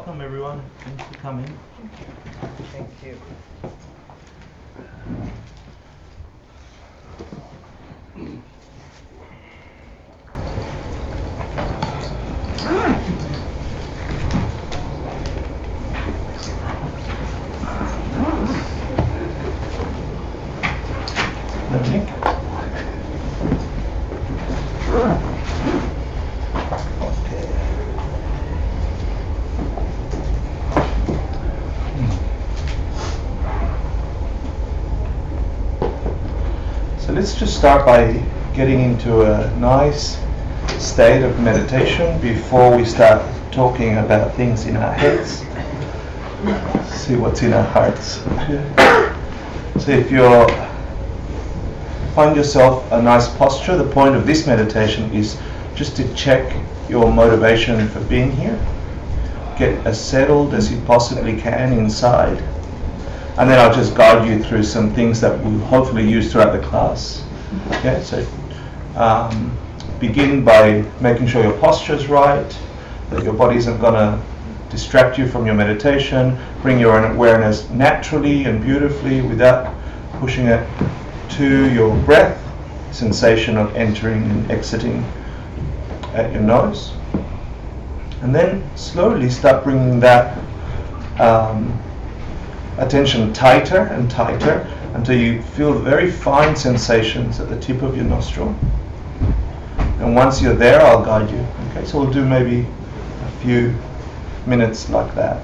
welcome everyone. Thanks for coming. Thank you. Let's just start by getting into a nice state of meditation before we start talking about things in our heads. See what's in our hearts. So if you find yourself a nice posture, the point of this meditation is just to check your motivation for being here. Get as settled as you possibly can inside. And then I'll just guide you through some things that we'll hopefully use throughout the class. Okay, so begin by making sure your posture is right, that your body isn't going to distract you from your meditation. Bring your awareness naturally and beautifully without pushing it to your breath, sensation of entering and exiting at your nose. And then slowly start bringing that attention tighter and tighter until you feel very fine sensations at the tip of your nostril. And once you're there, I'll guide you. Okay, so we'll do maybe a few minutes like that.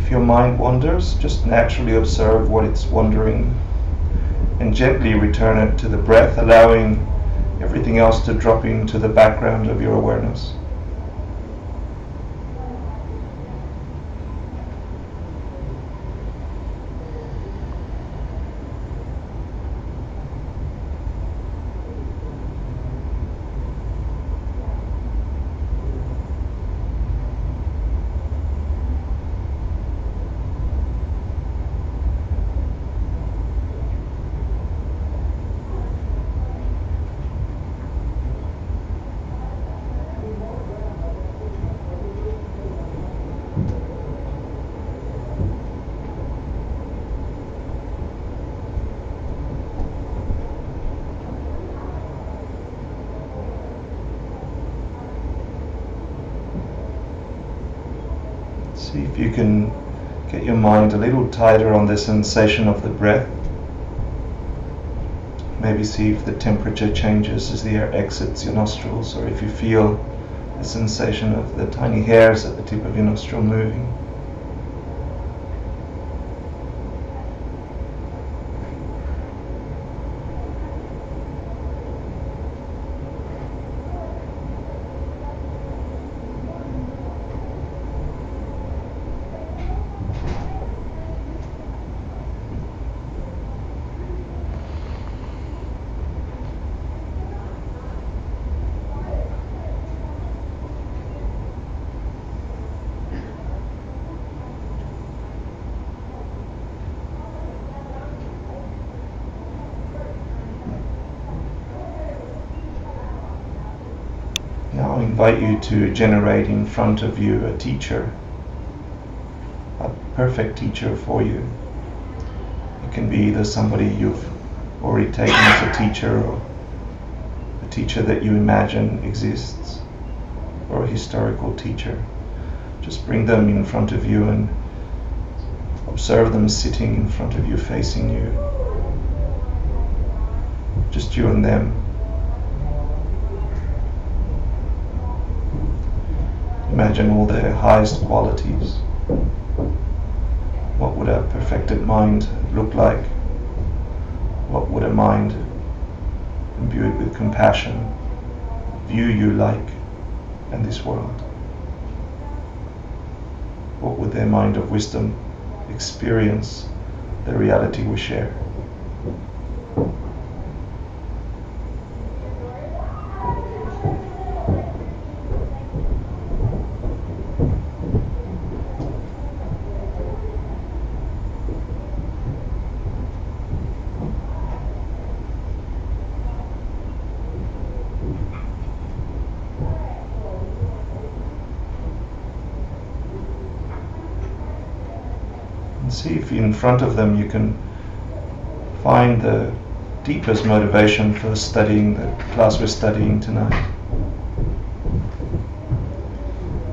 Your mind wanders, just naturally observe what it's wandering and gently return it to the breath, allowing everything else to drop into the background of your awareness. See if you can get your mind a little tighter on the sensation of the breath. Maybe see if the temperature changes as the air exits your nostrils, or if you feel the sensation of the tiny hairs at the tip of your nostril moving. Now I invite you to generate in front of you a teacher, a perfect teacher for you. It can be either somebody you've already taken as a teacher, or a teacher that you imagine exists, or a historical teacher. Just bring them in front of you and observe them sitting in front of you, facing you. just you and them. Imagine all their highest qualities. What would a perfected mind look like? What would a mind imbued with compassion view you like in this world? What would their mind of wisdom experience the reality we share? See if in front of them you can find the deepest motivation for studying the class we're studying tonight.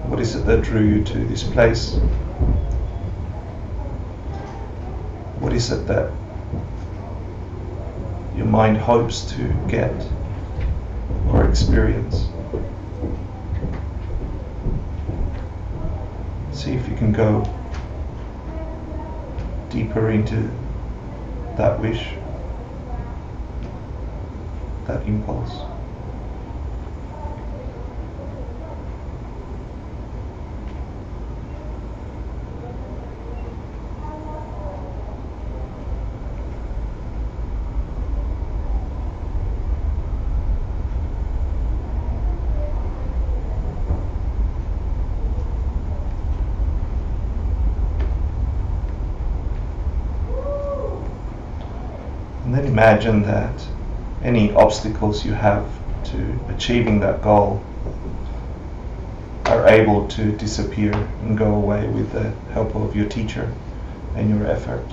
What is it that drew you to this place? What is it that your mind hopes to get or experience? See if you can go deeper into that wish, that impulse. And then imagine that any obstacles you have to achieving that goal are able to disappear and go away with the help of your teacher and your effort.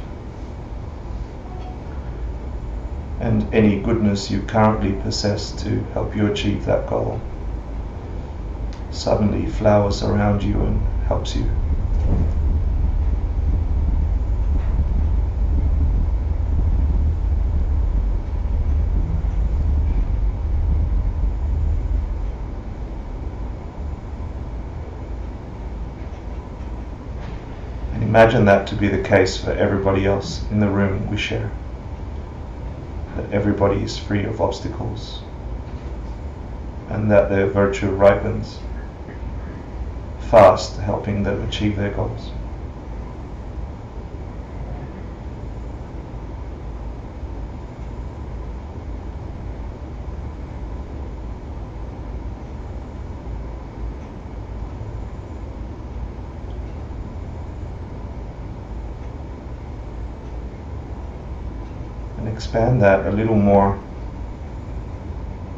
And any goodness you currently possess to help you achieve that goal suddenly flowers around you and helps you. Imagine that to be the case for everybody else in the room we share. That everybody is free of obstacles and that their virtue ripens fast, helping them achieve their goals. Expand that a little more,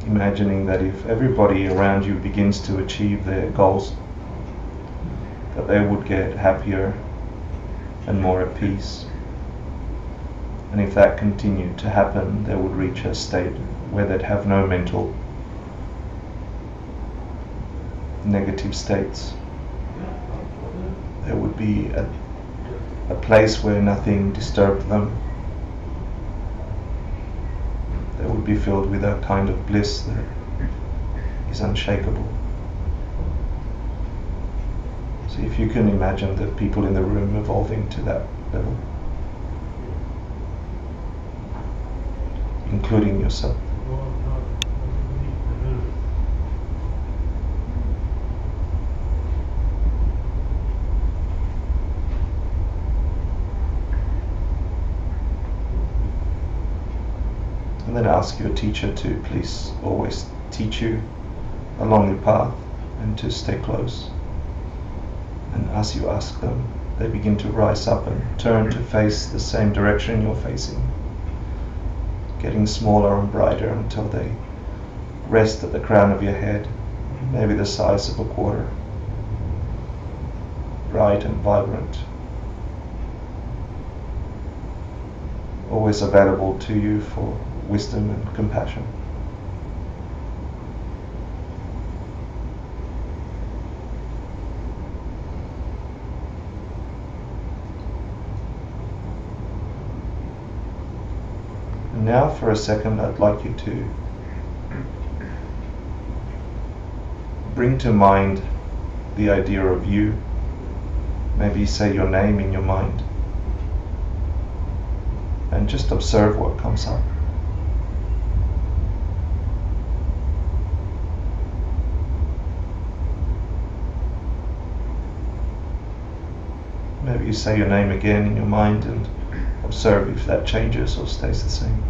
imagining that if everybody around you begins to achieve their goals, that they would get happier and more at peace. And if that continued to happen, they would reach a state where they'd have no mental negative states. There would be a place where nothing disturbed them. They would be filled with a kind of bliss that is unshakable. So if you can imagine the people in the room evolving to that level, including yourself. And then ask your teacher to please always teach you along the path and to stay close. And as you ask them, they begin to rise up and turn to face the same direction you're facing, getting smaller and brighter until they rest at the crown of your head, maybe the size of a quarter, bright and vibrant, always available to you for wisdom and compassion. And now for a second I'd like you to bring to mind the idea of you. Maybe say your name in your mind and just observe what comes up. Maybe you say your name again in your mind and observe if that changes or stays the same.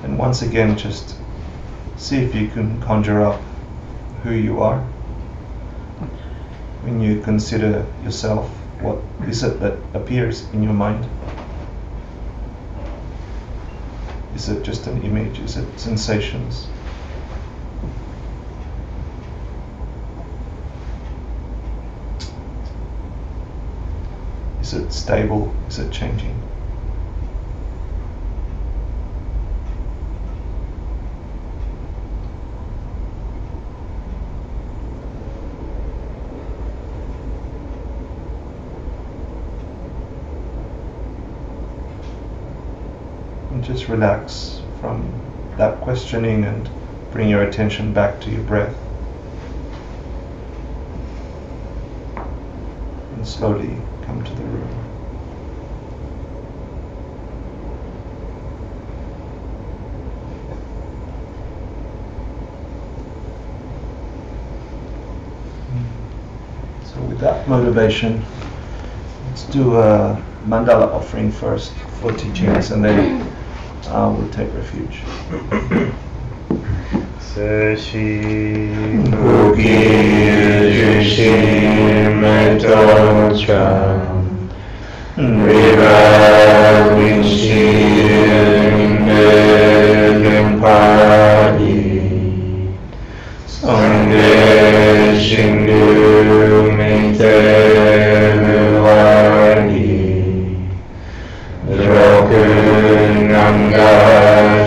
And once again, just see if you can conjure up who you are. When you consider yourself, what is it that appears in your mind? Is it just an image? Is it sensations? Is it stable? Is it changing? Just relax from that questioning and bring your attention back to your breath. And slowly come to the room. So with that motivation, let's do a mandala offering first for teachings, and then we'll take refuge. Sashi Buki Jushin Metocham Riva Vinci Limpadi Sonde Shindu Mite Nuadi Drokun Nanga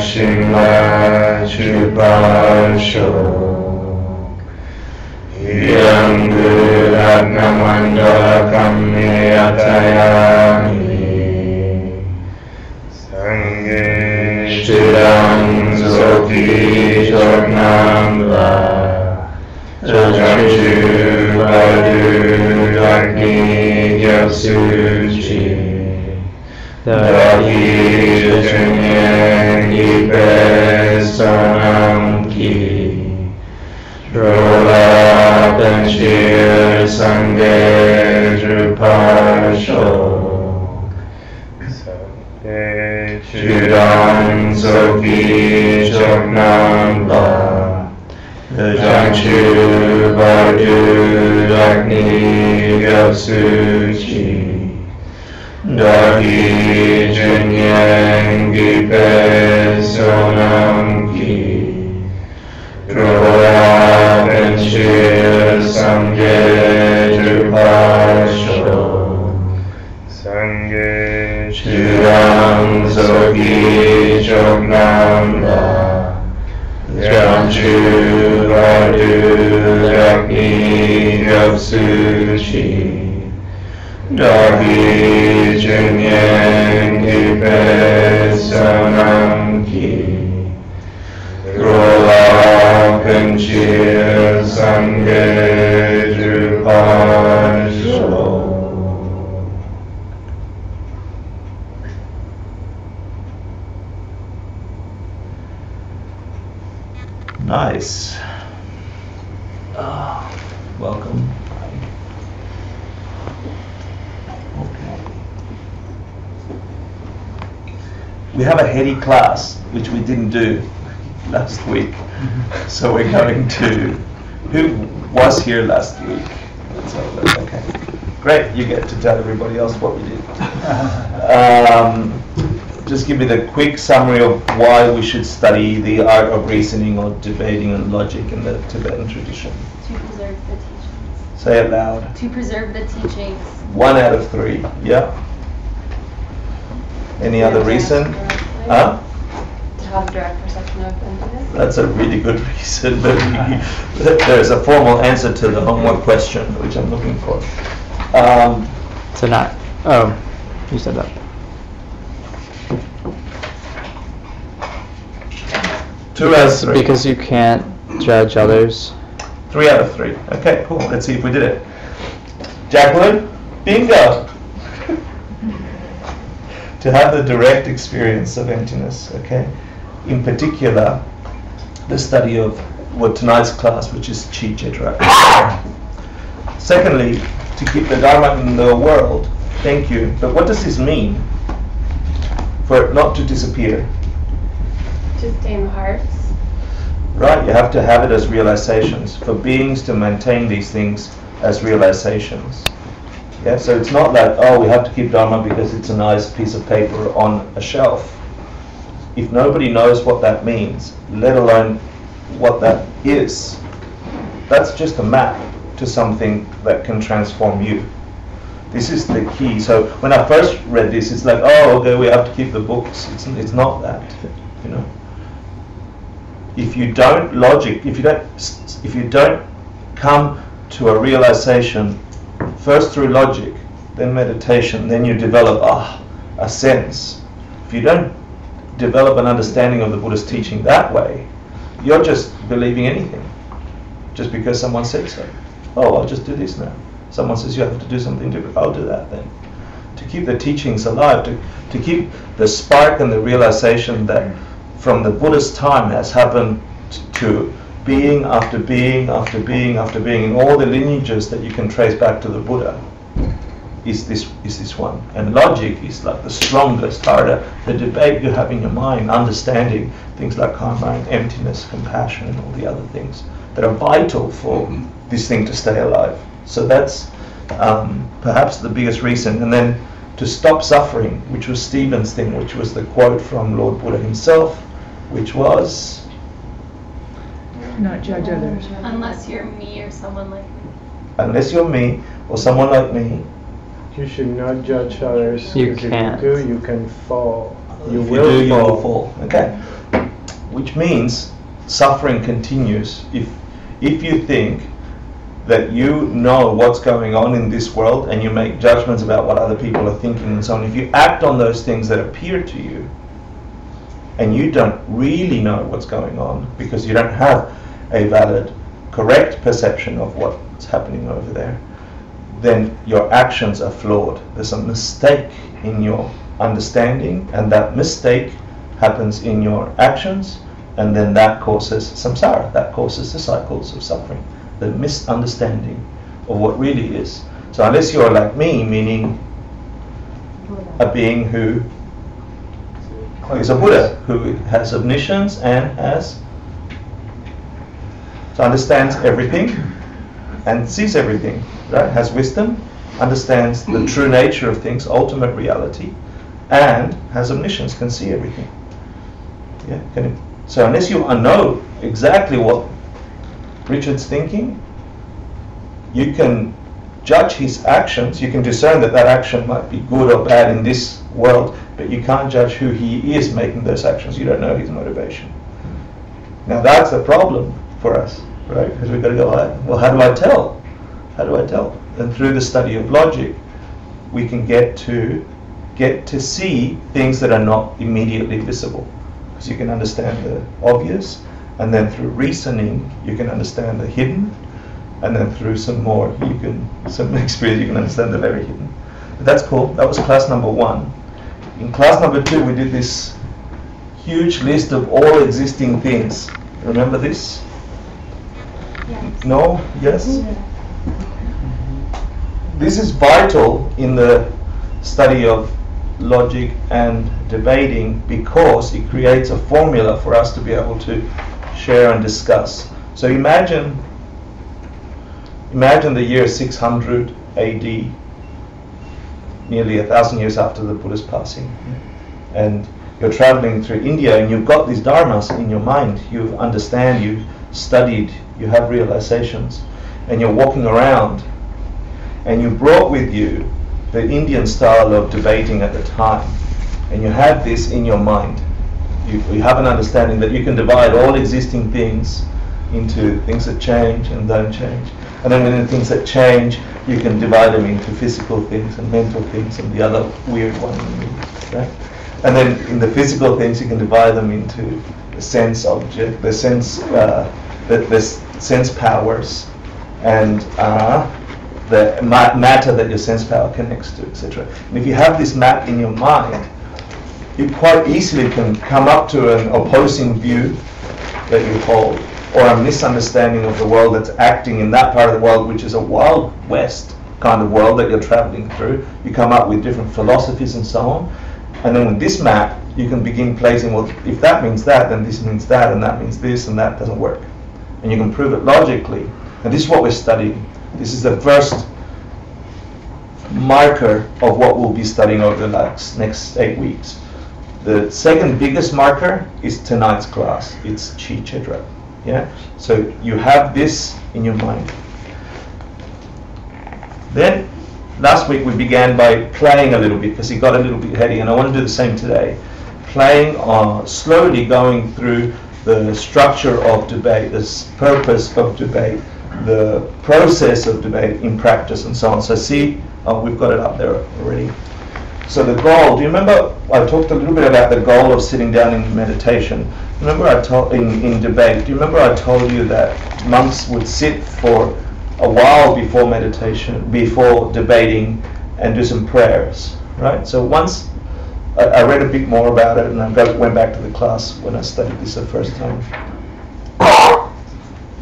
Shimla Chupasho Yangu Ratnamanda Kami Atayami Sange Shidam Zoki Choknamla Jamshu Badu Agni Gyasuchi Daki Jachanyan Ipe Sonam Ki Rola Panchir Sange Drupasho Chudam Soki Choknamba Jamshu Badu Agni Gyasuchi Daki Janyan Gipe Sonam Ki Rola Panchir Sange Drupasho Sange Chudam Zogi Choknamba Jamchu Badu Agni Gyasuchi Dagi Janyan Gipe Sonam Ki Rola Panchir Sange Drupasho. Nice. Welcome. We have a heady class, which we didn't do last week. So we're going to, who was here last week? So, okay. Great, you get to tell everybody else what we did. just give me the quick summary of why we should study the art of reasoning or debating and logic in the Tibetan tradition. To preserve the teachings. Say it loud. To preserve the teachings. 1 out of 3. Yeah. Any other reason? Huh? To have direct perception of emptiness. That's a really good reason, but there's a formal answer to the homework question, which I'm looking for. So not. Oh, you said that. 2 out of 3. Because you can't judge others. 3 out of 3. Okay, cool. Let's see if we did it. Jacqueline, bingo. To have the direct experience of emptiness. Okay. In particular, the study of tonight's class, which is Chi Chitra. Secondly, to keep the Dharma in the world. Thank you. But what does this mean? For it not to disappear. To stay in the hearts. Right, you have to have it as realizations. For beings to maintain these things as realizations. Yeah, so it's not like, oh, we have to keep Dharma because it's a nice piece of paper on a shelf. If nobody knows what that means, let alone what that is, that's just a map to something that can transform you. This is the key. So when I first read this, it's like, oh, okay, we have to keep the books. It's not that, you know. If you don't come to a realization first through logic, then meditation, then you develop a sense. If you don't develop an understanding of the Buddhist teaching that way, you're just believing anything just because someone said so. Oh, I'll just do this now. Someone says you have to do something different, I'll do that then. To keep the teachings alive, to keep the spark and the realization that from the Buddhist time has happened to being after being after being after being in all the lineages that you can trace back to the Buddha is this one. And logic is like the strongest, harder. The debate you have in your mind, understanding things like karma and emptiness, compassion and all the other things that are vital for this thing to stay alive. So that's perhaps the biggest reason. And then to stop suffering, which was Stephen's thing, which was the quote from Lord Buddha himself, which was, not judge others. Unless you're me or someone like me. unless you're me or someone like me, You should not judge others. You 'cause can't. If you do, you can fall. You if will you do, fall. you will fall. Okay. Which means suffering continues if you think that you know what's going on in this world and you make judgments about what other people are thinking and so on. If you act on those things that appear to you and you don't really know what's going on because you don't have a valid, correct perception of what's happening over there, then your actions are flawed. There's a mistake in your understanding, and that mistake happens in your actions, and then that causes samsara, that causes the cycles of suffering, the misunderstanding of what really is. So unless you're like me, meaning a being who is a Buddha, who has omniscience and understands everything and sees everything, right? Has wisdom, understands the true nature of things, ultimate reality, and has omniscience, can see everything. Yeah. So unless you know exactly what Richard's thinking, you can judge his actions. You can discern that that action might be good or bad in this world, but you can't judge who he is making those actions. You don't know his motivation. Now that's a problem for us, right? Because we've got to go, well, how do I tell? How do I tell? And through the study of logic, we can get to see things that are not immediately visible. Because you can understand the obvious, and then through reasoning, you can understand the hidden, and then through some experience, you can understand the very hidden. But that's cool. That was class number 1. In class number 2, we did this huge list of all existing things. Remember this? Yes. No? Yes? This is vital in the study of logic and debating because it creates a formula for us to be able to share and discuss. So imagine the year 600 AD, nearly 1,000 years after the Buddha's passing. And you're traveling through India and you've got these dharmas in your mind, you understand, you've studied, you have realizations, and you're walking around, and you brought with you the Indian style of debating at the time, and you have this in your mind. You have an understanding that you can divide all existing things into things that change and don't change. And then within things that change, you can divide them into physical things and mental things and the other weird one. Right? And then in the physical things, you can divide them into the sense object, the sense powers, and the matter that your sense power connects to, etc. And if you have this map in your mind, you quite easily can come up to an opposing view that you hold, or a misunderstanding of the world that's acting in that part of the world, which is a Wild West kind of world that you're traveling through. You come up with different philosophies and so on. And then with this map, you can begin placing, well, if that means that, then this means that, and that means this, and that doesn't work. And you can prove it logically. And this is what we're studying. This is the first marker of what we'll be studying over the next 8 weeks. The second biggest marker is tonight's class. It's Chi Chedra. Yeah? So you have this in your mind. Then, last week we began by playing a little bit, because it got a little bit heady, and I want to do the same today. Playing on, slowly going through the structure of debate, the purpose of debate, the process of debate in practice, and so on. So see, we've got it up there already. So the goal, do you remember I talked a little bit about the goal of sitting down in meditation? Remember I told in debate, do you remember I told you that monks would sit for a while before meditation, before debating, and do some prayers, right? So once I read a bit more about it, and I went back to the class when I studied this the first time.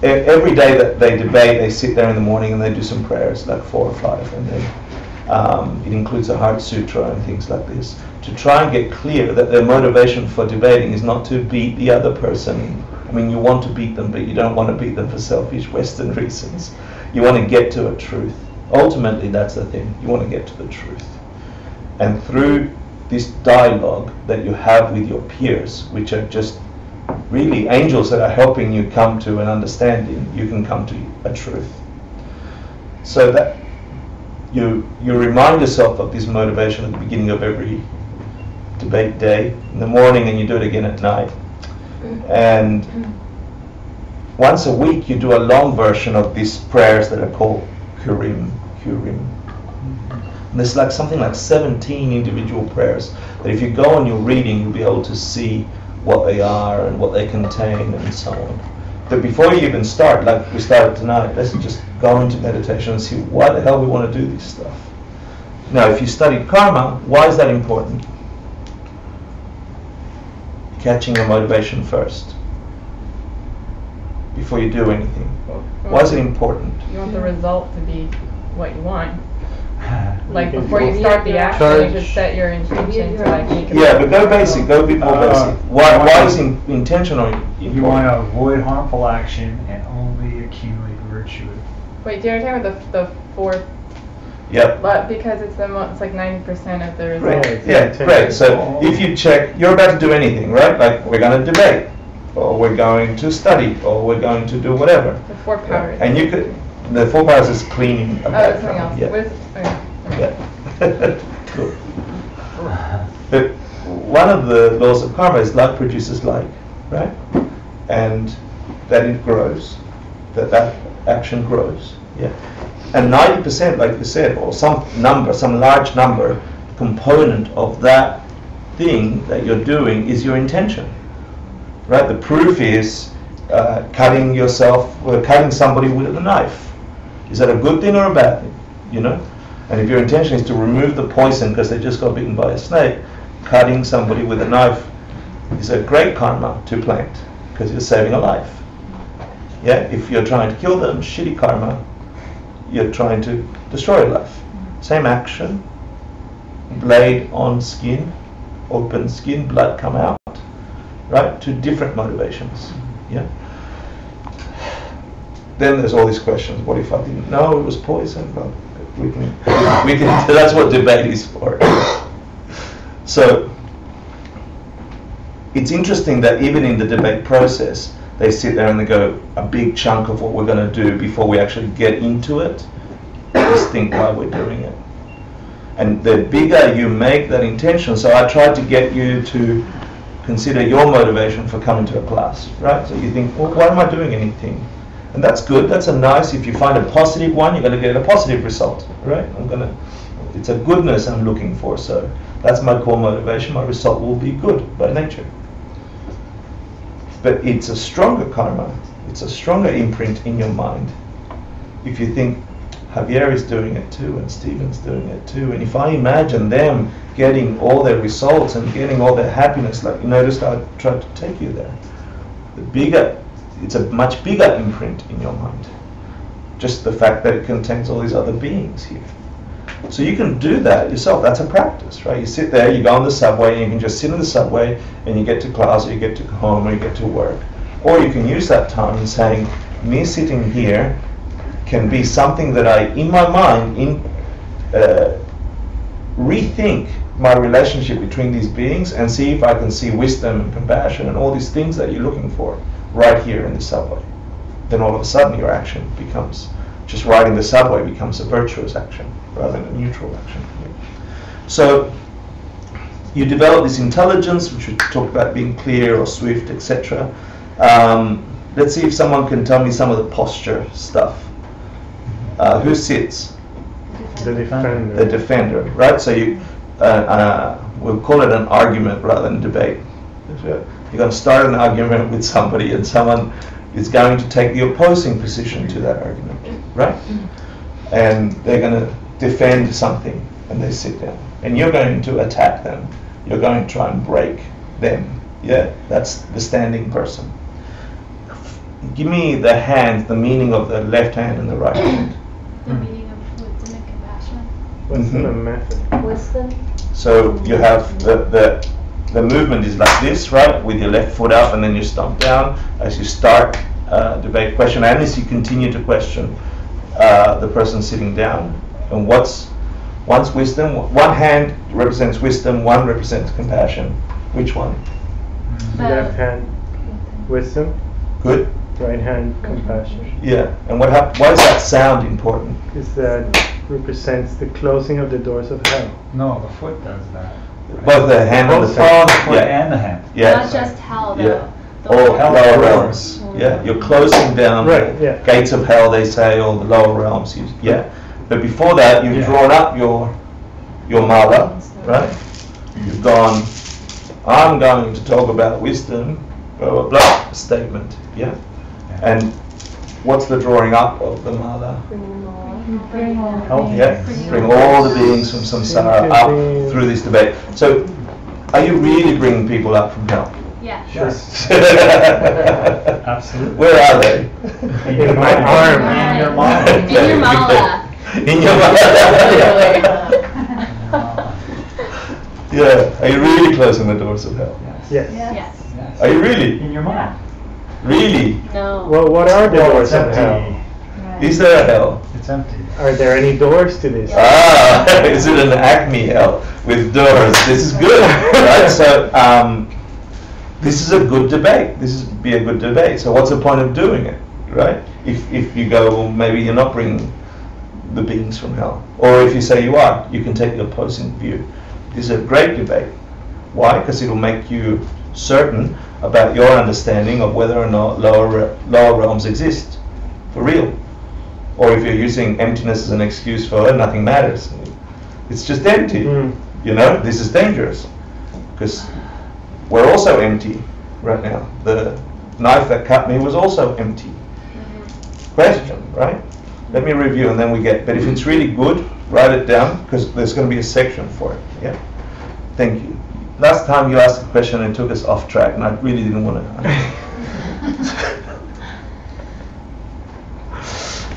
Every day that they debate, they sit there in the morning and they do some prayers, like 4 or 5, and then it includes a Heart Sutra and things like this, to try and get clear that their motivation for debating is not to beat the other person. I mean, you want to beat them, but you don't want to beat them for selfish Western reasons. You want to get to a truth. Ultimately, that's the thing. You want to get to the truth. And through this dialogue that you have with your peers, which are just really angels that are helping you come to an understanding, you can come to a truth. So that you remind yourself of this motivation at the beginning of every debate day in the morning, and you do it again at night. And once a week you do a long version of these prayers that are called Kurim. And there's like something like 17 individual prayers that if you go on your reading, you'll be able to see what they are and what they contain and so on. But before you even start, like we started tonight, let's just go into meditation and see why the hell we want to do this stuff. Now, if you studied karma, why is that important? Catching your motivation first, before you do anything. Why is it important? You want the result to be what you want. Like before you start the action, you just set your intention to like make it. Yeah, but go basic, go a bit more basic. Why is intentional important? You want to avoid harmful action and only accumulate virtue. Wait, do you understand what the fourth? Yep. But because it's it's like 90% of the result. Right. Yeah, great. So if you check, you're about to do anything, right? Like we're going to debate, or we're going to study, or we're going to do whatever. The 4 powers. And you could, the 4 powers is cleaning. Oh, it's something else. Yeah. Okay. Yeah. Cool. But one of the laws of karma is like produces like, right? And that it grows, that action grows. Yeah. And 90%, like you said, or some large number, component of that thing that you're doing is your intention, right? The proof is cutting somebody with a knife. Is that a good thing or a bad thing? You know? And if your intention is to remove the poison because they just got bitten by a snake, cutting somebody with a knife is a great karma to plant because you're saving a life. Yeah. If you're trying to kill them, shitty karma. You're trying to destroy life. Same action, blade on skin, open skin, blood come out, right? 2 different motivations. Yeah. Then there's all these questions. What if I didn't know it was poison? Well, we can. That's what debate is for. So it's interesting that even in the debate process, they sit there and they go, a big chunk of what we're going to do before we actually get into it, just think why we're doing it. And the bigger you make that intention, so I tried to get you to consider your motivation for coming to a class, right? So you think, well, why am I doing anything? And that's good. That's a nice, if you find a positive one, you're going to get a positive result, right? It's a goodness I'm looking for, so that's my core motivation. My result will be good by nature. But it's a stronger karma. It's a stronger imprint in your mind. If you think, Javier is doing it too, and Stephen's doing it too, and if I imagine them getting all their results and getting all their happiness, like you noticed I tried to take you there, it's a much bigger imprint in your mind. Just the fact that it contains all these other beings here. So you can do that yourself. That's a practice, right? You sit there, you go on the subway, and you can just sit in the subway, and you get to class, or you get to home, or you get to work. Or you can use that time in saying, me sitting here can be something that I, in my mind, rethink my relationship between these beings and see if I can see wisdom and compassion and all these things that you're looking for right here in the subway. Then all of a sudden your action becomes, just riding the subway becomes a virtuous action rather than a neutral action. So you develop this intelligence, which we talked about being clear or swift, etc. Let's see if someone can tell me some of the posture stuff. Who sits? The defender. The defender, right? So you, we'll call it an argument rather than debate. You're going to start an argument with somebody, and someone is going to take the opposing position to that argument, right? And they're going to defend something, and they sit down. And you're going to attack them. You're going to try and break them. Yeah, that's the standing person. Give me the hand, the meaning of the left hand and the right hand. The meaning of wisdom and compassion. What's the method? Wisdom. So you have the movement is like this, right? With your left foot up, and then you stomp down as you start debate question, and as you continue to question the person sitting down. And one's wisdom? One hand represents wisdom, one represents compassion. Which one? Left hand, wisdom. Good. Right hand, compassion. Yeah. And why is that sound important? Because that represents the closing of the doors of hell. No, the foot does that. Both the hand and the Both foot. the foot and the hand. Yeah. Not just hell, though. Yeah. The All whole- lower realms. Yeah. You're closing down Right, the yeah. gates of hell, they say, or the lower realms. Yeah. But before that, you've drawn up your mala, right? You've gone, I'm going to talk about wisdom, blah, blah, blah, statement. Yeah. And what's the drawing up of the mala? Bring Yeah, bring all the beings from samsara up through this debate. So, are you really bringing people up from hell? Yeah. Yes. Absolutely. Where are they? In your my arm. In your mind. In your mala. In your Yeah. Are you really closing the doors of hell? Yes. Yes. Yes. Are you really? In your mind. Really? No. Well, what are the Well, doors it's of hell? empty. Is there a hell? It's empty. Are there any doors to this? Ah, is it an Acme hell with doors? This is good, right? So, this is a good debate. This is be a good debate. So, what's the point of doing it, right? If you go, well, maybe you're not bringing the beings from hell, or if you say you are, you can take the opposing view. This is a great debate. Why? Because it'll make you certain about your understanding of whether or not lower realms exist for real. Or if you're using emptiness as an excuse for nothing matters. It's just empty. You know, this is dangerous. Because we're also empty right now. The knife that cut me was also empty. Question, right? Let me review and then we get, but if it's really good, write it down because there's going to be a section for it. Yeah. Thank you. Last time you asked a question and it took us off track and I really didn't want to.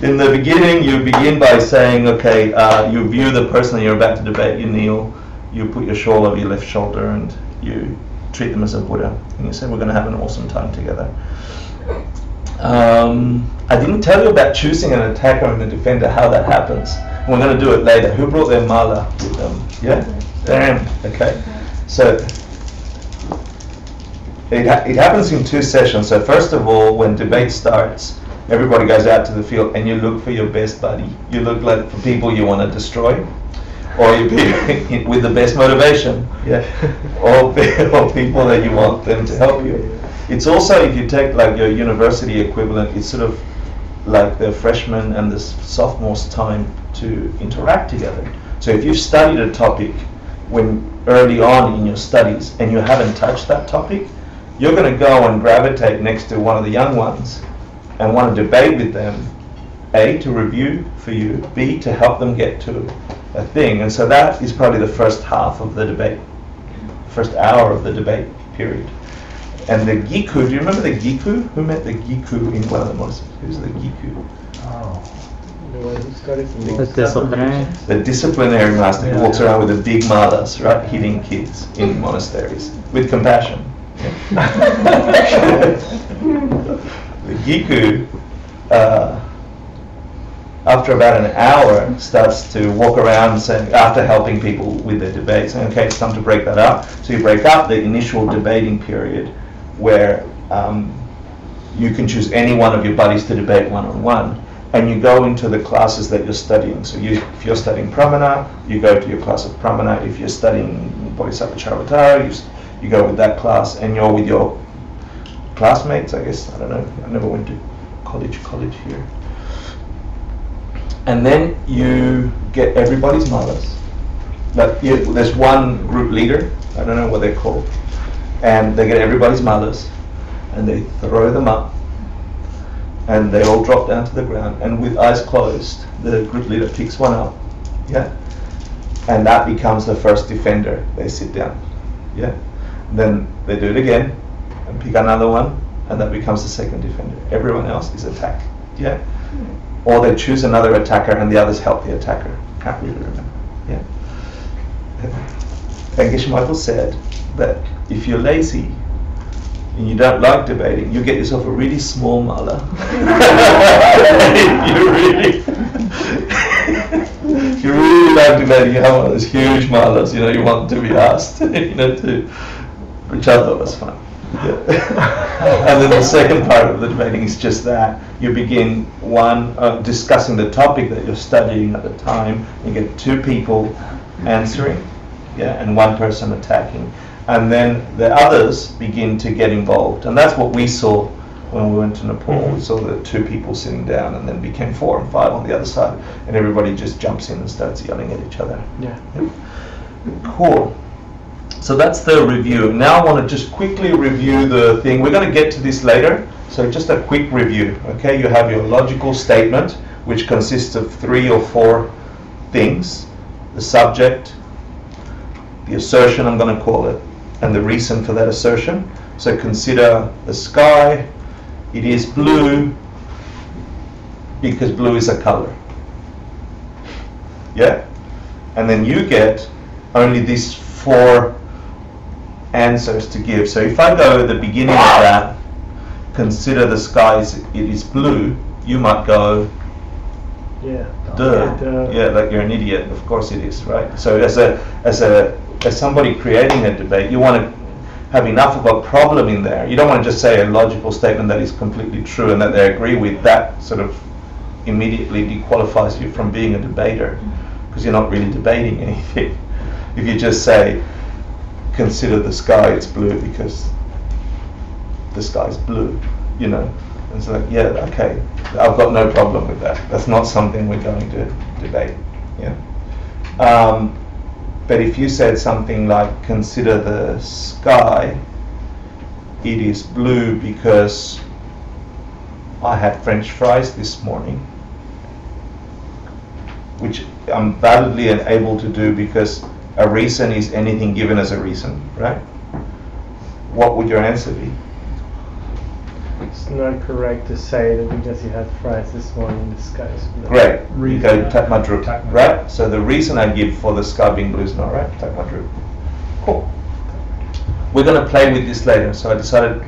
In the beginning, you begin by saying, okay, you view the person you're about to debate, you kneel, you put your shawl over your left shoulder and you treat them as a Buddha. And you say, we're going to have an awesome time together. I didn't tell you about choosing an attacker and a defender, how that happens. And we're going to do it later. Who brought their mala with them? Yeah? Damn. Okay. So, it happens in 2 sessions. So first of all, when debate starts, everybody goes out to the field and you look for your best buddy. You look like for people you want to destroy, or you be with the best motivation, or people that you want them to help you. It's also, if you take like your university equivalent, it's sort of like the freshman and the sophomore's time to interact together. So if you've studied a topic when early on in your studies and you haven't touched that topic, you're going to go and gravitate next to one of the young ones and want to debate with them, A, to review for you, B, to help them get to a thing. And so that is probably the first half of the debate, the first hour of the debate period. And the Giku, do you remember the Giku? Who met the Giku in one of the monasteries? Who's the Giku? Oh. The one who started from The disciplinary. The disciplinary master who walks around with the big malas, right, hitting kids in monasteries with compassion. The Giku, after about an hour, starts to walk around saying, after helping people with their debate, saying, okay, it's time to break that up. So you break up the initial debating period where you can choose any one of your buddies to debate one-on-one, and you go into the classes that you're studying. So if you're studying Pramana, you go to your class of Pramana. If you're studying Bodhisattva Charvatara, you go with that class, and you're with your classmates, I guess. I don't know. I never went to college here. And then you get everybody's malas. But there's one group leader, I don't know what they're called, and they get everybody's malas, and they throw them up, and they all drop down to the ground, and with eyes closed, the group leader picks one up, and that becomes the first defender. They sit down, then they do it again, and pick another one, and that becomes the second defender. Everyone else is attacked, or they choose another attacker, and the others help the attacker. Can't really remember, And Geshe Michael said that if you're lazy, and you don't like debating, you get yourself a really small mala. you really like debating, you have one of those huge malas, you want to be asked, which I thought was fun. And then the second part of the debating is just that. You begin discussing the topic that you're studying at the time. You get 2 people answering, and 1 person attacking. And then the others begin to get involved. And that's what we saw when we went to Nepal. We saw the 2 people sitting down, and then became 4 and 5 on the other side. And everybody just jumps in and starts yelling at each other. Cool. So that's the review. Now I want to just quickly review the thing. We're going to get to this later. So just a quick review. Okay, you have your logical statement, which consists of 3 or 4 things. The subject, the assertion, I'm going to call it, and the reason for that assertion. So consider the sky. It is blue because blue is a color. And then you get only these 4 answers to give. So if I go at the beginning of that, consider the sky it is blue, you might go, duh. Like you're an idiot. Of course it is, right? So as somebody creating a debate, you want to have enough of a problem in there. You don't want to just say a logical statement that is completely true and that they agree with. That sort of immediately dequalifies you from being a debater, because you're not really debating anything. If you just say, consider the sky, it's blue because the sky's blue, And it's like, okay, I've got no problem with that. That's not something we're going to debate, But if you said something like, consider the sky, it is blue because I had French fries this morning, which I'm validly able to do because a reason is anything given as a reason, right? What would your answer be? It's not correct to say that because you had fries this morning, the sky is blue. Great. You go Tatmadrup, right? So the reason I give for the sky being blue is not right. Tatmadrup. Cool. We're going to play with this later. So I decided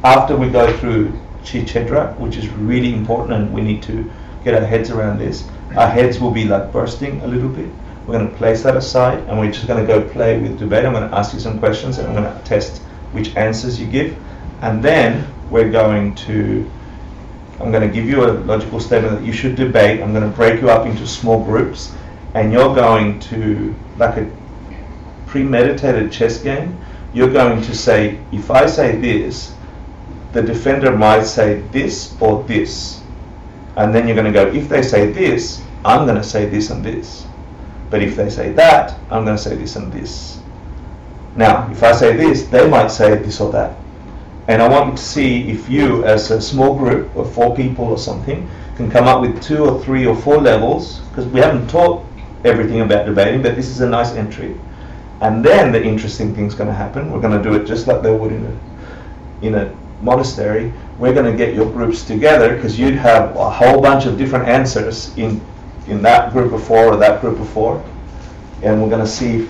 after we go through Chichedra, which is really important and we need to get our heads around this, our heads will be like bursting a little bit. We're going to place that aside and we're just going to go play with debate. I'm going to ask you some questions and I'm going to test which answers you give, and then I'm going to give you a logical statement that you should debate. I'm going to break you up into small groups, and you're going to, like a premeditated chess game, you're going to say, if I say this, the defender might say this or this. And then you're going to go, if they say this, I'm going to say this and this. But if they say that, I'm going to say this and this. Now, if I say this, they might say this or that. And I want to see if you, as a small group of 4 people or something, can come up with 2 or 3 or 4 levels, because we haven't taught everything about debating, but this is a nice entry. And then the interesting thing's going to happen. We're going to do it just like they would in a monastery. We're going to get your groups together, because you'd have a whole bunch of different answers in that group of 4 or that group of 4, and we're going to see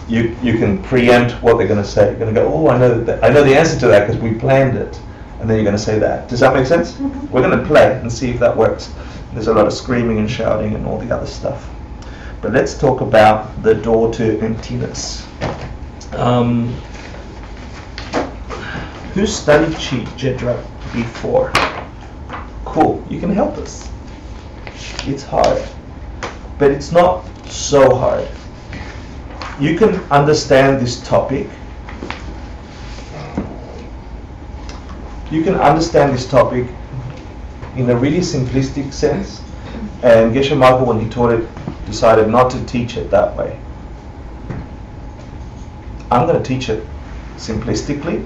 if you can preempt what they're going to say. You're going to go, oh, I know the answer to that because we planned it, and then you're going to say that. Does that make sense? Mm-hmm. We're going to play and see if that works. There's a lot of screaming and shouting and all the other stuff. But let's talk about the door to emptiness. Who studied Gedra before? Cool, you can help us. It's hard, but it's not so hard. You can understand this topic. You can understand this topic in a really simplistic sense. And Geshe Michael, when he taught it, decided not to teach it that way. I'm going to teach it simplistically,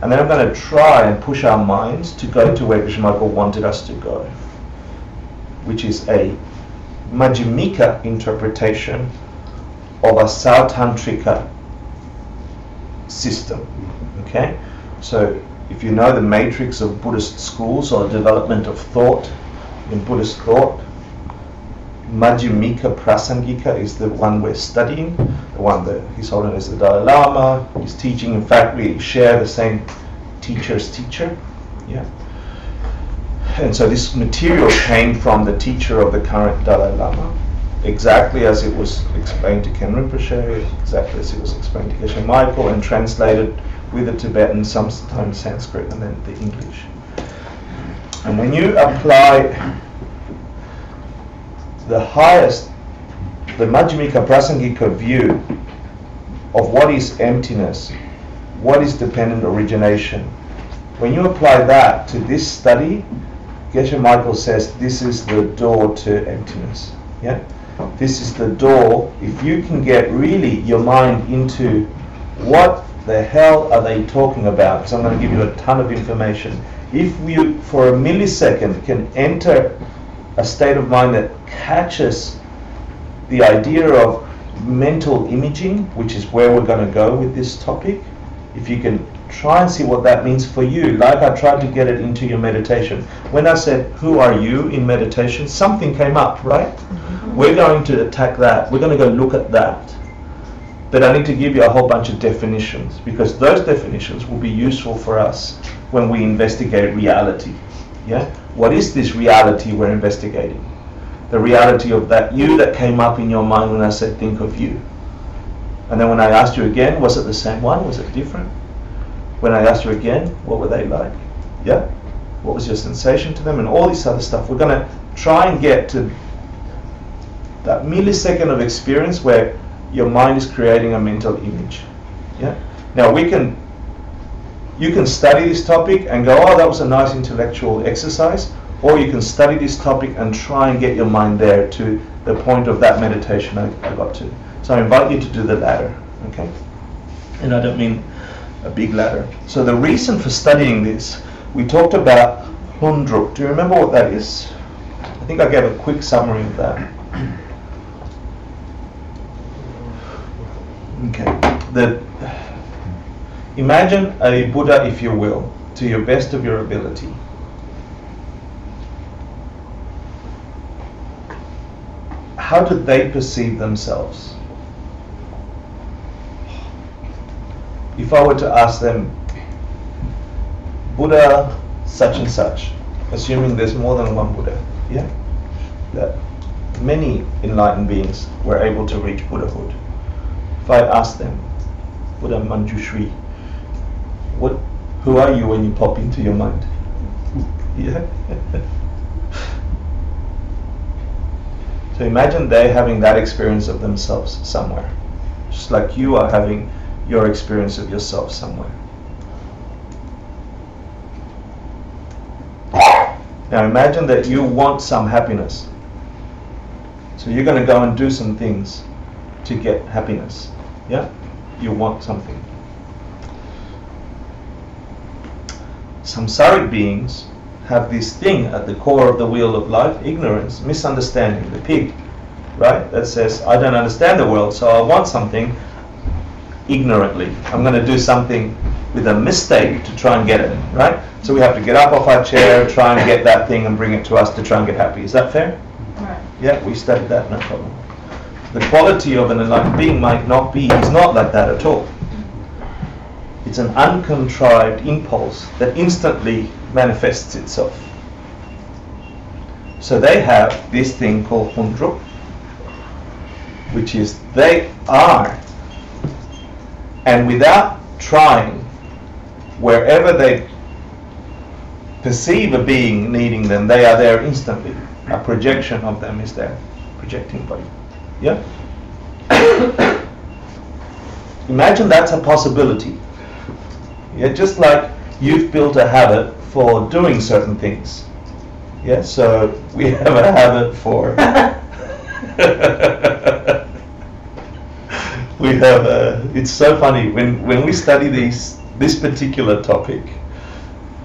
and then I'm going to try and push our minds to go to where Geshe Michael wanted us to go, which is a Majjhimika interpretation of a Sautantrika system. Okay? So if you know the matrix of Buddhist schools or development of thought in Buddhist thought, Majjhimika Prasangika is the one we're studying, the one that His Holiness the Dalai Lama is teaching. In fact, we share the same teacher's teacher. Yeah. And so this material came from the teacher of the current Dalai Lama, exactly as it was explained to Ken Rinpoche, exactly as it was explained to Geshe Michael, and translated with the Tibetan, sometimes Sanskrit, and then the English. And when you apply the Majjhimika Prasangika view of what is emptiness, what is dependent origination, when you apply that to this study, Geshe Michael says this is the door to emptiness. Yeah, this is the door. If you can get really your mind into what the hell are they talking about, because I'm going to give you a ton of information. If you, for a millisecond, can enter a state of mind that catches the idea of mental imaging, which is where we're going to go with this topic, if you can try and see what that means for you, like I tried to get it into your meditation. When I said, who are you in meditation, something came up, right? Mm-hmm. We're going to attack that. We're going to go look at that. But I need to give you a whole bunch of definitions, because those definitions will be useful for us when we investigate reality. Yeah? What is this reality we're investigating? The reality of that you that came up in your mind when I said think of you. And then when I asked you again, was it the same one? Was it different? When I asked you again, what were they like? Yeah? What was your sensation to them? And all this other stuff. We're going to try and get to that millisecond of experience where your mind is creating a mental image. Yeah? Now you can study this topic and go, oh, that was a nice intellectual exercise, or you can study this topic and try and get your mind there to the point of that meditation I got to. So I invite you to do the latter, okay? And I don't mean a big ladder. So the reason for studying this, we talked about Hundruk. Do you remember what that is? I think I gave a quick summary of that. Okay. Imagine a Buddha, if you will, to your best of your ability. How did they perceive themselves? If I were to ask them, Buddha such and such, assuming there's more than one Buddha, yeah? That many enlightened beings were able to reach Buddhahood. If I asked them, Buddha Manjushri, Who are you when you pop into your mind? Yeah. So imagine they having that experience of themselves somewhere, just like you are having your experience of yourself somewhere. Now imagine that you want some happiness. So you're going to go and do some things to get happiness. Yeah? You want something. Samsaric beings have this thing at the core of the wheel of life, ignorance, misunderstanding, the pig, right? That says, I don't understand the world, so I want something ignorantly. I'm going to do something with a mistake to try and get it, right? So we have to get up off our chair, try and get that thing and bring it to us to try and get happy. Is that fair? Right. Yeah, we studied that, no problem. The quality of an enlightened being might not be, he's not like that at all. It's an uncontrived impulse that instantly manifests itself. So they have this thing called hundrup, which is they are, and without trying, wherever they perceive a being needing them, they are there instantly. A projection of them is there, projecting body. Yeah? Imagine that's a possibility. Yeah, just like you've built a habit for doing certain things. Yeah, so we have a habit for we have it's so funny when we study this particular topic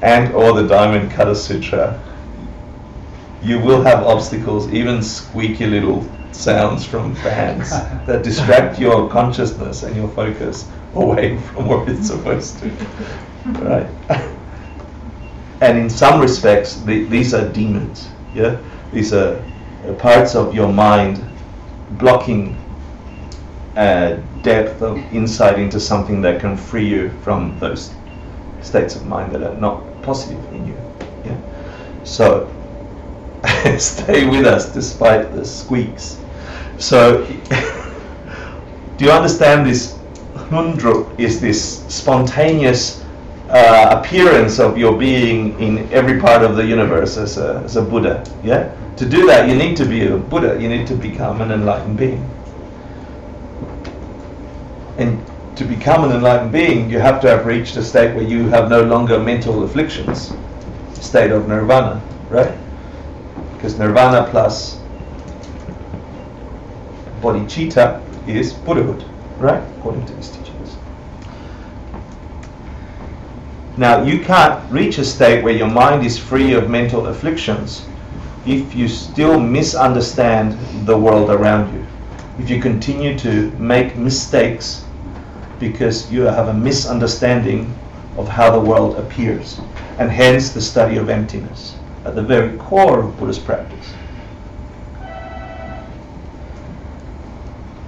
and or the Diamond Cutter Sutra, you will have obstacles, even squeaky little sounds from fans that distract your consciousness and your focus away from where it's supposed to, right? And in some respects, these are demons. Yeah, these are parts of your mind blocking depth of insight into something that can free you from those states of mind that are not positive in you. Yeah, so stay with us despite the squeaks. So, do you understand this? Hundrup is this spontaneous appearance of your being in every part of the universe as a Buddha. Yeah. To do that, you need to be a Buddha. You need to become an enlightened being. And to become an enlightened being, you have to have reached a state where you have no longer mental afflictions, state of nirvana, right? Because nirvana plus bodhicitta is Buddhahood, right? According to these teachings. Now, you can't reach a state where your mind is free of mental afflictions if you still misunderstand the world around you. If you continue to make mistakes because you have a misunderstanding of how the world appears, and hence the study of emptiness at the very core of Buddhist practice.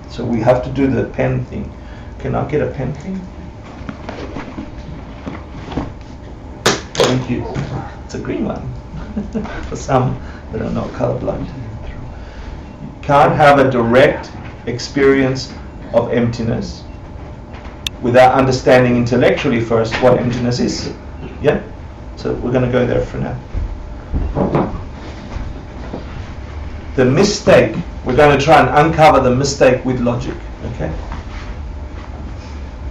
So we have to do the pen thing. Can I get a pen thing? Thank you. It's a green one for some that are not colorblind. You can't have a direct experience of emptiness without understanding intellectually first what emptiness is. Yeah? So we're going to go there for now. The mistake, we're going to try and uncover the mistake with logic. Okay?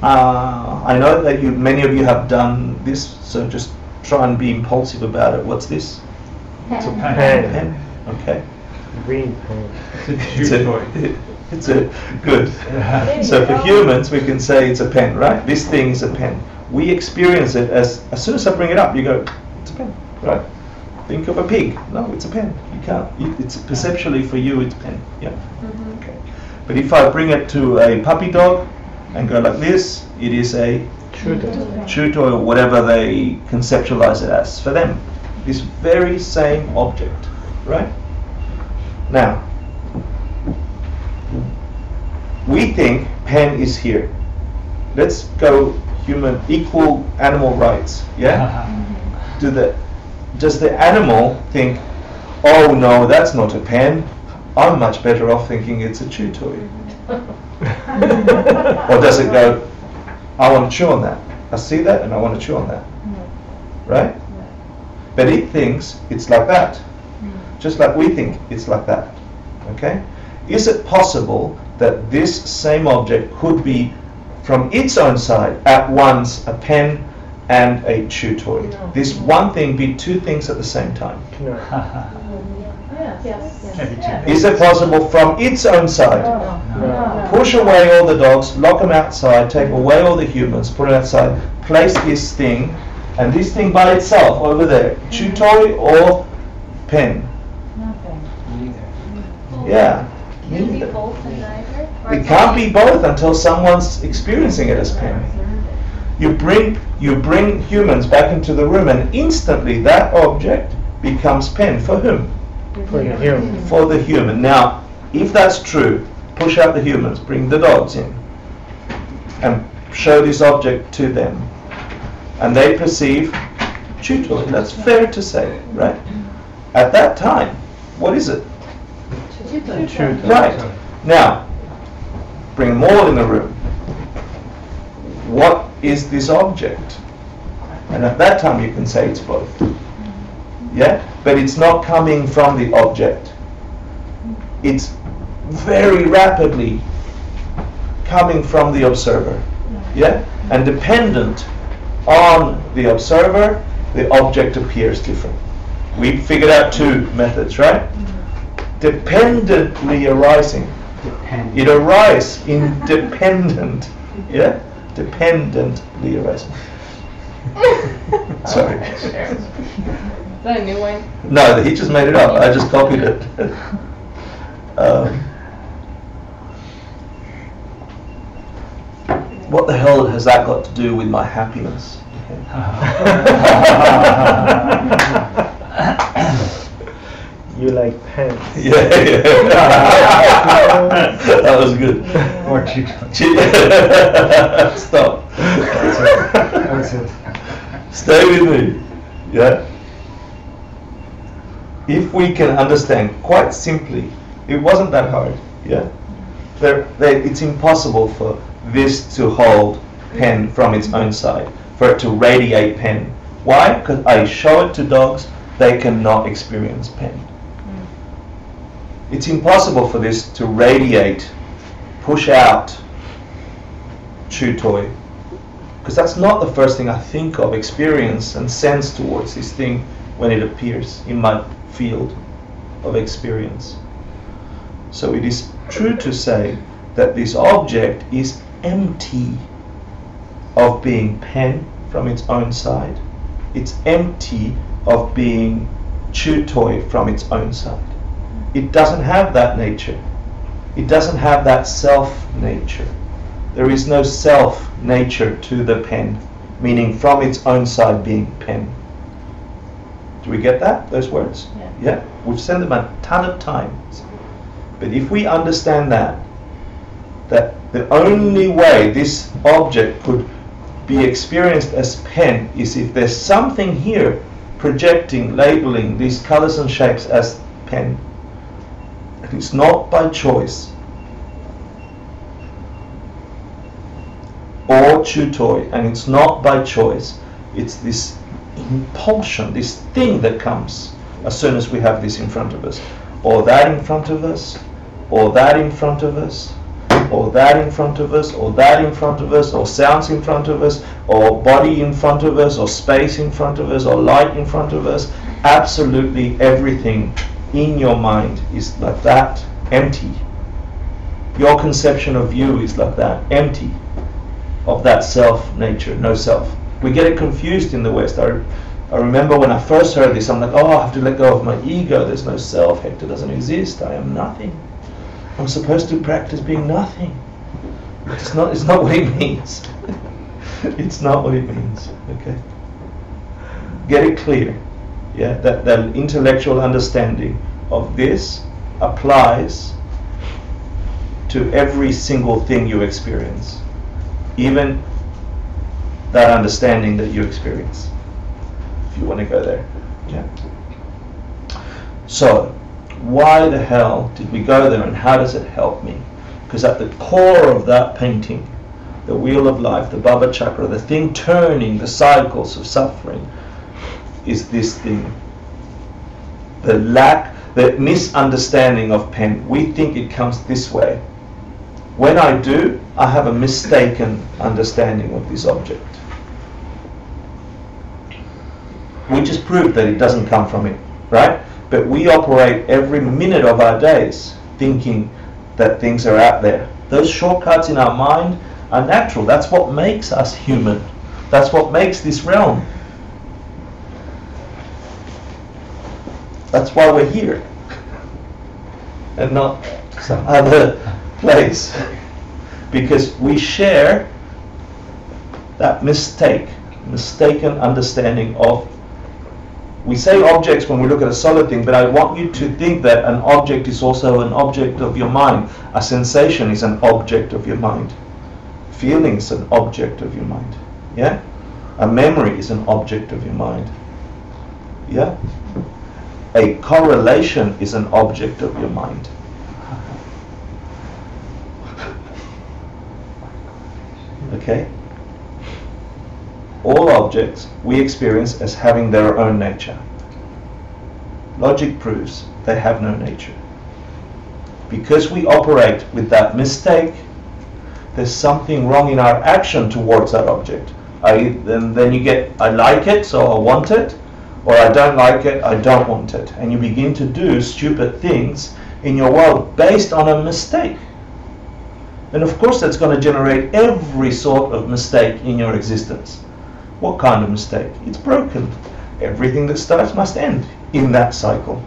I know that many of you have done this, so just try and be impulsive about it. What's this? It's a Pen. pen. Okay. Green pen. It's a good. So for humans, we can say it's a pen, right? This thing is a pen. We experience it as soon as I bring it up, you go, it's a pen, right? Think of a pig. No, it's a pen. You can't. It's perceptually for you, it's a pen. Yeah. Mm-hmm. Okay. But if I bring it to a puppy dog and go like this, it is a chuto or whatever they conceptualize it as for them. This very same object, right? Now, we think pen is here. Let's go human, equal animal rights, yeah? Does the animal think, oh no, that's not a pen, I'm much better off thinking it's a chew toy? Or does it go, I want to chew on that, I see that and I want to chew on that? right? But it thinks it's like that, just like we think it's like that, okay? Is it possible that this same object could be, from its own side, at once a pen and a chew toy? No. This one thing be two things at the same time? No. Maybe two. Is it possible from its own side? No. Push away all the dogs, lock them outside, take away all the humans, put it outside, place this thing, and this thing by itself over there, chew toy or pen? Yeah. Can it be both and neither? Or It it's can't only- be both until someone's experiencing it as pen. You bring humans back into the room, and instantly that object becomes pen. For whom? For the human. For the human. Now, if that's true, push out the humans, bring the dogs in, and show this object to them, and they perceive chew toy. That's fair to say, right? At that time, what is it? Right. Now, bring them all in the room. What is this object? And at that time you can say it's both. Yeah? But it's not coming from the object. It's very rapidly coming from the observer. Yeah? And dependent on the observer, the object appears different. We figured out two methods, right? Dependently arising. It arises independent. Yeah? Dependently arising. Sorry. Is that a new one? No, he just made it up. I just copied it. What the hell has that got to do with my happiness? You like pens. Yeah. That was good. Or chew Stop. That was it. Stay with me. Yeah. If we can understand quite simply, it wasn't that hard. Yeah. It's impossible for this to hold pen from its own side, for it to radiate pen. Why? Because I show it to dogs, they cannot experience pen. It's impossible for this to radiate, push out chew toy, because that's not the first thing I think of, experience and sense towards this thing when it appears in my field of experience. So it is true to say that this object is empty of being pen from its own side. It's empty of being chew toy from its own side. It doesn't have that nature. It doesn't have that self nature. There is no self nature to the pen, meaning from its own side being pen. Do we get that, those words? Yeah? We've said them a ton of times. But if we understand that the only way this object could be experienced as pen is if there's something here projecting, labeling these colors and shapes as pen. And it's not by choice. Or chew toy, and it's not by choice. It's this impulsion, this thing that comes as soon as we have this in front of us. Or that in front of us, or that in front of us, or that in front of us, or that in front of us, or sounds in front of us, or body in front of us, or space in front of us, or light in front of us. Absolutely everything in your mind is like that, empty. Your conception of you is like that, empty of that self nature, no self. We get it confused in the West. I remember when I first heard this, I'm like, oh, I have to let go of my ego. There's no self. Hector doesn't exist. I am nothing. I'm supposed to practice being nothing. It's not what it means. It's not what it means. Okay. Get it clear. Yeah, that intellectual understanding of this applies to every single thing you experience, even that understanding that you experience, if you want to go there. Yeah. So, why the hell did we go there, and how does it help me? Because at the core of that painting, the wheel of life, the Baba Chakra, the thing turning the cycles of suffering, is this thing. The misunderstanding of pen. We think it comes this way. When I do, I have a mistaken understanding of this object. We just proved that it doesn't come from it, right? But we operate every minute of our days thinking that things are out there. Those shortcuts in our mind are natural. That's what makes us human. That's what makes this realm. That's why we're here and not some other place, because we share that mistaken understanding of. We say objects when we look at a solid thing, but I want you to think that an object is also an object of your mind. A sensation is an object of your mind. Feeling is an object of your mind. Yeah? A memory is an object of your mind. Yeah? A correlation is an object of your mind. Okay? All objects we experience as having their own nature. Logic proves they have no nature. Because we operate with that mistake, there's something wrong in our action towards that object. And then you get, I like it, so I want it, or I don't like it, I don't want it. And you begin to do stupid things in your world based on a mistake. And of course that's going to generate every sort of mistake in your existence. What kind of mistake? It's broken. Everything that starts must end in that cycle.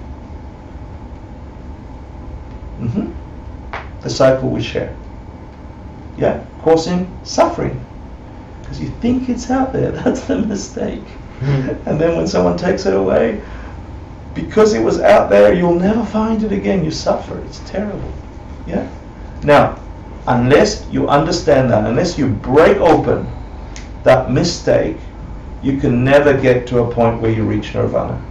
The cycle we share. Yeah, causing suffering. Because you think it's out there, that's the mistake. And then when someone takes it away, because it was out there, you'll never find it again. You suffer. It's terrible. Yeah? Now, unless you understand that, unless you break open that mistake, you can never get to a point where you reach nirvana.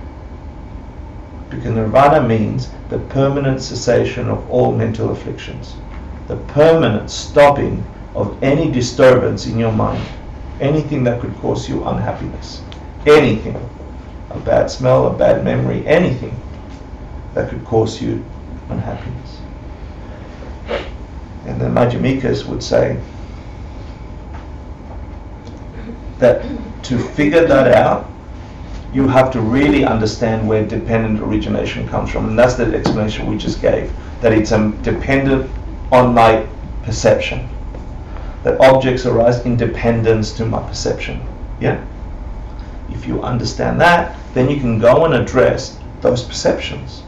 Because nirvana means the permanent cessation of all mental afflictions, the permanent stopping of any disturbance in your mind, anything that could cause you unhappiness, anything, a bad smell, a bad memory, anything that could cause you unhappiness. And the Madhyamikas would say that to figure that out, you have to really understand where dependent origination comes from. And that's the explanation we just gave, that it's dependent on my perception. That objects arise in dependence to my perception. Yeah? If you understand that, then you can go and address those perceptions.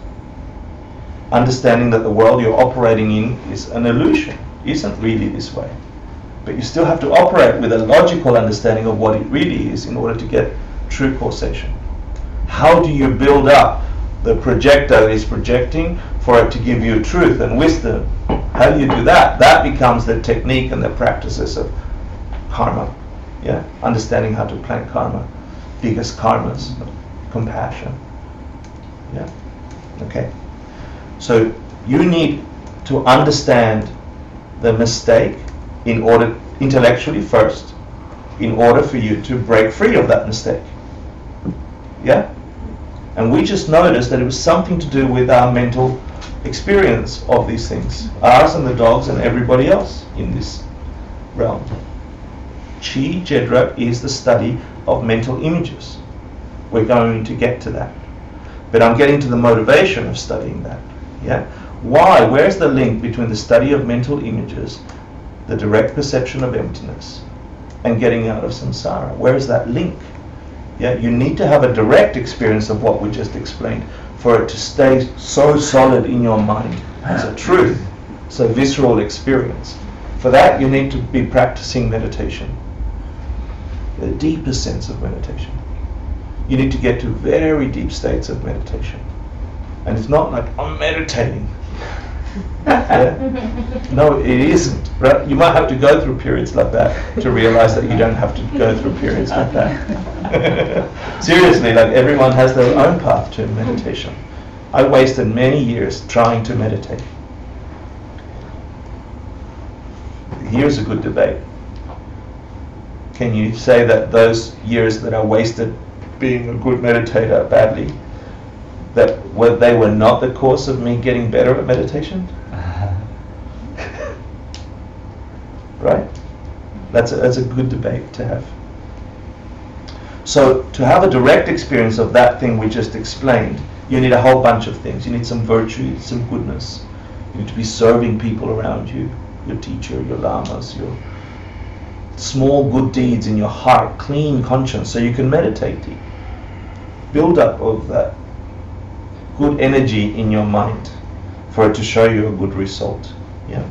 Understanding that the world you're operating in is an illusion, isn't really this way. But you still have to operate with a logical understanding of what it really is in order to get true causation. How do you build up the projector that is projecting for it to give you truth and wisdom? How do you do that? That becomes the technique and the practices of karma. Yeah, understanding how to plant karma, biggest karmas, compassion. Yeah, okay. So you need to understand the mistake in order, intellectually first, in order for you to break free of that mistake. Yeah? And we just noticed that it was something to do with our mental experience of these things. Ours and the dogs and everybody else in this realm. Chi Jedra is the study of mental images. We're going to get to that. But I'm getting to the motivation of studying that. Yeah? Why? Where's the link between the study of mental images, the direct perception of emptiness, and getting out of samsara? Where is that link? Yeah, you need to have a direct experience of what we just explained for it to stay so solid in your mind as a truth, it's a visceral experience. For that, you need to be practicing meditation, the deepest sense of meditation. You need to get to very deep states of meditation. And it's not like, I'm meditating. Yeah. No, it isn't. Right? You might have to go through periods like that to realize that you don't have to go through periods like that. Seriously, like everyone has their own path to meditation. I wasted many years trying to meditate. Here's a good debate. Can you say that those years that I wasted being a good meditator badly, that they were not the cause of me getting better at meditation? Right? That's a good debate to have. So to have a direct experience of that thing we just explained, you need a whole bunch of things. You need some virtue, some goodness. You need to be serving people around you, your teacher, your lamas, your small good deeds in your heart, clean conscience, so you can meditate deep. Build up of that good energy in your mind for it to show you a good result. Yeah.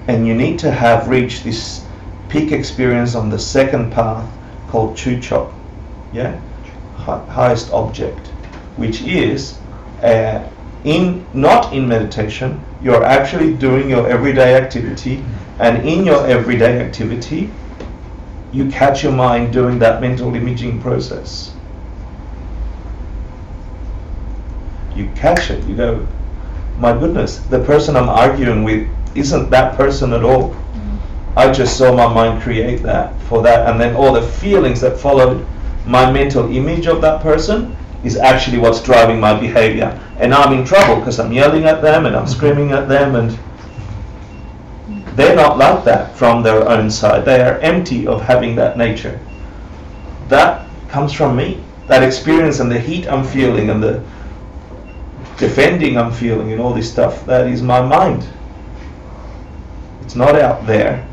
And you need to have reached this peak experience on the second path called Chuchok, yeah, highest object, which is not in meditation. You're actually doing your everyday activity, and in your everyday activity, you catch your mind doing that mental imaging process. You catch it. You go, my goodness, the person I'm arguing with isn't that person at all. I just saw my mind create that for that, and then all the feelings that followed my mental image of that person is actually what's driving my behavior. And I'm in trouble because I'm yelling at them and I'm screaming at them, and they're not like that from their own side. They are empty of having that nature. That comes from me. That experience and the heat I'm feeling and the defending I'm feeling and all this stuff, that is my mind. It's not out there.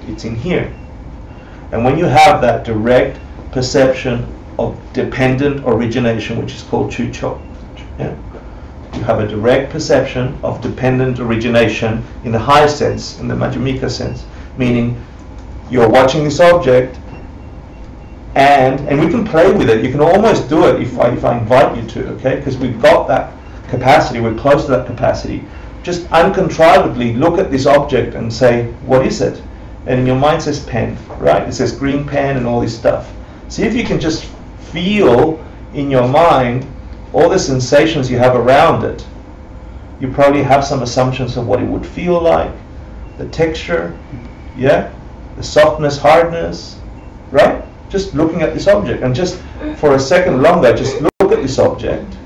It's in here. And when you have that direct perception of dependent origination, which is called Chuchok, yeah? You have a direct perception of dependent origination in the high sense, in the Madhyamika sense, meaning you're watching this object, and we can play with it. You can almost do it if I invite you to, okay? Because we've got that capacity, we're close to that capacity. Just uncontrollably look at this object and say, what is it? And in your mind says pen, right? It says green pen and all this stuff. See if you can just feel in your mind all the sensations you have around it. You probably have some assumptions of what it would feel like, the texture, yeah? The softness, hardness, right? Just looking at this object, and just for a second longer, just look at this object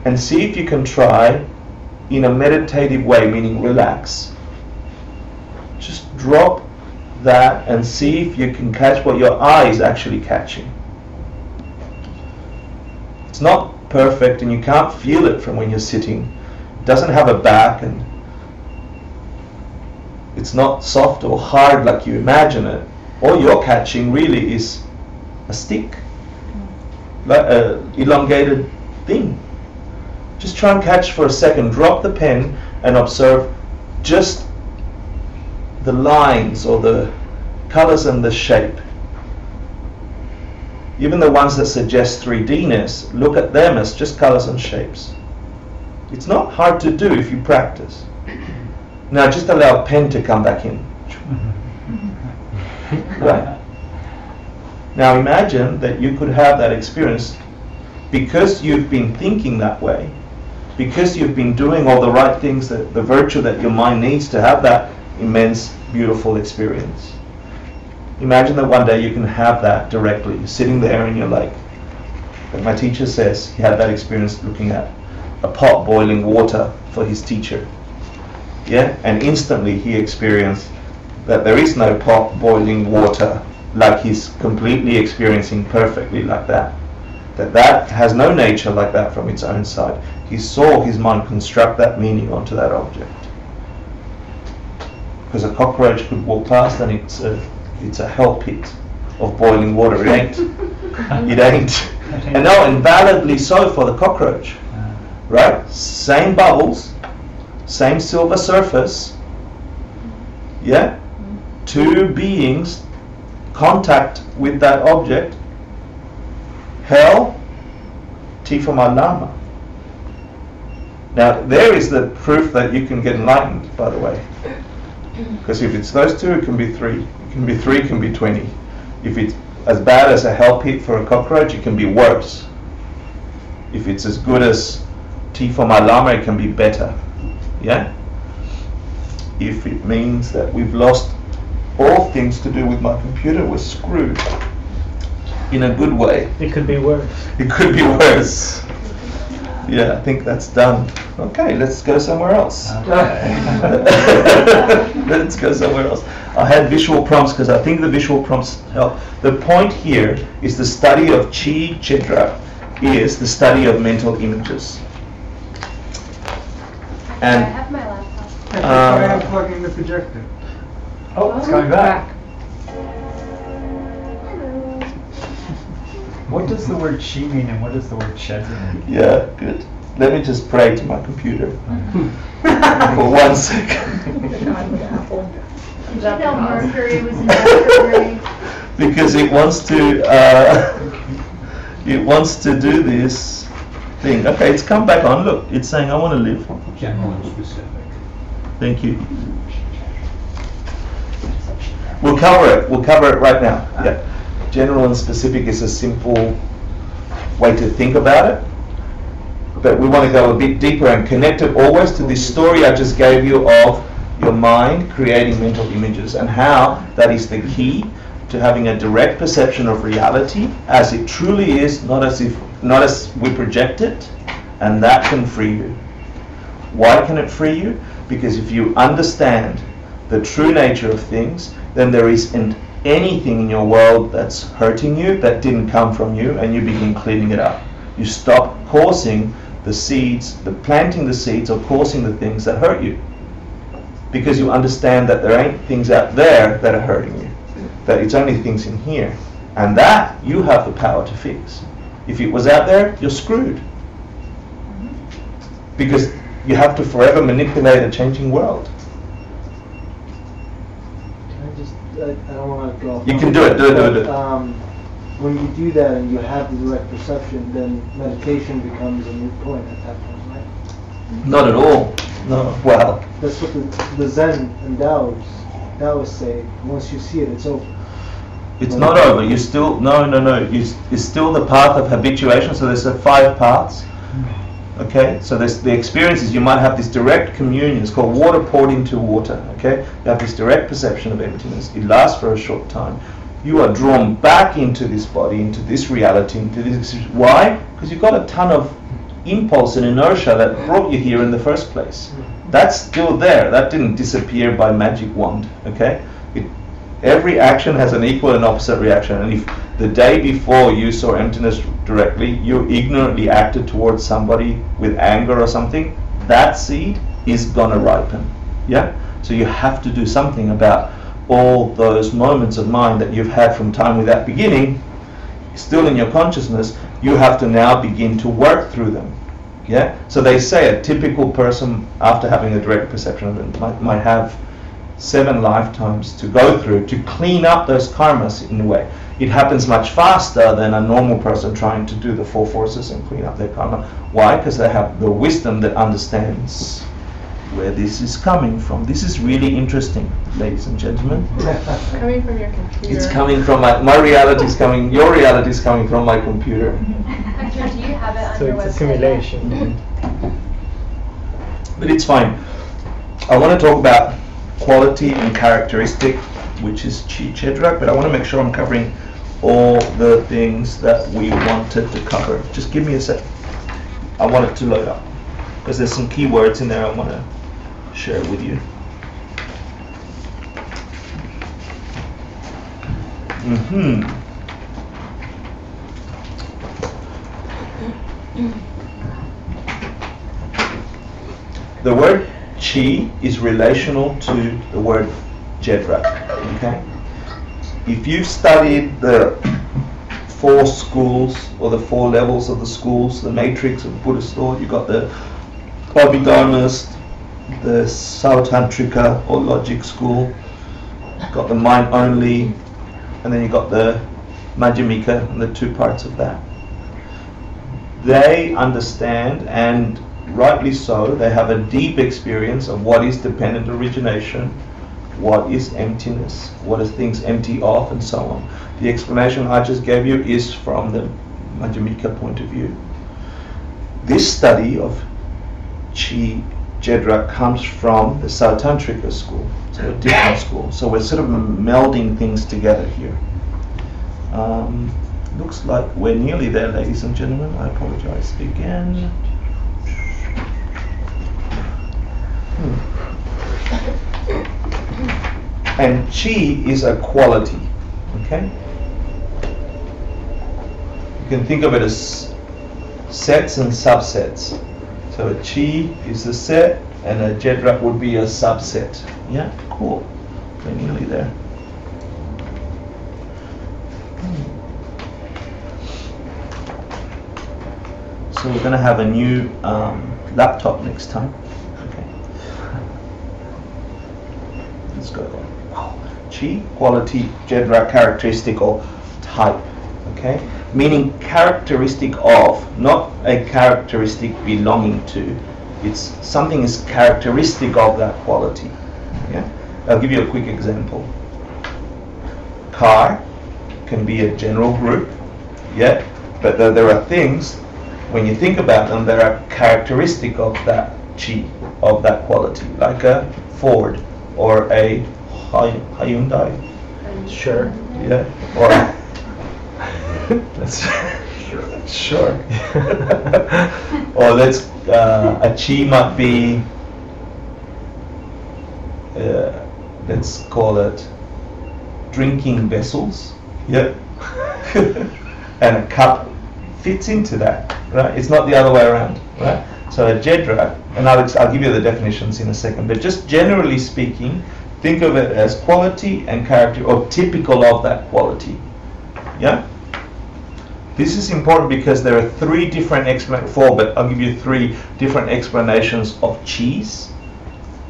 and see if you can try in a meditative way, meaning relax. Just drop that and see if you can catch what your eye is actually catching. It's not perfect and you can't feel it from when you're sitting. It doesn't have a back and it's not soft or hard like you imagine it. All you're catching really is a stick, like an elongated thing. Just try and catch for a second, drop the pen and observe just the lines or the colors and the shape. Even the ones that suggest 3D-ness, look at them as just colors and shapes. It's not hard to do if you practice. Now just allow pen to come back in. Right. Now imagine that you could have that experience because you've been thinking that way, because you've been doing all the right things, that the virtue that your mind needs to have that immense, beautiful experience. Imagine that one day you can have that directly. You're sitting there and you're like my teacher says, he had that experience looking at a pot boiling water for his teacher. Yeah? And instantly he experienced that there is no pot boiling water like he's completely experiencing perfectly like that. That has no nature like that from its own side. He saw his mind construct that meaning onto that object. Because a cockroach could walk past and it's a hell pit of boiling water. It ain't. It ain't. And no, invalidly so for the cockroach. Right? Same bubbles, same silver surface. Yeah? Two beings contact with that object. Hell, Tibetan Lama. Now there is the proof that you can get enlightened, by the way. Because if it's those two, it can be three. It can be three, it can be 20. If it's as bad as a hell pit for a cockroach, it can be worse. If it's as good as Tibetan Lama, it can be better. Yeah? If it means that we've lost all things to do with my computer were screwed. In a good way. It could be worse. It could be worse. Yeah, I think that's done. Okay, let's go somewhere else. Let's go somewhere else. I had visual prompts because I think the visual prompts help. The point here is the study of Chi Chedra is the study of mental images. I And have my laptop. I am plugging the projector. Oh, it's coming back. What does the word chi mean and what does the word chedra mean? yeah, good. Let me just pray to my computer for 1 second. Did you know Mercury was in retrograde? Because it wants to do this thing. Okay, it's come back on. Look, it's saying I want to live. General and specific. Thank you. We'll cover it. We'll cover it right now. Yeah. General and specific is a simple way to think about it. But we want to go a bit deeper and connect it always to this story I just gave you of your mind creating mental images and how that is the key to having a direct perception of reality as it truly is, not as we project it, and that can free you. Why can it free you? Because if you understand the true nature of things, then there isn't anything in your world that's hurting you that didn't come from you, and you begin cleaning it up. You stop causing the seeds, planting the seeds or causing the things that hurt you. Because you understand that there ain't things out there that are hurting you. That it's only things in here. And that you have the power to fix. If it was out there, you're screwed. Because you have to forever manipulate a changing world. I don't want to go off. You can do it, do it. When you do that and you have the direct perception, then meditation becomes a moot point at that point, right? Not at all. No. Well. That's what the Zen and Taoists say. Once you see it, it's over. It's not over. You still no. It's still the path of habituation. So there's 5 paths. Okay. So there's the experiences. You might have this direct communion. It's called water poured into water. Okay. You have this direct perception of emptiness. It lasts for a short time. You are drawn back into this body, into this reality, into this experience. Why? Because you've got a ton of impulse and inertia that brought you here in the first place. That's still there. That didn't disappear by magic wand. Okay. Every action has an equal and opposite reaction, and if the day before you saw emptiness directly, you ignorantly acted towards somebody with anger or something, that seed is gonna ripen. Yeah? So you have to do something about all those moments of mind that you've had from time without beginning, still in your consciousness. You have to now begin to work through them. Yeah? So they say a typical person, after having a direct perception of it, might have 7 lifetimes to go through to clean up those karmas in a way. It happens much faster than a normal person trying to do the 4 forces and clean up their karma. Why? Because they have the wisdom that understands where this is coming from. This is really interesting, ladies and gentlemen. It's coming from your computer. It's coming from my reality is coming, your reality is coming from my computer. Hector, do you have it on So your it's a website? simulation. But it's fine. I want to talk about quality and characteristic, which is Chi Chedra, but I want to make sure I'm covering all the things that we wanted to cover. Just give me a sec. I want it to load up because there's some key words in there I want to share with you. The word Chi is relational to the word Jedra. Okay? If you've studied the 4 schools or the 4 levels of the schools, the matrix of Buddhist thought, you've got the Abhidharmist, the Sautantrika or logic school, you've got the mind only, and then you've got the Madhyamika and the 2 parts of that. They understand, and rightly so, they have a deep experience of what is dependent origination, what is emptiness, what is things empty of, and so on. The explanation I just gave you is from the Madhyamika point of view. This study of Chi Jedrak comes from the Sautantrika school, so a different school. So we're sort of melding things together here. Looks like we're nearly there, ladies and gentlemen. I apologize again. And chi is a quality, okay? You can think of it as sets and subsets. So a chi is a set and a Jedrak would be a subset. Yeah, cool. We're nearly there. So we're going to have a new laptop next time. Okay. Let's go there. Chi, quality, Jedrak, characteristic or type. Okay, meaning characteristic of, not a characteristic belonging to. It's something is characteristic of that quality. Yeah, I'll give you a quick example. Car can be a general group. Yeah, but there are things when you think about them that are characteristic of that chi, of that quality, like a Ford or a Hyundai. Sure. Yeah, or sure. Or let's a chi might be let's call it drinking vessels. Yeah. And a cup fits into that, right? It's not the other way around, right? So a Jedrak, and I'll give you the definitions in a second, but just generally speaking, think of it as quality and character, or typical of that quality. Yeah? This is important because there are three different but I'll give you three different explanations of chis,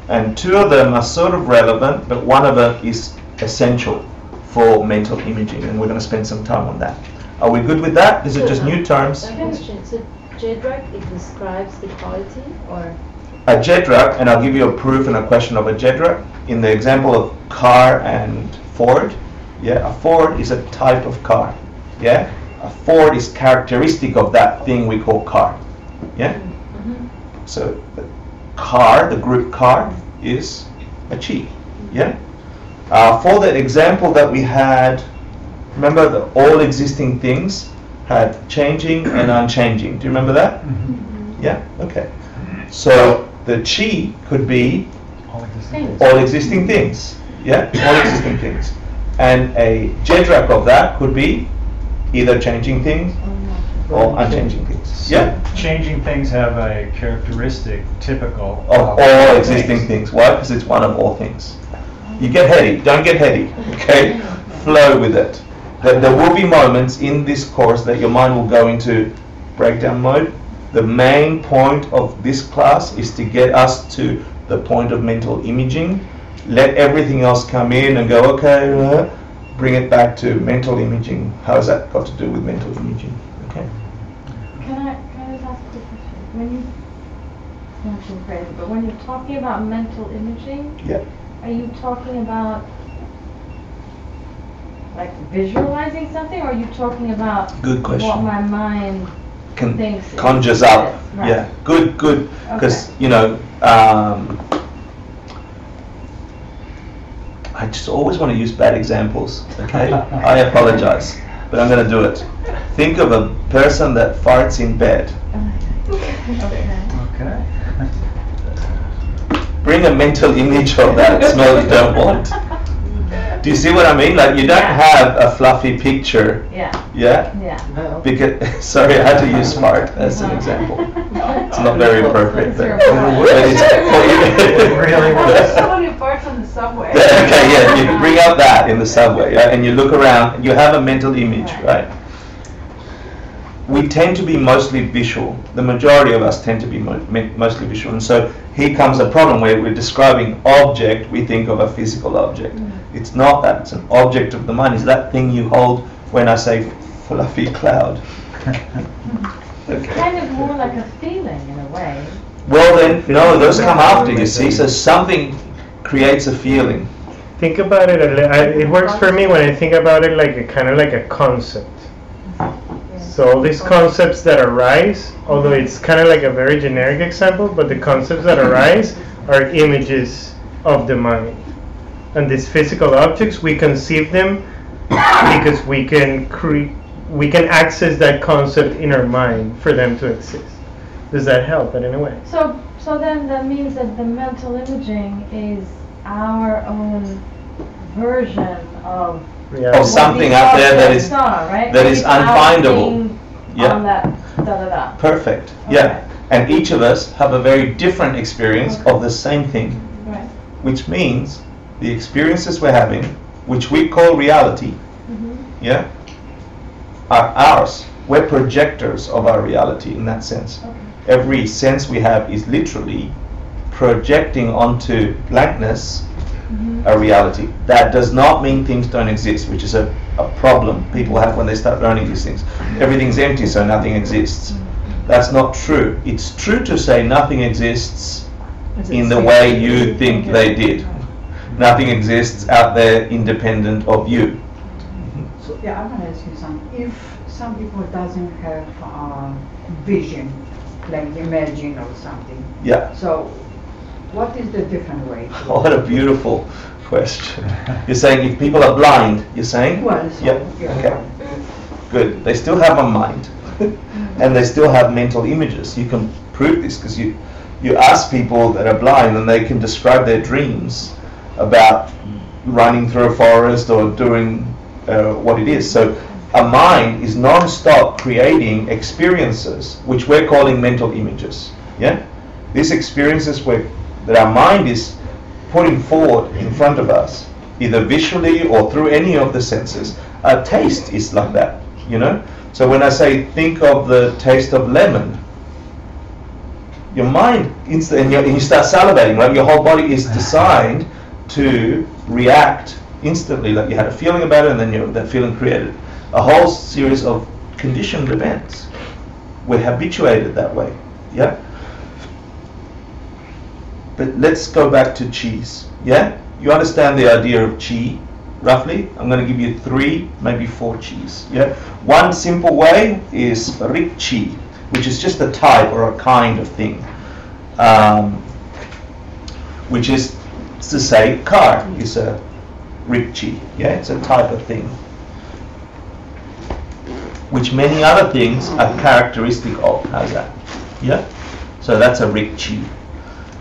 and two of them are sort of relevant, but one of them is essential for mental imaging, and we're going to spend some time on that. Are we good with that? These are just new terms. A question. So Jedrak, it describes the quality, or? A Jedrak, and I'll give you a proof and a question of a Jedrak. In the example of car and Ford, yeah, a Ford is a type of car. Yeah, a Ford is characteristic of that thing we call car. Yeah. Mm-hmm. So the car, the group car, is a chi. Yeah. For the example that we had, remember that all existing things had changing and unchanging. Do you remember that? Mm-hmm. Yeah. Okay. So the chi could be all existing things. Yeah, all existing things. And a Jedrak of that could be either changing things or unchanging things. Yeah? Changing things have a characteristic typical of all existing things. Why? Because it's one of all things. You get heady. Don't get heady. Okay? Flow with it. There will be moments in this course that your mind will go into breakdown mode. The main point of this class is to get us to the point of mental imaging. Let everything else come in and go, okay, bring it back to mental imaging. How has that got to do with mental imaging? Okay. Can I just ask a quick question? When you, not too crazy, but when you're talking about mental imaging, yeah, are you talking about like visualizing something, or are you talking about good question. What my mind thinks conjures up? Right. Yeah, good, because you know, I just always want to use bad examples. Okay, I apologize, but I'm going to do it. Think of a person that farts in bed. Okay. Bring a mental image of that smell you don't want. Do you see what I mean? Like you don't have a fluffy picture. Yeah. Yeah? Yeah. Because sorry, I had to use fart as an example. It's not very appropriate, but it's really someone who farts on the subway. Okay, yeah, you bring up that in the subway, yeah, and you look around, you have a mental image, right? We tend to be mostly visual. The majority of us tend to be mostly visual, and so here comes a problem where we're describing object, we think of a physical object. It's not that, it's an object of the mind. It's that thing you hold when I say fluffy cloud. It's kind of more like a feeling in a way. Well then, no, those come after, you see, so something creates a feeling. Think about it, it works for me when I think about it like a kind of like a concept. So all these concepts that arise, although it's kind of like a very generic example, but the concepts that arise are images of the mind. And these physical objects, we conceive them because we can access that concept in our mind for them to exist. Does that help in any way? So then that means that the mental imaging is our own version of Of something out there that is right? that is unfindable. On that da-da-da. Perfect. Okay. Yeah. And each of us have a very different experience of the same thing. Right. Which means the experiences we're having, which we call reality, yeah, are ours. We're projectors of our reality in that sense. Okay. Every sense we have is literally projecting onto blankness a reality. That does not mean things don't exist, which is a problem people have when they start learning these things. Everything's empty, so nothing exists. That's not true. It's true to say nothing exists in the way you think they did. Nothing exists out there independent of you. So, yeah, I want to ask you something. If some people doesn't have vision, like imaging or something, Yeah. so what is the different way? What a beautiful question. You're saying if people are blind, you're saying? Well, so, yeah. Okay. Good. They still have a mind. And they still have mental images. You can prove this because you ask people that are blind and they can describe their dreams about running through a forest or doing what it is. So a mind is non-stop creating experiences which we're calling mental images. Yeah? These experiences that our mind is putting forward in front of us, either visually or through any of the senses. A taste is like that, you know? So when I say think of the taste of lemon, your mind and you start salivating, right? Your whole body is designed to react instantly, like you had a feeling about it and then that feeling created a whole series of conditioned events. We're habituated that way, yeah? But let's go back to cheese, yeah? You understand the idea of chi, roughly? I'm going to give you 3, maybe 4 chis, yeah? One simple way is rik chi, which is just a type or a kind of thing, which is to say car is a rik chi, yeah? It's a type of thing, which many other things are characteristic of. How's that? Yeah? So that's a rik chi.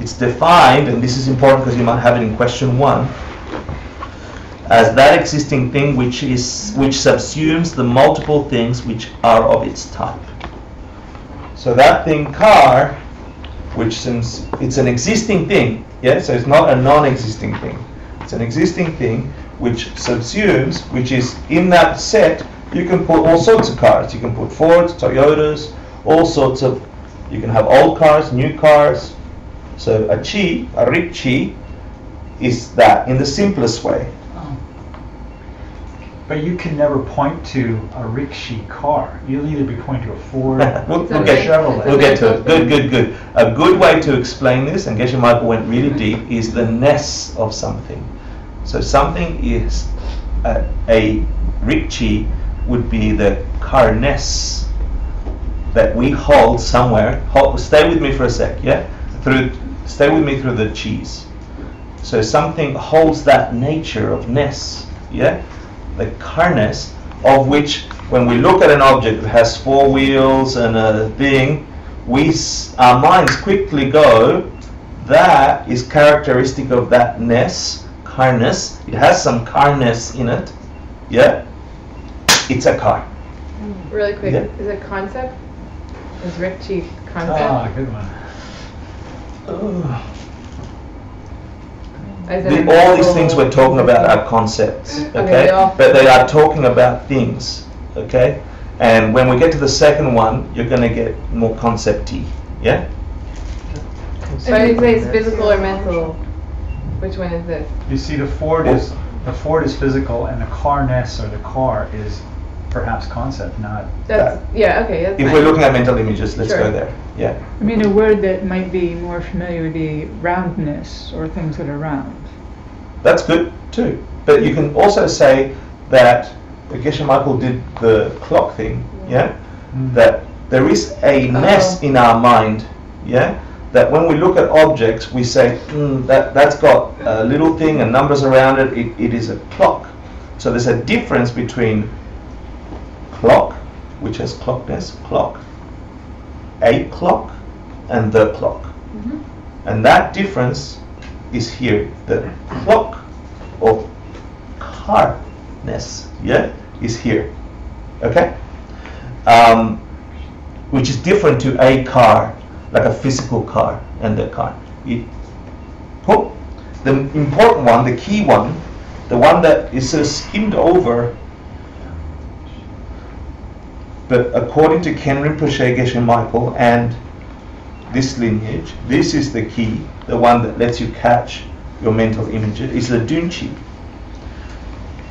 It's defined, and this is important because you might have it in question 1, as that existing thing which subsumes the multiple things which are of its type. So that thing car, which since it's an existing thing, yeah, so it's not a non-existing thing. It's an existing thing which subsumes, which is in that set. You can put all sorts of cars. You can put Fords, Toyotas, all sorts of. You can have old cars, new cars. So a rik chi, is that in the simplest way. But you can never point to a rickshaw car. You'll either be pointing to a Ford we'll or a Chevrolet. We'll get to it. Good. A good way to explain this, and Geshe Michael went really deep, is the ness of something. So something is a rickshaw would be the carness that we hold somewhere. Stay with me for a sec, yeah? Stay with me through the cheese. So something holds that nature of ness, yeah? The carness of which, when we look at an object that has 4 wheels and a thing, our minds quickly go, that is characteristic of that ness, carness. It has some carness in it, yeah? It's a car. Really quick, Yeah. is it concept? Is Rick Chief concept? Ah, good one. All these things we're talking about are concepts, okay? But they are talking about things, okay? And when we get to the second one, you're going to get more concept-y, yeah? So you say it's physical or mental? Which one is this? You see, the Ford is physical, and the carness or the car is perhaps concept, not. That's yeah. Okay. That's if fine. we're looking at mental images, let's Sure. go there. Yeah. I mean, a word that might be more familiar would be roundness, or things that are round. That's good too. But you can also say that Geshe Michael did the clock thing, yeah? that there is a ness in our mind, yeah, that when we look at objects we say that's got a little thing and numbers around it, it is a clock. So there's a difference between clock, which has clockness, clock, a clock, and the clock. And that difference is here. The clock or carness, yeah, is here. Okay? Which is different to a car, like a physical car and the car. Cool? The important one, the key one, the one that is sort of skimmed over, but according to Ken Rinpoche, Geshe Michael, and this lineage, this is the key, the one that lets you catch your mental images, is the dunchi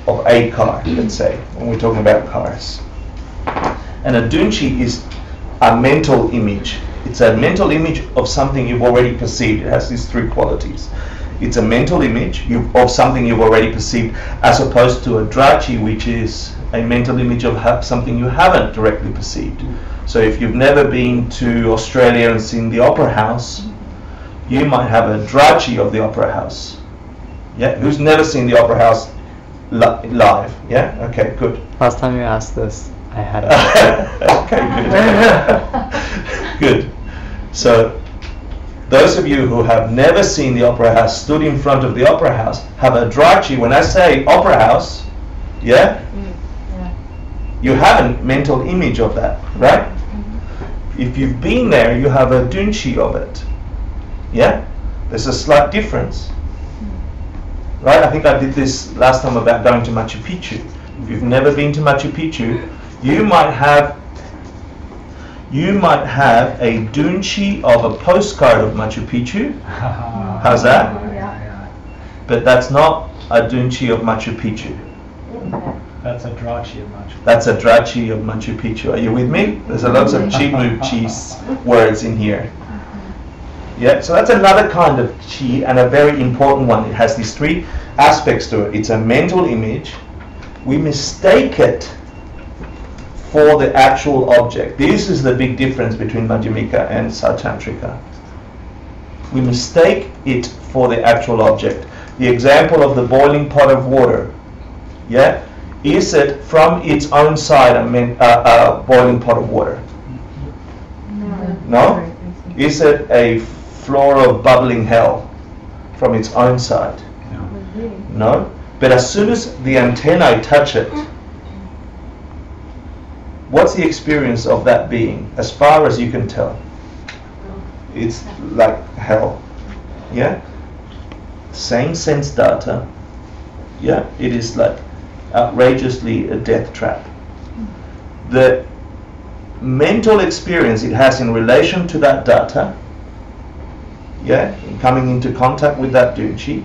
of a car, let's say, when we're talking about cars. And a dunchi is a mental image. It's a mental image of something you've already perceived. It has these three qualities. It's a mental image of something you've already perceived, as opposed to a drachi, which is a mental image of something you haven't directly perceived. So if you've never been to Australia and seen the Opera House, you might have a drachi of the Opera House. Yeah, who's never seen the Opera House live? Yeah, okay, good. Last time you asked this, I had it. Okay, good. Good. So those of you who have never seen the Opera House, stood in front of the Opera House, have a drachi. When I say Opera House, yeah, you have a mental image of that, right? If you've been there, you have a dunchi of it. Yeah? There's a slight difference. Right? I think I did this last time about going to Machu Picchu. If you've never been to Machu Picchu, you might have a dunchi of a postcard of Machu Picchu. How's that? Yeah. But that's not a dunchi of Machu Picchu. That's a drachi of Machu Picchu. That's a drachi of Machu Picchu. Are you with me? There's a lots of cheese words in here. Yeah, so that's another kind of chi, and a very important one. It has these three aspects to it. It's a mental image. We mistake it for the actual object. This is the big difference between Madhyamika and Sautrantrika. We mistake it for the actual object. The example of the boiling pot of water, yeah? Is it from its own side a boiling pot of water? No? Is it a floor of bubbling hell from its own side? No? But as soon as the antennae touch it, what's the experience of that being, as far as you can tell? It's like hell. Yeah? Same sense data. Yeah? It is like outrageously a death trap. The mental experience it has in relation to that data, yeah, in coming into contact with that dunchi,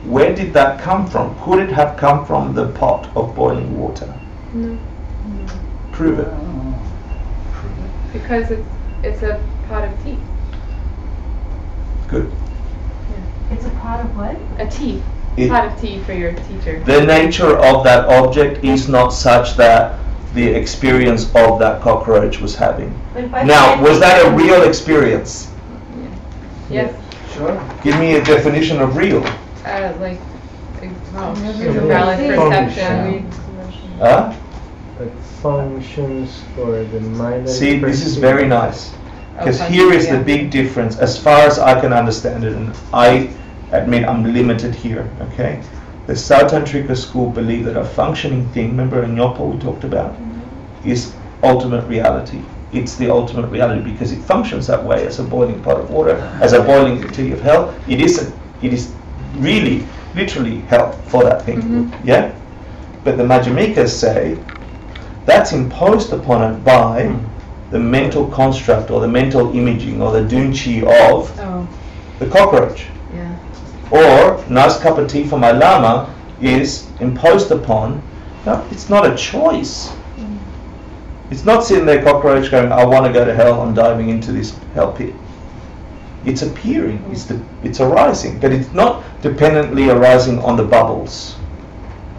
where did that come from? Could it have come from the pot of boiling water? No. Prove it. Because it's a pot of tea. Good. It's a pot of what? A tea. Pot of tea for your teacher. The nature of that object is not such that the experience of that cockroach was having. Now, was that a real experience? Yes. Sure. Give me a definition of real. Like, it's a valid perception. Huh? It functions for the mind. See, this is very nice. Because here is the big difference, as far as I can understand it, and I admit I'm limited here, okay? The Sautrantrika school believe that a functioning thing, remember in Nyopo we talked about, is ultimate reality. It's the ultimate reality because it functions that way as a boiling pot of water, as a boiling tea of hell. It is really, literally hell for that thing, yeah? But the Madhyamikas say that's imposed upon it by the mental construct or the mental imaging or the dunchi of the cockroach. Yeah. Or nice cup of tea for my lama is imposed upon. No, it's not a choice. It's not sitting there cockroach going, I want to go to hell, I'm diving into this hell pit. It's appearing, it's arising, but it's not dependently arising on the bubbles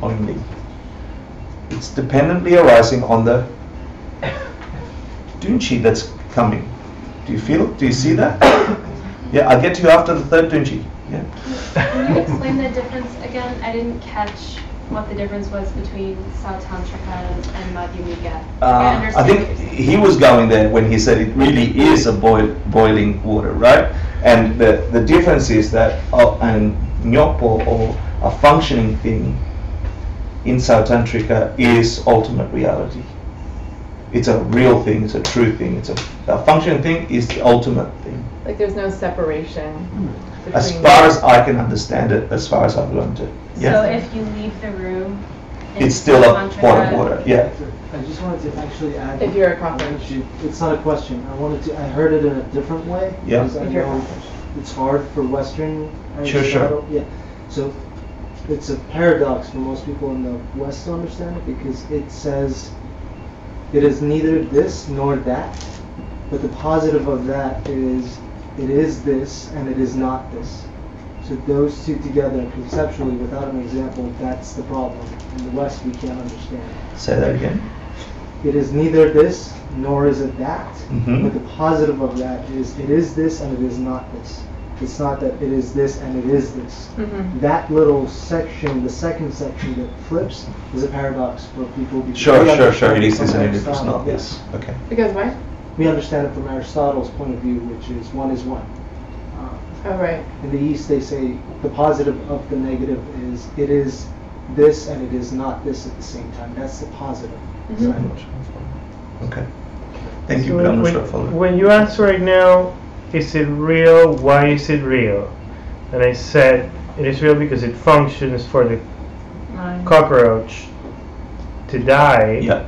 only. It's dependently arising on the Dunchi that's coming. Do you feel it? Do you see that? Yeah, I'll get to you after the third Dunchi. Yeah. Can you explain the difference again? I didn't catch what the difference was between Sautantrika and Madhyamika. I think he was going there when he said it really is a boiling water, right? And the difference is that an nyopo, or a functioning thing in Sautantrika, is ultimate reality. It's a real thing, it's a true thing, it's a functioning thing is the ultimate thing. Like there's no separation. As far as I can understand it, as far as I've learned it. Yeah. So if you leave the room, it's still a pot of water. Yeah. I just wanted to actually add. If you're a cockroach. It's not a question. I heard it in a different way. Yeah. Because I know it's hard for Western. Sure. Yeah. So it's a paradox for most people in the West to understand it, because it says it is neither this nor that, but the positive of that is it is this and it is not this. So those two together conceptually, without an example, that's the problem. In the West, we can't understand. Say that again. It is neither this nor is it that, Mm-hmm. but the positive of that is it is this and it is not this. It's not that it is this and it is this. Mm-hmm. That little section, the second section that flips, is a paradox for people. Because Sure. we It understand is from this and it is Aristotle. not this. Okay. Because what? We understand it from Aristotle's point of view, which is one is one. Oh, right. In the East, they say the positive of the negative is it is this and it is not this at the same time. That's the positive. Mhm. I'm not sure I follow. Okay. Thank you, So but I'm not sure I follow. when you asked right now, is it real? Why is it real? And I said it is real because it functions for the cockroach to die. Yeah.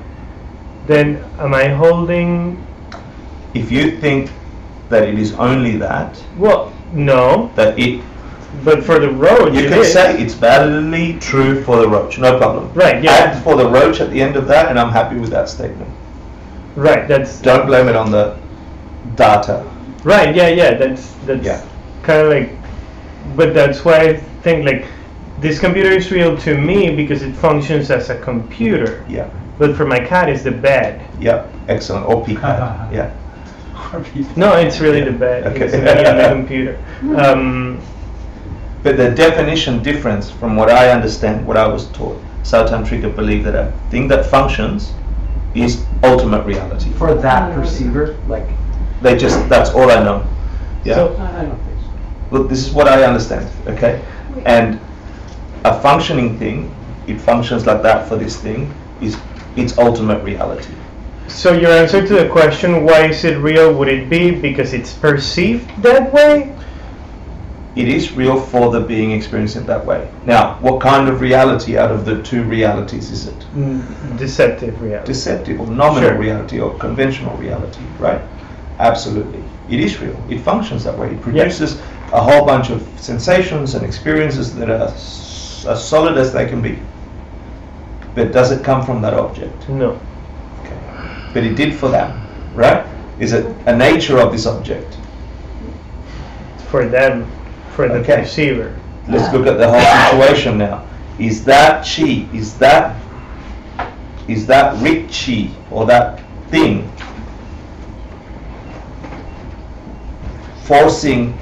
Then am I holding? If you think that it is only that, Well, no. that it, But for the roach, you it can is. say it's validly true for the roach, no problem. Right. Yeah. Add for the roach at the end of that, and I'm happy with that statement. Right. That's Don't blame it on the data. right. Yeah. That's Yeah. kind of like. But that's why I think like this computer is real to me because it functions as a computer. Yeah. But for my cat, it's the bed. Yeah. Excellent. Or PCAD. Yeah. No, it's really the bed. Okay. It's me and the computer. But the definition difference from what I understand, what I was taught, Sautantrika believe that a thing that functions is ultimate reality. For that perceiver, like, That's all I know. Yeah. So, I don't think so. Look, this is what I understand, okay? And a functioning thing, it functions like that for this thing, is its ultimate reality. So your answer to the question, why is it real, would it be because it's perceived that way? It is real for the being experiencing it that way. Now, what kind of reality out of the two realities is it? Deceptive reality. Deceptive or nominal Sure. reality or conventional reality, right? Absolutely. It is real. It functions that way. It produces a whole bunch of sensations and experiences that are as solid as they can be. But does it come from that object? No. Okay. But it did for them, right? Is it a nature of this object? For them, for the Okay. perceiver. Let's look at the whole situation now. Is that chi, is that Rik chi, or that thing, forcing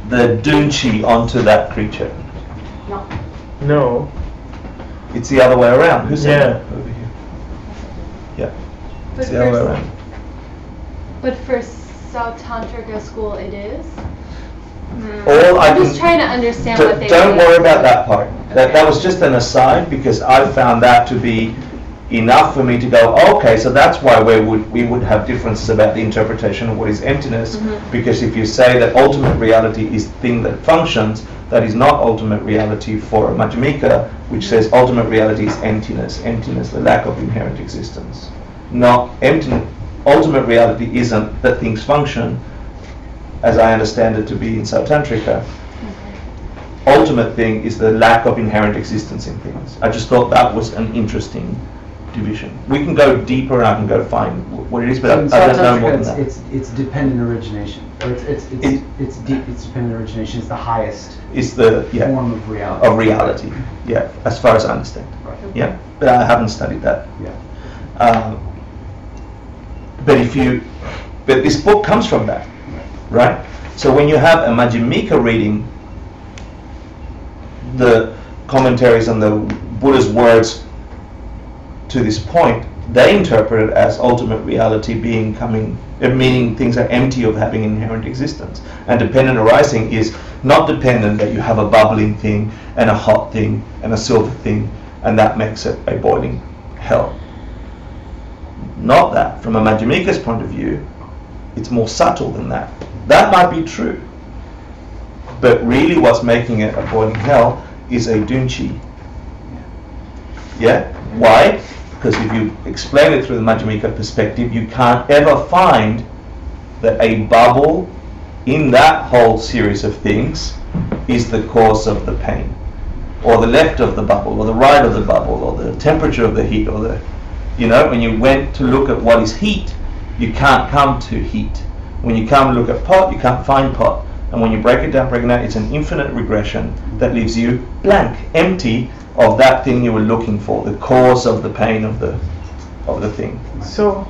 the Dun chi onto that creature? No. It's the other way around. Who said Yeah. that? Over here. Yeah. But It's the other way around. for Sautantrika school, it is. All I I'm just can- trying to understand what they. Don't mean. worry about that part. That Okay. was just an aside because I found that to be enough for me to go, okay, so that's why we would have differences about the interpretation of what is emptiness, because if you say that ultimate reality is thing that functions, that is not ultimate reality for a Madhyamika, which says ultimate reality is emptiness, the lack of inherent existence. Not empty. Ultimate reality isn't that things function, as I understand it to be in Sautantrika. Ultimate thing is the lack of inherent existence in things. I just thought that was an interesting division. We can go deeper and I can go find what it is, but I don't know more than that. It's dependent origination. Or it's dependent origination is the highest It's the form of reality. of reality. Yeah, as far as I understand. Right. Yeah, but I haven't studied that. Yeah. But this book comes from that, right? So when you have a Madhyamika reading the commentaries on the Buddha's words to this point, they interpret it as ultimate reality meaning things are empty of having inherent existence. And dependent arising is not dependent that you have a bubbling thing and a hot thing and a silver thing, and that makes it a boiling hell. Not that. From a Madhyamika's point of view, it's more subtle than that. That might be true. But really what's making it a boiling hell is a dunchi. Yeah? Why? Because if you explain it through the Madhyamika perspective, you can't ever find that a bubble in that whole series of things is the cause of the pain, or the left of the bubble, or the right of the bubble, or the temperature of the heat, or the, when you went to look at what is heat, you can't come to heat. When you come and look at pot, you can't find pot. And when you break it down, it's an infinite regression that leaves you blank, empty of that thing you were looking for, the cause of the pain of the thing. So,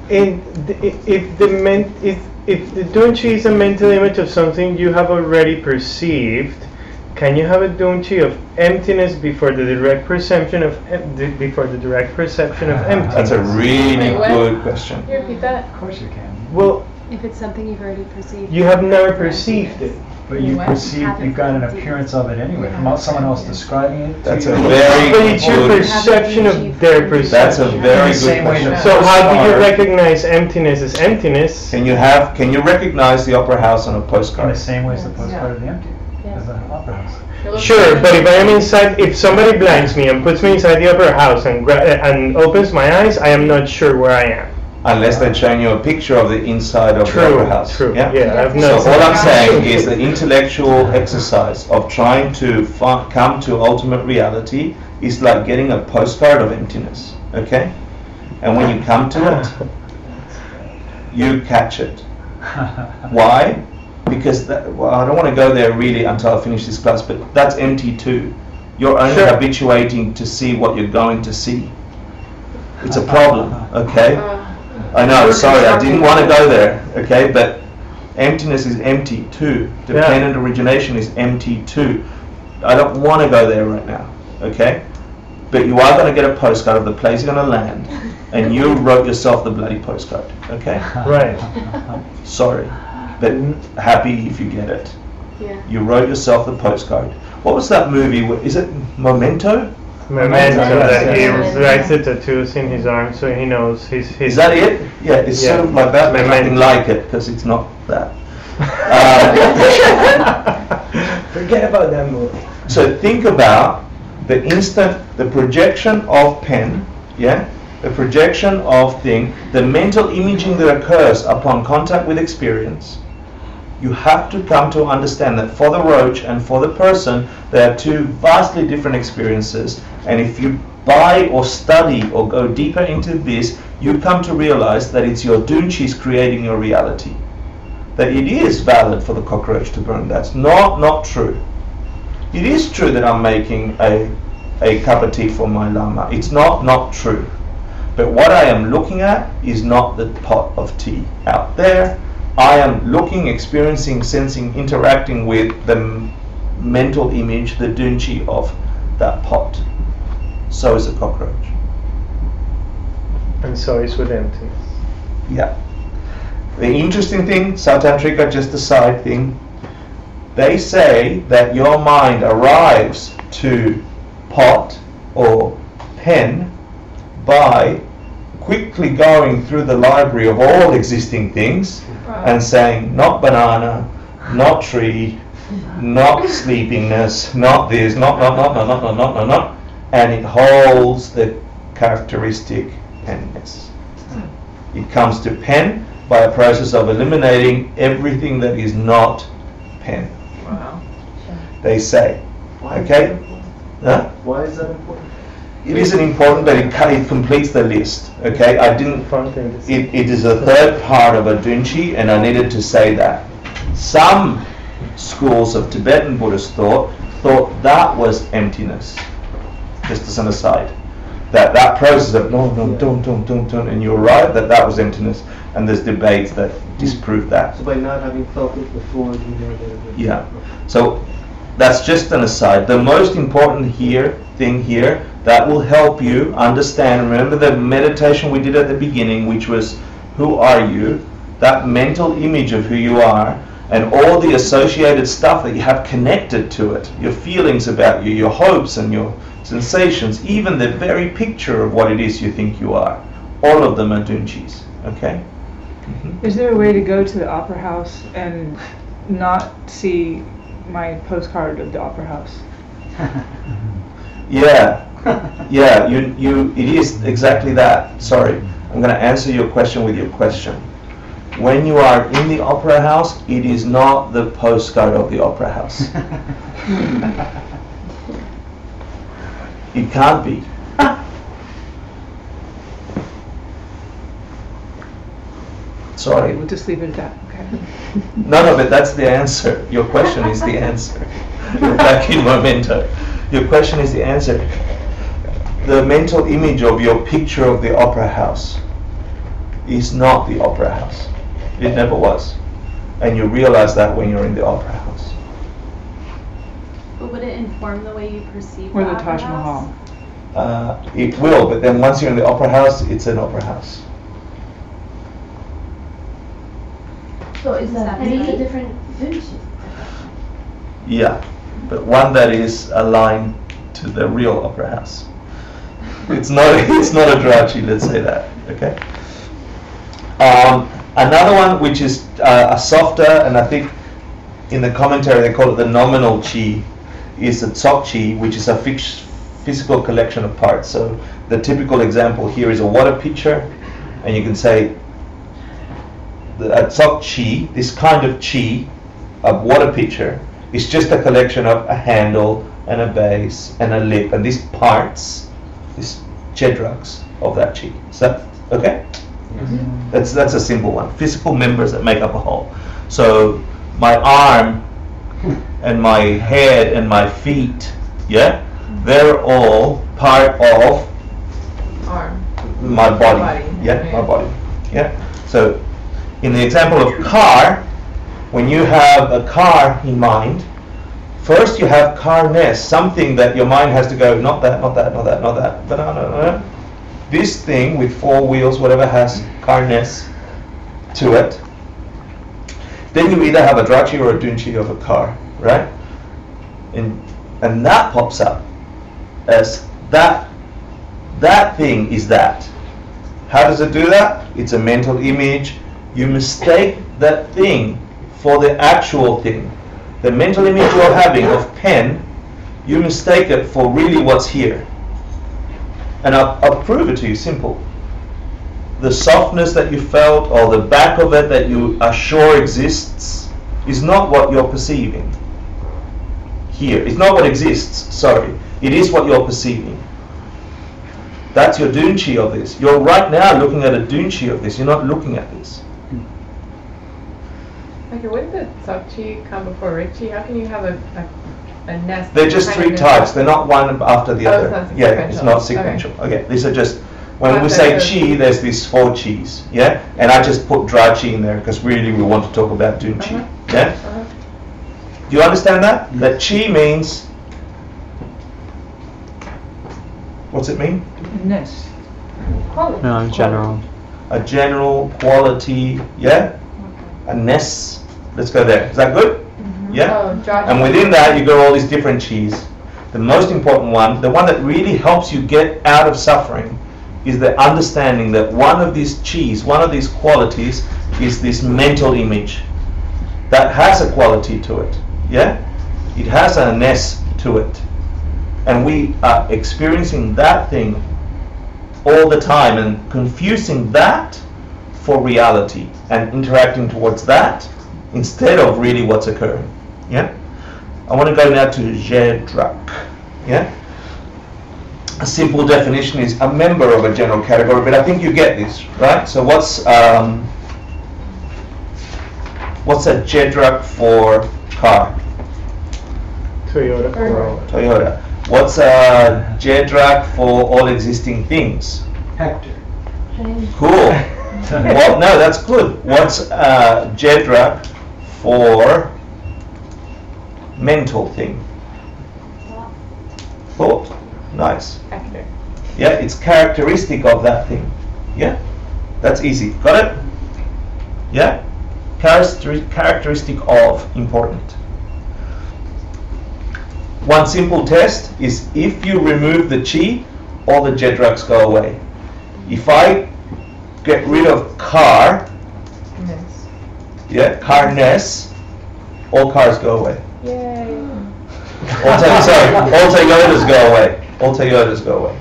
if the dunchi is a mental image of something you have already perceived, can you have a dunchi of emptiness before the direct perception of emptiness? That's a really good question. Can you repeat that? Of course you can. Well, If it's something you've already perceived. you have never perceived it. But you got an appearance of it anyway, from someone else describing it. That's to a you. very But it's your good. perception of their perception. That's a very good Same way question. that- So how do you recognize emptiness as emptiness? Can you recognize the opera house on a In the postcard? same way as the postcard of the empty, as the opera house. Sure, but if I am inside, if somebody blinds me and puts me inside the opera house and opens my eyes, I am not sure where I am. Unless they're showing you a picture of the inside of the opera house. True. Yeah? I've So not. all I'm saying is the intellectual exercise of trying to come to ultimate reality is like getting a postcard of emptiness, okay? And when you come to it, you catch it. Why? Because I don't want to go there really until I finish this class, but that's empty too. You're only habituating to see what you're going to see. It's a problem, okay? I know, sorry, I didn't want to go there, okay? But emptiness is empty too. Dependent origination is empty too. I don't want to go there right now, okay? But you are going to get a postcard of the place you're going to land, and you wrote yourself the bloody postcard, okay? Right. Sorry, but happy if you get it. Yeah. You wrote yourself the postcard. What was that movie? Is it Memento? Memento, that he writes the tattoos in his arm so he knows his. Is that it? Yeah, it's sort of like that, but nothing like it, because it's not that. Forget about that movie. So think about the projection of pen, yeah? The projection of thing, the mental imaging that occurs upon contact with experience. You have to come to understand that for the roach and for the person, there are two vastly different experiences. And if you buy or study or go deeper into this, you come to realize that it's your dunchis creating your reality. That it is valid for the cockroach to burn. That's not true. It is true that I'm making a cup of tea for my lama. It's not true. But what I am looking at is not the pot of tea out there. I am looking, experiencing, sensing, interacting with the mental image, the dunchi of that pot. So is a cockroach. And so is with emptiness. Yeah. The interesting thing, Sautantrika, just a side thing, they say that your mind arrives to pot or pen by quickly going through the library of all existing things and saying, not banana, not tree, not sleepiness, not this, not, and it holds the characteristic penness. It comes to pen by a process of eliminating everything that is not pen. Wow. They say. Okay? Huh? Why is that important? It isn't important, but it completes the list. Okay? It is a third part of a dunchi, and I needed to say that. Some schools of Tibetan Buddhist thought that was emptiness. Just as an aside. that process of no, don't, and you're right that was emptiness, and there's debates that disprove that. So by not having felt it before, you know that it is. Yeah. So that's just an aside. The most important thing here that will help you understand, remember the meditation we did at the beginning, which was who are you? That mental image of who you are, and all the associated stuff that you have connected to it, your feelings about you, your hopes and your sensations, even the very picture of what it is you think you are, all of them are dunchis. Okay? Mm-hmm. Is there a way to go to the opera house and not see my postcard of the opera house? Yeah, it is exactly that. Sorry, I'm going to answer your question with your question. When you are in the opera house, it is not the postcard of the opera house. It can't be. Sorry. Okay, we'll just leave it at that. Okay. No, but that's the answer. Your question is the answer. You're back in memento. Your question is the answer. The mental image of your picture of the opera house is not the opera house. It never was. And you realize that when you're in the opera house. But would it inform the way you perceive Or the the opera Taj house? Mahal. It will, but then once you're in the opera house, it's an opera house. So is that three different dunchis? Yeah, but one that is aligned to the real opera house. It's not a drachi, let's say that. Okay. Another one which is a softer, and I think in the commentary they call it the nominal chi, is a tsok chi, which is a physical collection of parts. So the typical example here is a water pitcher, and you can say a tsok chi, this kind of chi, a water pitcher, is just a collection of a handle and a base and a lip, and these parts, these jedrugs of that chi. Is that okay? Mm-hmm. That's a simple one. Physical members that make up a whole. So my arm and my head and my feet, yeah, they're all part of my body. Yeah, my body. Yeah. So in the example of car, when you have a car in mind, first you have carness, something that your mind has to go, not that, not that, not that, not that, but no. This thing with four wheels, whatever, has carness to it. Then you either have a drachi or a dunchi of a car, right? And that pops up as that thing is that. How does it do that? It's a mental image. You mistake that thing for the actual thing. The mental image you're having of pen, you mistake it for really what's here. And I'll prove it to you, simple. The softness that you felt, or the back of it that you are sure exists, is not what you're perceiving here. It's not what exists, sorry. It is what you're perceiving. That's your dunchi of this. You're right now looking at a dunchi of this. You're not looking at this. Okay, wouldn't the tsok-chi come before rikchi? How can you have a nest? They're just three types. They're not one after the other. It's not yeah, it's not sequential. Okay, these are just, when we say chi, there's these four chis. Yeah, and I just put dry chi in there because really we want to talk about dunchi. Yeah. Do you understand that? Yes. That chi means. What's it mean? Ness. No, in general. A general quality. Yeah. A ness. Let's go there. Is that good? Mm-hmm. Yeah? And within that you got all these different chis. The most important one, the one that really helps you get out of suffering, is the understanding that one of these chis, one of these qualities, is this mental image that has a quality to it. Yeah? It has a ness to it. And we are experiencing that thing all the time and confusing that for reality and interacting towards that instead of really what's occurring. Yeah? I want to go now to Jedrak. Yeah? A simple definition is a member of a general category, but I think you get this, right? So what's a Jedrak for car? Toyota Corolla. Toyota. What's Jedrak for all existing things? Hector. Cool. Well, no, that's good. What's Jedrak for mental thing? Thought. Nice. Hector. Yeah, it's characteristic of that thing. Yeah, that's easy. Got it? Yeah, characteristic of, important. One simple test is if you remove the chi, all the Jedraks go away. If I get rid of car, yeah, carness, all cars go away. Yay. All Toyotas go away. All Toyotas go away.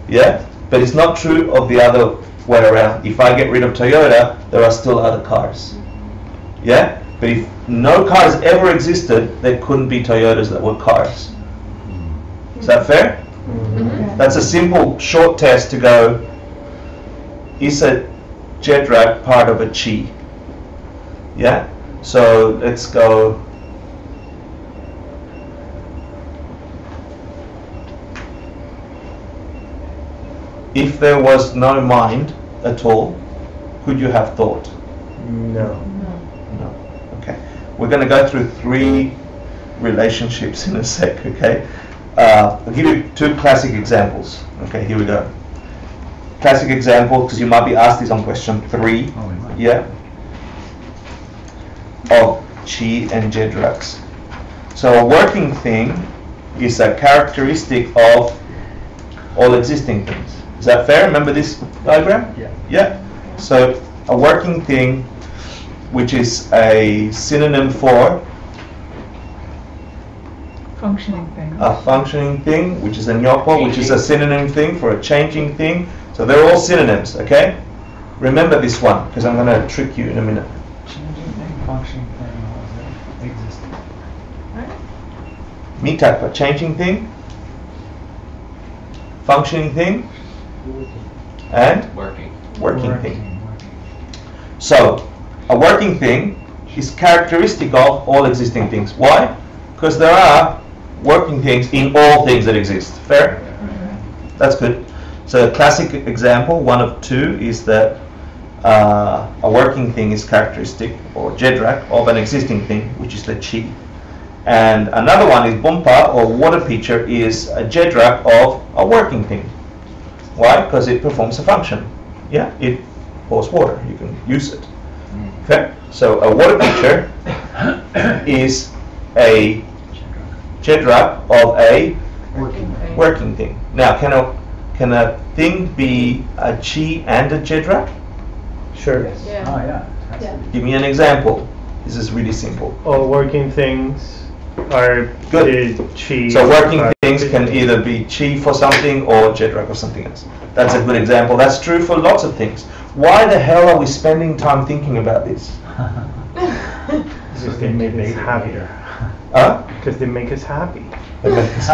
Yeah, but it's not true of the other way around. If I get rid of Toyota, there are still other cars. Yeah, but if no cars ever existed, there couldn't be Toyotas that were cars. Is that fair? Mm-hmm. That's a simple, short test to go, is a Jedrak part of a chi? Yeah, so let's go. If there was no mind at all, could you have thought? No. No. Okay. We're going to go through 3 relationships in a sec, okay? I'll give you 2 classic examples. Okay, here we go. Classic example, because you might be asked this on question 3. Oh, we might. Yeah. Of chi and Jedraks. So a working thing is a characteristic of all existing things. Is that fair? Remember this diagram? Yeah. Yeah. So a working thing, which is a synonym for Functioning thing. a functioning thing, which is a nyopo, which is a synonym thing for a changing thing. So they're all synonyms, okay? Remember this one, because I'm going to trick you in a minute. Changing thing, functioning thing, what was it? Existing. Mitapa, changing thing, functioning thing, and working thing. So a working thing is characteristic of all existing things. Why? Because there are working things in all things that exist. Fair? That's good. So a classic example, 1 of 2, is that a working thing is characteristic, or Jedrak, of an existing thing, which is the chi. And another one is Bumpa, or water pitcher, is a Jedrak of a working thing. Why? Because it performs a function. Yeah, it pours water. You can use it. Okay? So a water pitcher is a Jedrak of a working thing. Now, can a thing be a chi and a Jedrak? Sure. Yeah. Oh, yeah. Give me an example. This is really simple. All working things are Good. chi. So working things can either be chi for something or Jedrak or something else. That's a good example. That's true for lots of things. Why the hell are we spending time thinking about this? Because they make us happier. Huh? Because they make us happy. Because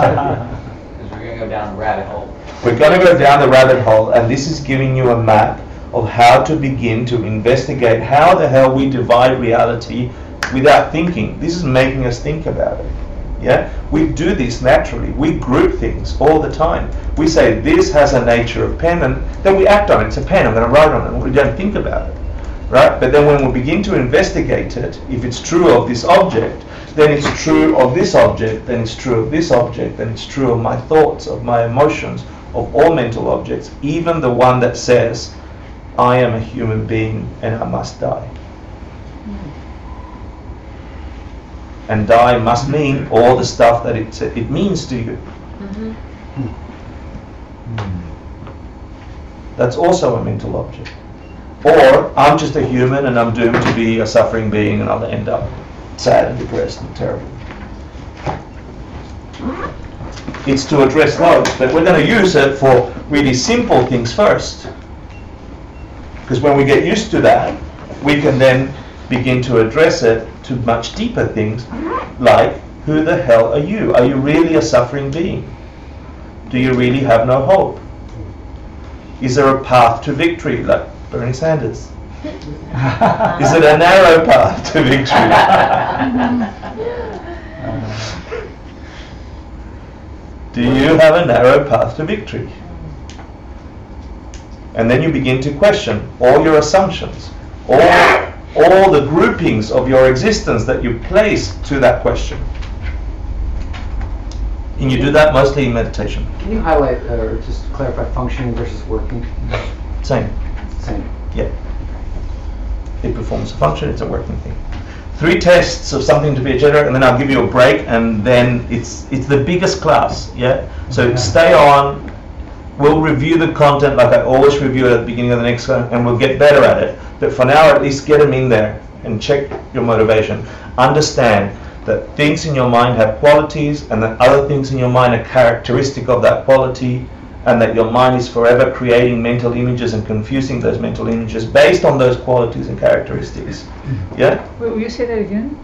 we're going to go down a rabbit hole. We're going to go down the rabbit hole, and this is giving you a map of how to begin to investigate how the hell we divide reality without thinking. This is making us think about it. Yeah, we do this naturally. We group things all the time. We say this has a nature of pen, and then we act on it. It's a pen. I'm going to write on it. We don't think about it, right? But then when we begin to investigate it, if it's true of this object, then it's true of this object. Then it's true of this object. Then it's true of my thoughts, of my emotions, of all mental objects, even the one that says, "I am a human being and I must die." And die must mean all the stuff that it means to you. That's also a mental object. Or I'm just a human and I'm doomed to be a suffering being and I'll end up sad and depressed and terrible. It's to address those, but we're going to use it for really simple things first. Because when we get used to that, we can then begin to address it to much deeper things, like, who the hell are you? Are you really a suffering being? Do you really have no hope? Is there a path to victory, like Bernie Sanders? Is it a narrow path to victory? Do you have a narrow path to victory? And then you begin to question all your assumptions, all the groupings of your existence that you place to that question. And you do that mostly in meditation. Can you highlight or just clarify functioning versus working? Same. Same. Yeah. It performs a function, it's a working thing. 3 tests of something to be a Jedrak, and then I'll give you a break, and then it's the biggest class, yeah? So stay on, we'll review the content like I always review it at the beginning of the next one, and we'll get better at it. But for now, at least get them in there and check your motivation. Understand that things in your mind have qualities, and that other things in your mind are characteristic of that quality, and that your mind is forever creating mental images and confusing those mental images based on those qualities and characteristics. Yeah? Wait, will you say that again?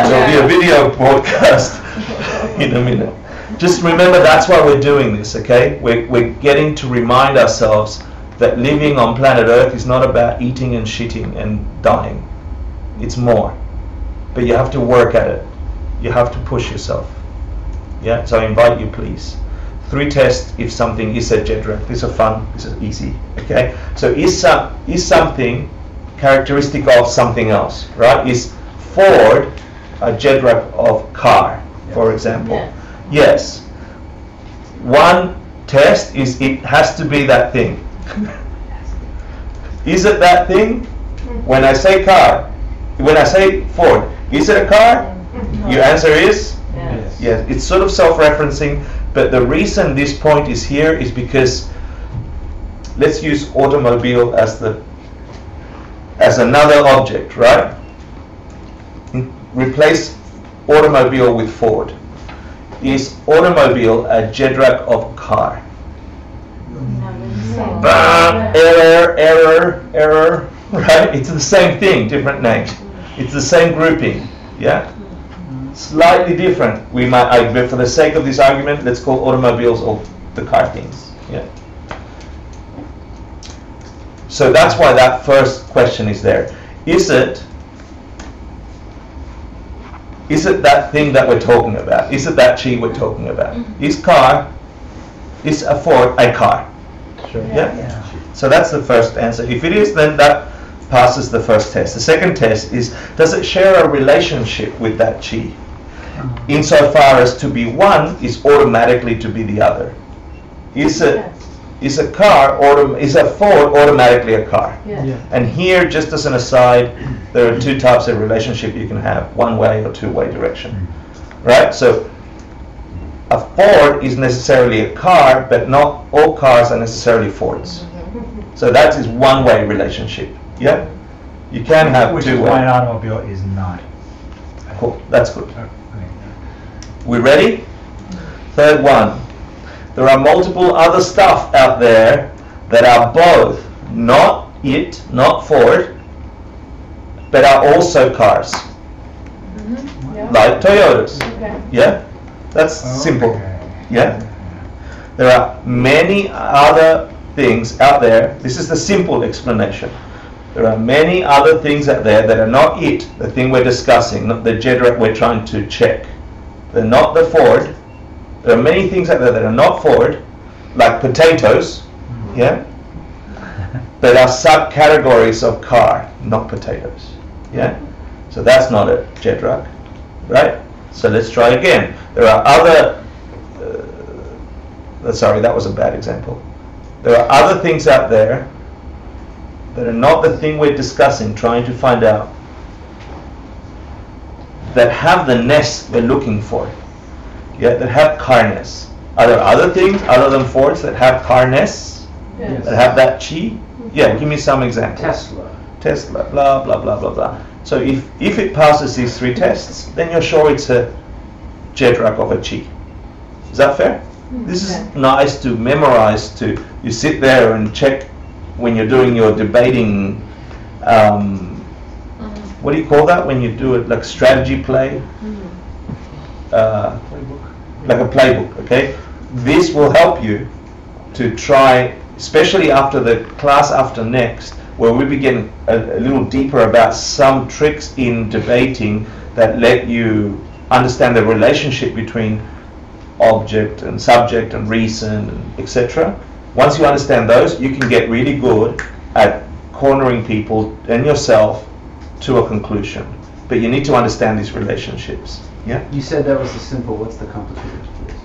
There'll be a video broadcast in a minute. Just remember, that's why we're doing this, okay? We're getting to remind ourselves that living on planet Earth is not about eating and shitting and dying. It's more. But you have to work at it. You have to push yourself. Yeah, so I invite you, please. 3 tests if something is a Jedrak. These are fun, these are easy, okay? So is something characteristic of something else, right? Is Ford a Jedrak of car, for example? Yeah. Yes. 1 test is it has to be that thing. Is it that thing? When I say car, when I say Ford, is it a car? Your answer is? Yes. Yes. It's sort of self-referencing, but the reason this point is here is because let's use automobile as another object, right? Replace automobile with Ford. Is automobile a Jedrak of car? Error, right? It's the same thing, different name. It's the same grouping, yeah? Slightly different. We might, but for the sake of this argument, let's call automobiles all the car things, yeah? So that's why that first question is there. Is it that thing that we're talking about? Is it that chi we're talking about? Is a Ford a car? Sure. Yeah? So that's the first answer. If it is, then that passes the first test. The second test is, does it share a relationship with that chi? Insofar as to be one is automatically to be the other. Is a Ford automatically a car? Yes. Yeah. And here, just as an aside, there are 2 types of relationship you can have, one-way or two-way direction. Right? So a Ford is necessarily a car, but not all cars are necessarily Fords. So that is one-way relationship. Yeah? You can have which two-way. Which is why an automobile is not. Cool. That's good. We ready? Third one. There are multiple other stuff out there that are both not it, not Ford, but are also cars. Yeah. Like Toyotas. Okay. Yeah? That's simple. Yeah? There are many other things out there. This is the simple explanation. There are many other things out there that are not it, the thing we're discussing, not the Jedrak we're trying to check. They're not the Ford. There are many things out there that are not Ford, like potatoes, yeah, that are subcategories of car, not potatoes, yeah. So that's not a Jedrak, right? So let's try again. There are other. Sorry, that was a bad example. There are other things out there that are not the thing we're discussing, trying to find out, that have the ness we're looking for. Yeah, that have carness. Are there other things other than Fords that have carness? Yes. That have that chi? Yeah, give me some examples. Tesla, blah, blah, blah, blah, blah. So if it passes these 3 tests, then you're sure it's a Jedrak of a chi. Is that fair? This is nice to memorize, you sit there and check when you're doing your debating, what do you call that when you do it, like strategy play? Like a playbook, okay? This will help you to try, especially after the class after next, where we begin a little deeper about some tricks in debating that let you understand the relationship between object and subject and reason, and etc. Once you understand those, you can get really good at cornering people and yourself to a conclusion. But you need to understand these relationships. Yeah. You said that was the simple. What's the complicated, please?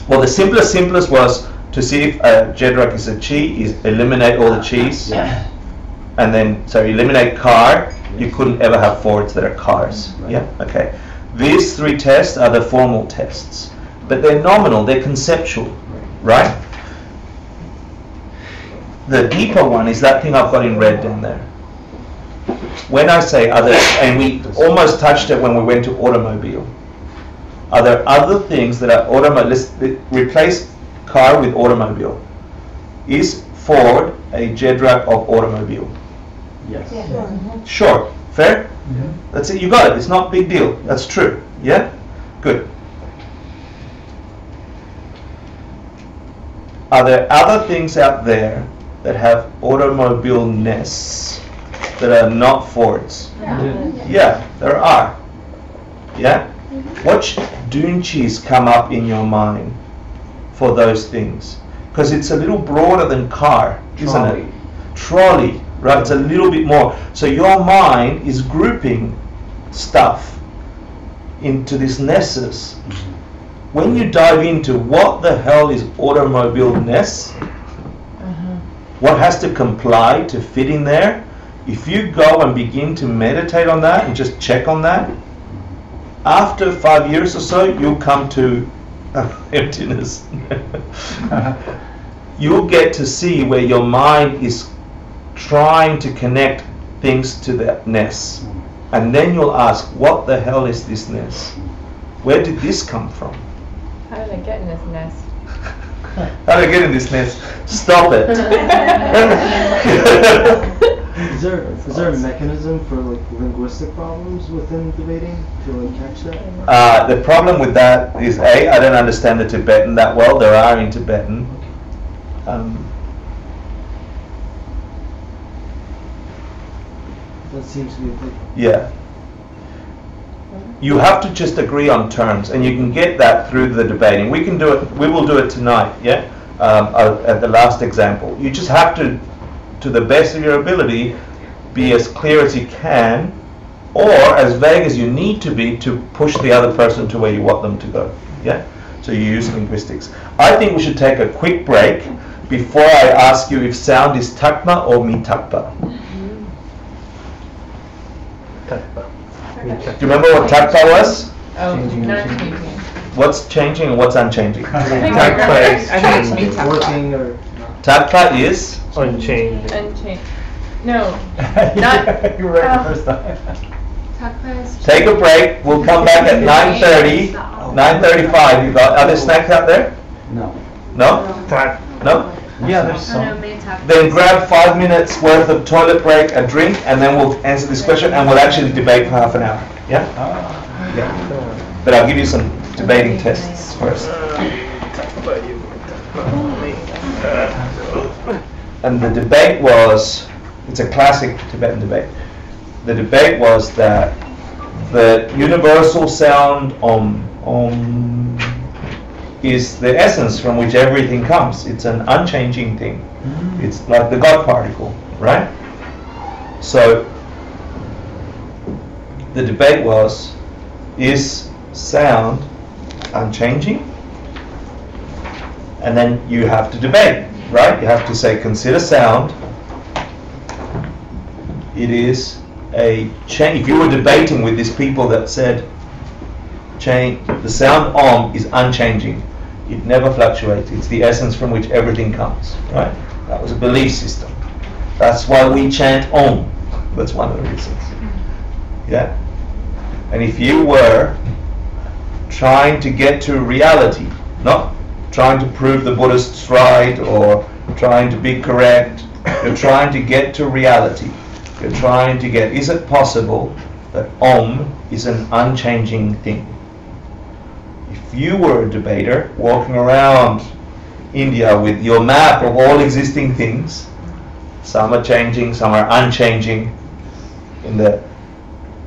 Well, the simplest was to see if Jedrak is a chi, is eliminate all the chis, and then so eliminate car. You couldn't ever have Fords that are cars. Right. Yeah. Okay. These 3 tests are the formal tests, but they're nominal. They're conceptual, right? The deeper one is that thing I've got in red down there. When I say other, and we almost touched it when we went to automobile. Are there other things that are automobile? Let's replace car with automobile. Is Ford a Jedrak of automobile? Yes. Sure. Fair? That's it. You got it. It's not a big deal. That's true. Yeah? Good. Are there other things out there that have automobile-ness that are not Fords? Yeah, there are. Yeah? What dunchis come up in your mind for those things? Because it's a little broader than car, isn't it? Trolley, right? It's a little bit more. So your mind is grouping stuff into this nessus. When you dive into what the hell is automobile-ness, what has to comply to fit in there, if you go and begin to meditate on that and just check on that, after 5 years or so, you'll come to emptiness. You'll get to see where your mind is trying to connect things to that ness. And then you'll ask, what the hell is this ness? Where did this come from? How did I get in this nest? How did I get in this nest? Stop it. Is there a mechanism for like linguistic problems within debating to like catch that? The problem with that is I don't understand the Tibetan that well. There are in Tibetan. That seems to be a big. Yeah. You have to just agree on terms, and you can get that through the debating. We can do it. We will do it tonight. Yeah. At the last example, you just have to the best of your ability, be as clear as you can, or as vague as you need to be to push the other person to where you want them to go. Yeah. So you use linguistics. I think we should take a quick break before I ask you if sound is takpa or mitakpa. Do you remember what takpa was? Oh, not changing. What's changing and what's unchanging? Takpa is I think it's me takpa. Working or Takpa is unchanged. Unchanged. No, not. You were right the first time. Take a break. We'll come back at 9:30, 9:35. You got other snacks out there? No. No? No? Yeah, there's some. Then grab 5 minutes worth of toilet break, a drink, and then we'll answer this question, and we'll actually debate for half an hour. Yeah? Yeah. But I'll give you some debating tests first. And the debate was, it's a classic Tibetan debate. The debate was that the universal sound Om is the essence from which everything comes. It's an unchanging thing. It's like the God particle, right? So the debate was, is sound unchanging? And then you have to debate, right? You have to say, consider sound. It is a change. If you were debating with these people that said, the sound Om is unchanging. It never fluctuates. It's the essence from which everything comes, right? That was a belief system. That's why we chant Om. That's one of the reasons. Yeah? And if you were trying to get to reality, not trying to prove the Buddhists right or trying to be correct, you're trying to get to reality. You're trying to get, is it possible that Om is an unchanging thing? If you were a debater walking around India with your map of all existing things, some are changing, some are unchanging, in the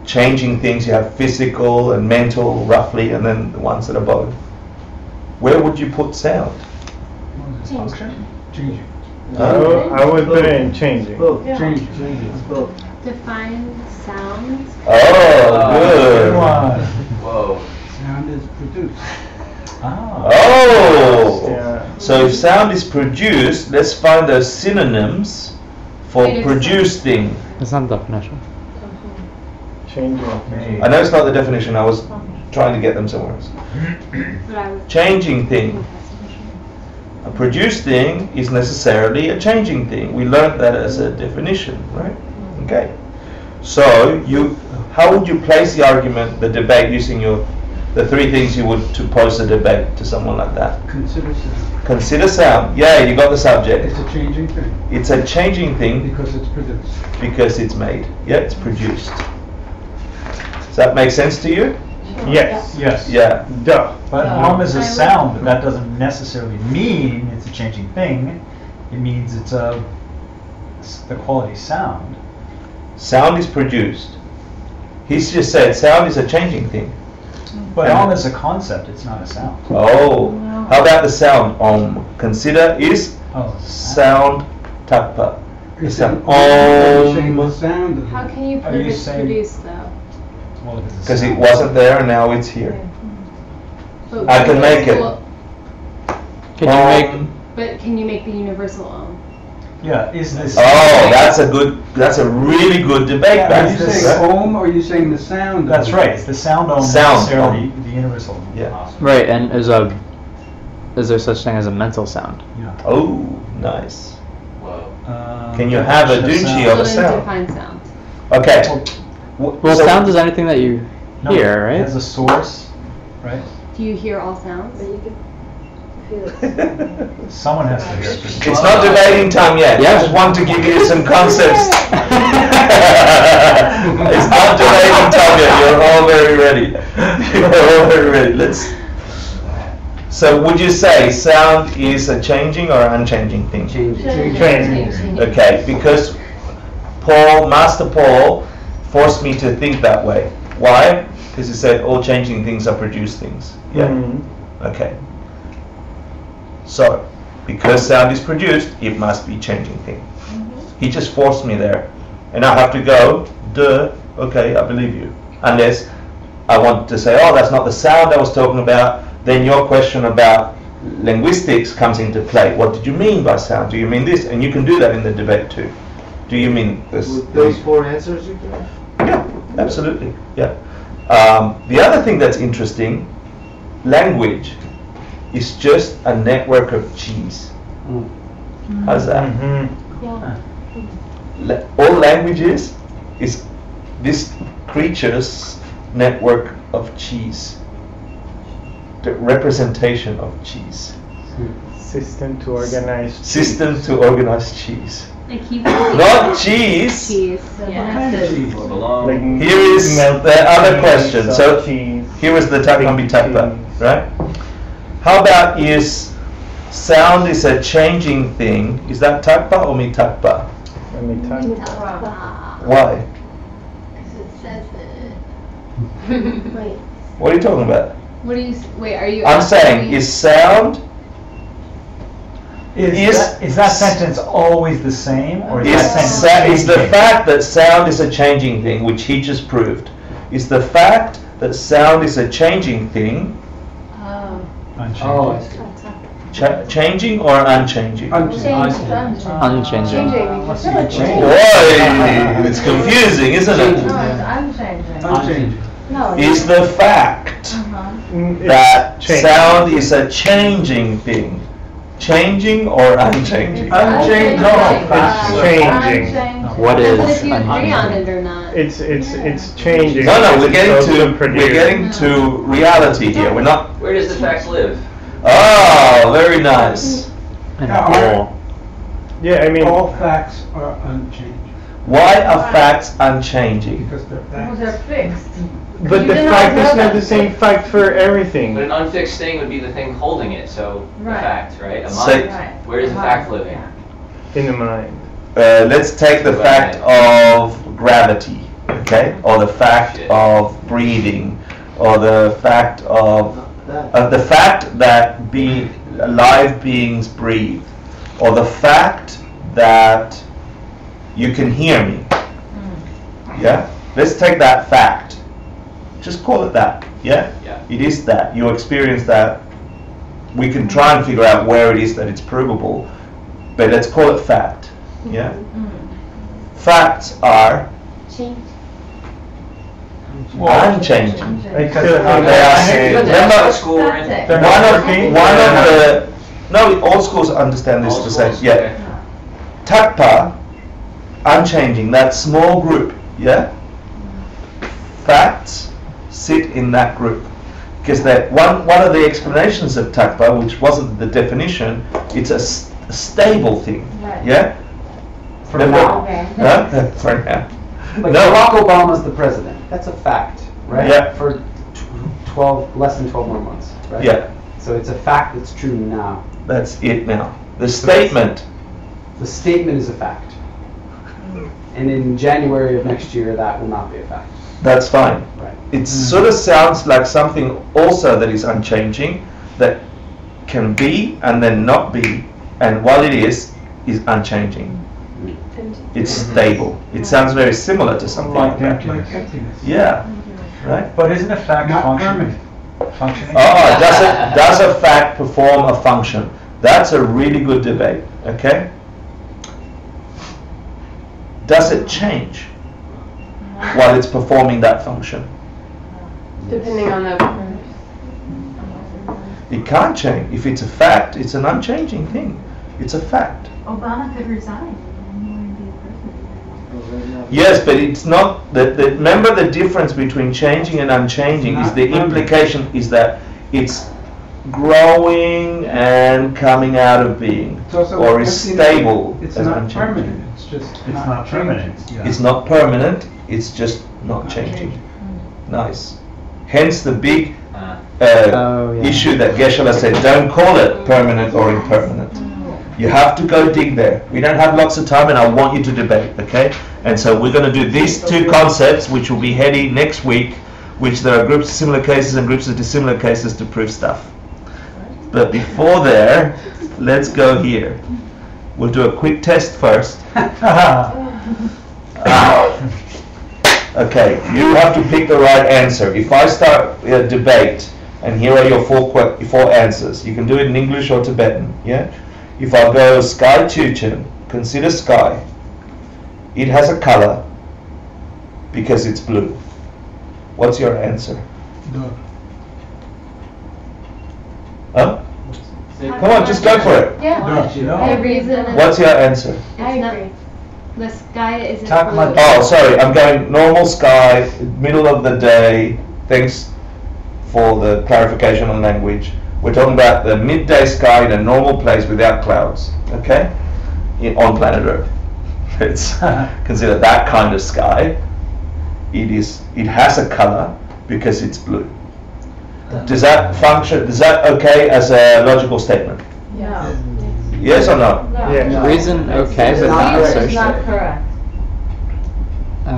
changing things. You have physical and mental, roughly, and then the ones that are both. Where would you put sound? Function? Changing. I would put it in changing. Both. Yeah. Changing. It's both. Define sounds. Oh, good. Whoa. Sound is produced. Oh! Yeah. So if sound is produced, let's find those synonyms for Wait, it's- producing. It's not the definition. Changing. I know it's not the definition, I was trying to get them somewhere else. But I would Changing thing. A produced thing is necessarily a changing thing. We learned that as a definition, right? Okay. So how would you place the argument, the debate, using the three things you would to pose a debate to someone like that? Consider sound. Consider sound. Yeah, you got the subject. It's a changing thing It's a changing thing because it's produced. because it's made. Yeah, it's produced. Does that make sense to you? Yes. Yes. Yeah. Duh. But is a sound, but that doesn't necessarily mean it's a changing thing. It means it's the quality sound. Sound is produced. He's just said sound is a changing thing. But Om is a concept, it's not a sound. Oh. How about the sound? Consider is sound takpa. It's an The sound of How it. can you Are prove you it's saying- produced though? Well, if it's a because it sound. wasn't there and now it's here. But I can make it. universal- Can you make? But can you make the universal ohm? Yeah, is this... Oh, that's a really good debate. Yeah, Are back you to saying ohm or are you saying the sound? of That's it? right, it's the sound ohm, Sound necessarily ohm. the universal. Yeah. Right, and is there such thing as a mental sound? Yeah. Oh, nice. Whoa. Can you have a dunchi of a So then sound? define sound. Okay. Well, sound is anything that you No, hear, It right? has a source, right? Do you hear all sounds? But you can feel it. Someone has to hear it. It's not debating time yet. Yeah. I just want to give you some concepts. It's not debating time yet. You're all very ready. You're all very ready. So would you say sound is a changing or unchanging thing? Changing. Okay, because Master Paul forced me to think that way. Why? Because he said all changing things are produced things. Yeah. Okay. So, because sound is produced, it must be changing thing. He just forced me there. And I have to go, duh, okay, I believe you. Unless I want to say, oh, that's not the sound I was talking about, then your question about linguistics comes into play. What did you mean by sound? Do you mean this? And you can do that in the debate too. Do you mean this? With those four answers you can? Yeah, absolutely. Yeah. The other thing that's interesting, language is just a network of cheese. How's that? Yeah. All languages is this creature's network of cheese. The representation of cheese. System to organize. System to organize cheese. Like you Not cheese. Cheese. Yeah. Like Here is melted the other cheese, question. soft So cheese, here is the takmambi takpa, cheese. right? How about is sound is a changing thing? Is that takpa or mitakpa? Let me talk. Why? Because it says it. Wait. What are you talking about? What do you? Wait. Are you? I'm asking saying, me- is sound Is that sentence always the same, or is that is sentence the changing? fact that sound is a changing thing, which he just proved, is the fact that sound is a changing thing, Oh. Unchanging. changing or unchanging? Unchanging. Boy, it's confusing, isn't it? Unchanging. Is the fact that sound is a changing thing, changing or unchanging? Unchanging. No, it's changing. What But is if you agree on unchanging? it or not. It's changing. No, we're It's getting also to produced. reality here. We're not. Where does the fact live? Oh, very nice. In a hole. Yeah, I mean, All facts are unchanged Why are facts unchanging? because they're Because facts. they're fixed. but You the do not fact know is not that. the same fact for everything. But an unfixed thing would be the thing holding it, so the Right. fact, right? A Say- mind. Where is the fact living? In the mind. Let's take the fact of gravity. okay, or the fact of breathing, or the fact of the fact that live beings breathe, or the fact that you can hear me. Yeah? Let's take that fact. Just call it that. Yeah? It is that. You experience that. We can try and figure out where it is that it's provable, but let's call it fact. Yeah? Facts are unchanging. All schools understand this the same. Yeah. Takpa, unchanging, that small group. Yeah. Facts sit in that group, because that one of the explanations of takpa, which wasn't the definition, it's a stable thing. Right. Yeah. For now. Huh? For now. Like No. Barack Obama's the president. That's a fact, right? Yeah. For less than 12 more months, right? Yeah. So it's a fact that's true now. That's it now. The statement. The statement is a fact. And in January of next year, that will not be a fact. That's fine. Right. It sort of sounds like something also that is unchanging, that can be and then not be, and while it is unchanging. It's stable. It sounds very similar to something like that. Yeah. Right? But isn't a fact functioning? Oh, does a fact perform a function? That's a really good debate. Okay? Does it change while it's performing that function? Depending on the. It can't change. If it's a fact, it's an unchanging thing. It's a fact. Obama could resign. Yes, but it's not. Remember, the difference between changing and unchanging is the implication is that it's growing and coming out of being, or is stable. It's as not unchanging. permanent. It's just It's not permanent. Yeah. It's not permanent. It's just not changing. Nice. Hence the big issue that Geshe said: don't call it permanent or impermanent. You have to go dig there. We don't have lots of time, and I want you to debate, okay? And so we're going to do these two concepts, which will be heady next week, which there are groups of similar cases and groups of dissimilar cases to prove stuff. But before there, let's go here. We'll do a quick test first. Okay, you have to pick the right answer. If I start a debate, and here are your four answers, you can do it in English or Tibetan, yeah? If I go sky chuchen, consider sky. It has a color because it's blue. What's your answer? No. Huh? Come on, just go for it. Yeah. The reason. What's your answer? I agree. The sky isn't. Oh, sorry, I'm going normal sky, middle of the day. Thanks for the clarification on language. We're talking about the midday sky in a normal place without clouds, okay? On planet Earth. It's consider that kind of sky. It has a color because it's blue. Does that function? Is that okay as a logical statement? Yeah. Yes or no? Yeah. Reason okay, but not associated. Not correct.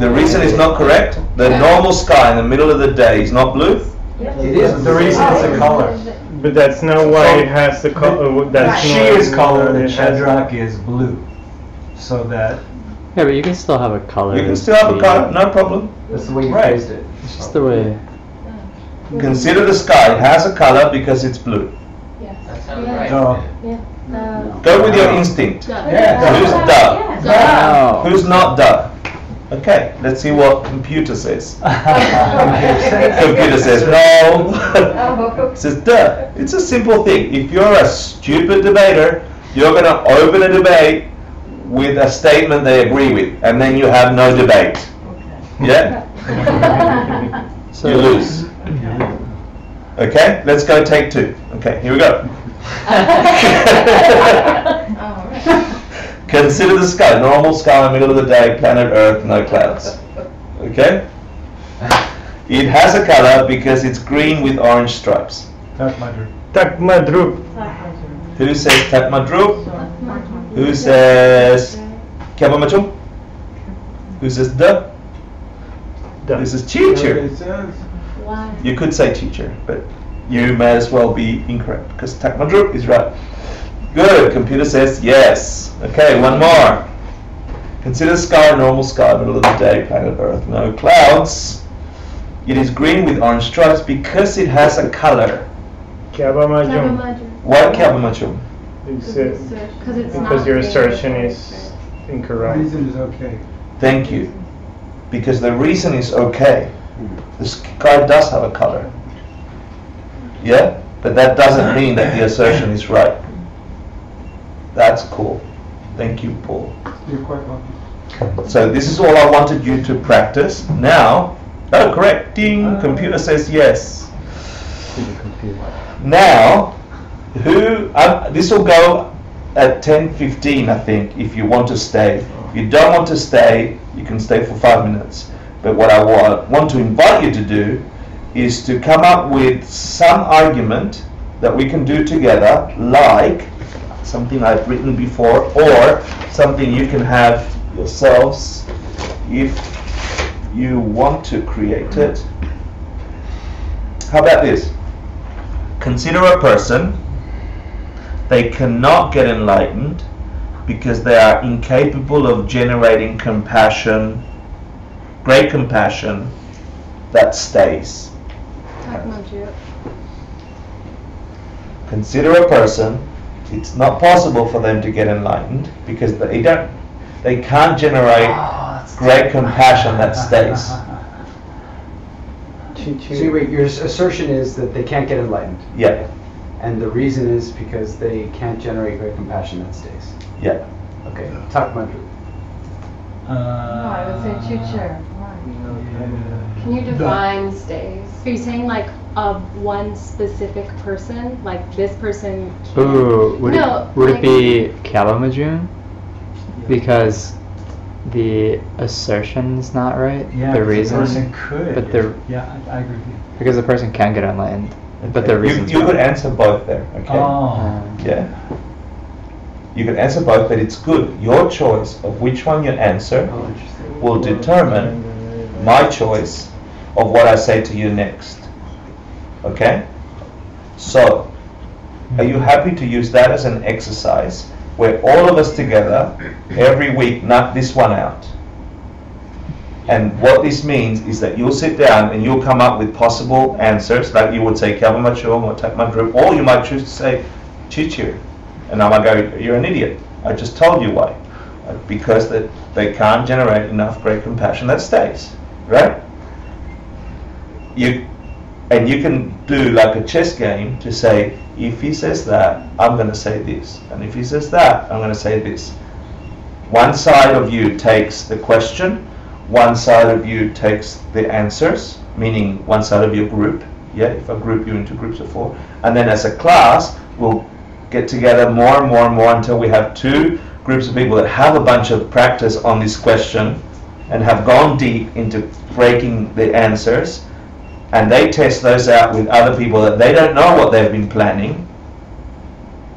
The reason is not correct. The normal sky in the middle of the day is not blue. It is. The reason it's a color. But that's not why it has the color. That's She not is color, it and has- Shadrach is blue. So that Yeah, but you can still have a color. You can still have a color, no problem. That's the way you Right. phrased it. It's just the way. Consider the sky. It has a color because it's blue. That sounds right. Go with your instinct. Yeah. Who's duh? No. Who's not duh? Okay, let's see what computer says. Computer says no. It says duh. It's a simple thing. If you're a stupid debater, you're going to open a debate with a statement they agree with, and then you have no debate. Yeah? So You lose. Okay, let's go take two. Okay, here we go. Consider the sky, normal sky, middle of the day, planet Earth, no clouds. Okay? It has a color because it's green with orange stripes. Tak madrup. Who says tak madrup? Who says kaba machum? Who says duh? This is teacher. It says. Why? You could say teacher, but you may as well be incorrect because Takmadrup is right. Good. Computer says yes. Okay, one more. Consider sky, normal sky, middle of the day, planet Earth, no clouds. It is green with orange stripes because it has a color. Kyabamajum. Why Kyabamajum? Because your assertion is incorrect. Reason is okay. Thank you. Because the reason is okay. The sky does have a color. Yeah? But that doesn't mean that the assertion is right. That's cool. Thank you, Paul. You're quite welcome. So this is all I wanted you to practice. Now, oh correct, ding, computer says yes. Now, this will go at 10:15 I think, if you want to stay. If you don't want to stay, you can stay for 5 minutes. But what I want to invite you to do is to come up with some argument that we can do together, like something I've written before, or something you can have yourselves if you want to create it. How about this? Consider a person. They cannot get enlightened because they are incapable of generating compassion, great compassion that stays. Consider a person. It's not possible for them to get enlightened because they can't generate great compassion that stays. So wait, your assertion is that they can't get enlightened. Yeah. And the reason is because they can't generate great compassion that stays. Yeah. Okay, talk about it. No, I would say teacher. Can you define stays? Are you saying like of one specific person? Like this person can... Ooh, would like, it be Kyabamajun? Because the assertion is not right. Yeah, the the reason person could. But the Yeah, I agree with you. because the person can get enlightened, but the reason you could answer both there. Okay. Oh. Yeah. You could answer both, but it's good. Your choice of which one you answer will determine my choice of what I say to you next. Okay? So, are you happy to use that as an exercise where all of us together, every week, knock this one out? And what this means is that you'll sit down and you'll come up with possible answers, like you would say Kyabamachum or Takmadrup, or you might choose to say Chichir. And I might go, you're an idiot. I just told you why. Because that they can't generate enough great compassion that stays. Right? You can do like a chess game to say, if he says that, I'm going to say this. And if he says that, I'm going to say this. One side of you takes the question, one side of you takes the answers, meaning one side of your group. Yeah, if I group you into groups of 4. And then as a class, we'll get together more and more and more until we have 2 groups of people that have a bunch of practice on this question and have gone deep into breaking the answers, and they test those out with other people that they don't know what they've been planning,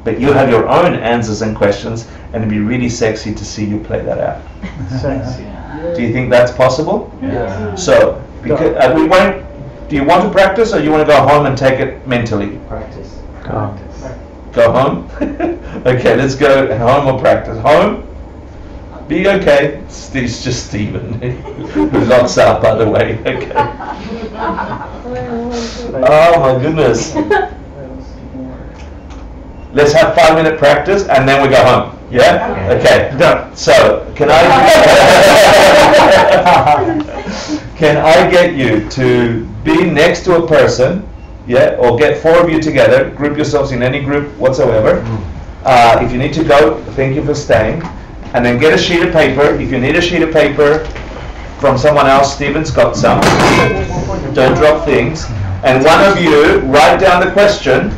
but you have your own answers and questions, and it'd be really sexy to see you play that out. Sexy. Do you think that's possible? Yeah. So, because do you want to practice, or do you want to go home and take it mentally? Practice. Go home? Okay, let's go home or practice. Home? Be okay. It's just Stephen who locks up, by the way. Okay. Oh my goodness. Let's have 5-minute practice and then we go home. Yeah? Okay, done. So, can I get you to be next to a person? Yeah, or get 4 of you together, group yourselves in any group whatsoever. If you need to go, thank you for staying. And then get a sheet of paper. If you need a sheet of paper from someone else, Stephen's got some. Don't drop things. And one of you write down the question,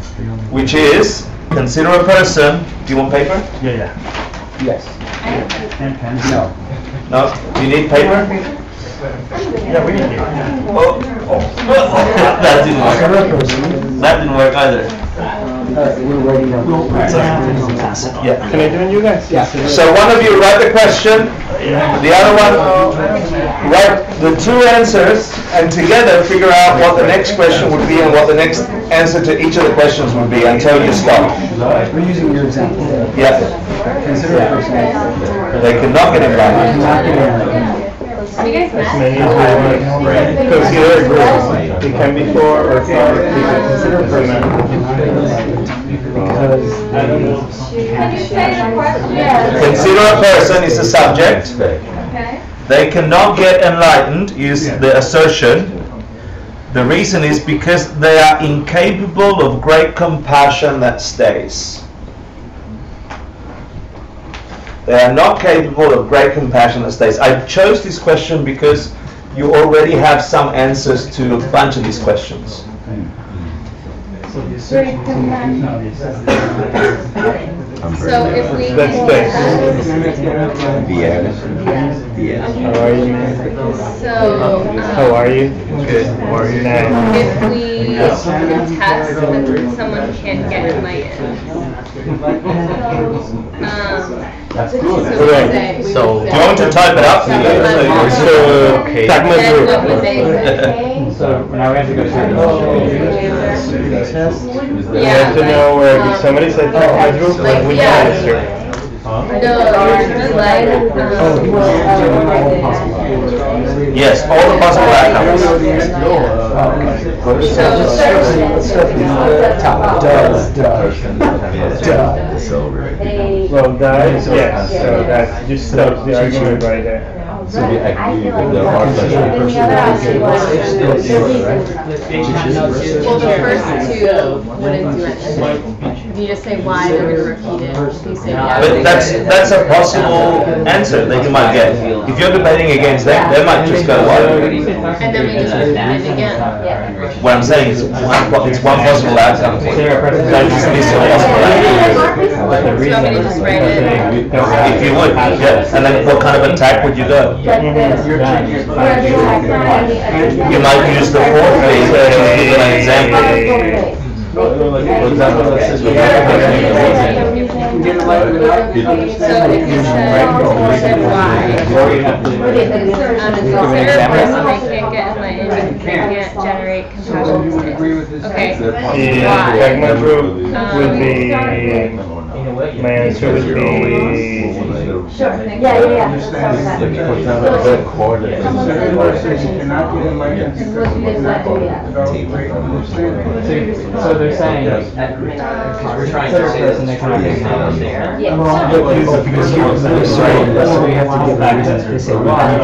which is, consider a person. Do you want paper? Yeah. Yes. And pens? No. No? Do you need paper? Yeah, we need you. That didn't work. That didn't work either. We're waiting on. Yeah. Can I join you guys? Yeah. So one of you write the question The other one, write the two answers and together figure out what the next question would be and what the next answer to each of the questions would be until you stop. We're using your example. Yeah. Consider a person. They cannot get invited. Are you guys As many as we want. Consider a group. It can be 4 or 5 people. Consider a person. Because Can you say the question? Consider a person is the subject. Okay. They cannot get enlightened is the assertion. The reason is because they are incapable of great compassion that stays. They are not capable of great compassion that stays. I chose this question because you already have some answers to a bunch of these questions. Great compassion. So if we That's can space. How are you, man? So How are you? Good. How are you? Nice. If we test that someone can get enlightened. That's good. Okay. So do you want to type it up? Okay. So now we have to go through You have to know where somebody said, oh, I drew like which answer. No, yours is like Yes, all the possible outcomes. Well, that is yes. So that just stops the argument right there. So we agree with the well, the first two wouldn't do anything. If you just say why, they're going to repeat it. If you say yeah. But that's a possible answer that you might get. If you're debating against them, they might just go why. And then we just repeat it again. What I'm saying is it's one possible outcome. Don't dismiss all possible outcomes. So I'm going to just write it. If you would, yeah. And then what kind of attack would you go? You might use the fourth phase to give an example. So if you said, why, consider a person they can't get enlightened, they can't generate compassion. Okay. Yeah, my group would be, my answer would be, So they're saying, we're trying to say that they cannot get enlightened. So we have to get back to say why.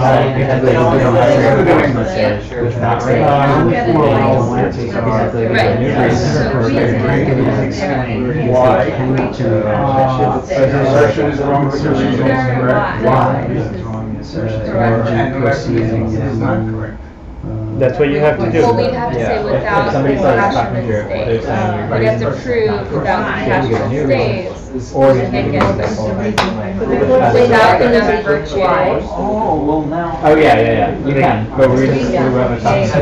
Assertion is wrong, assertion is correct. Why? And the assertion is not correct. that's what you have to do. Well, we'd have to say without compassion that stays. We'd have to prove without compassion that stays. Or they can get without enough virtue. Oh, well now. Oh yeah. You can, but we're just whoever talks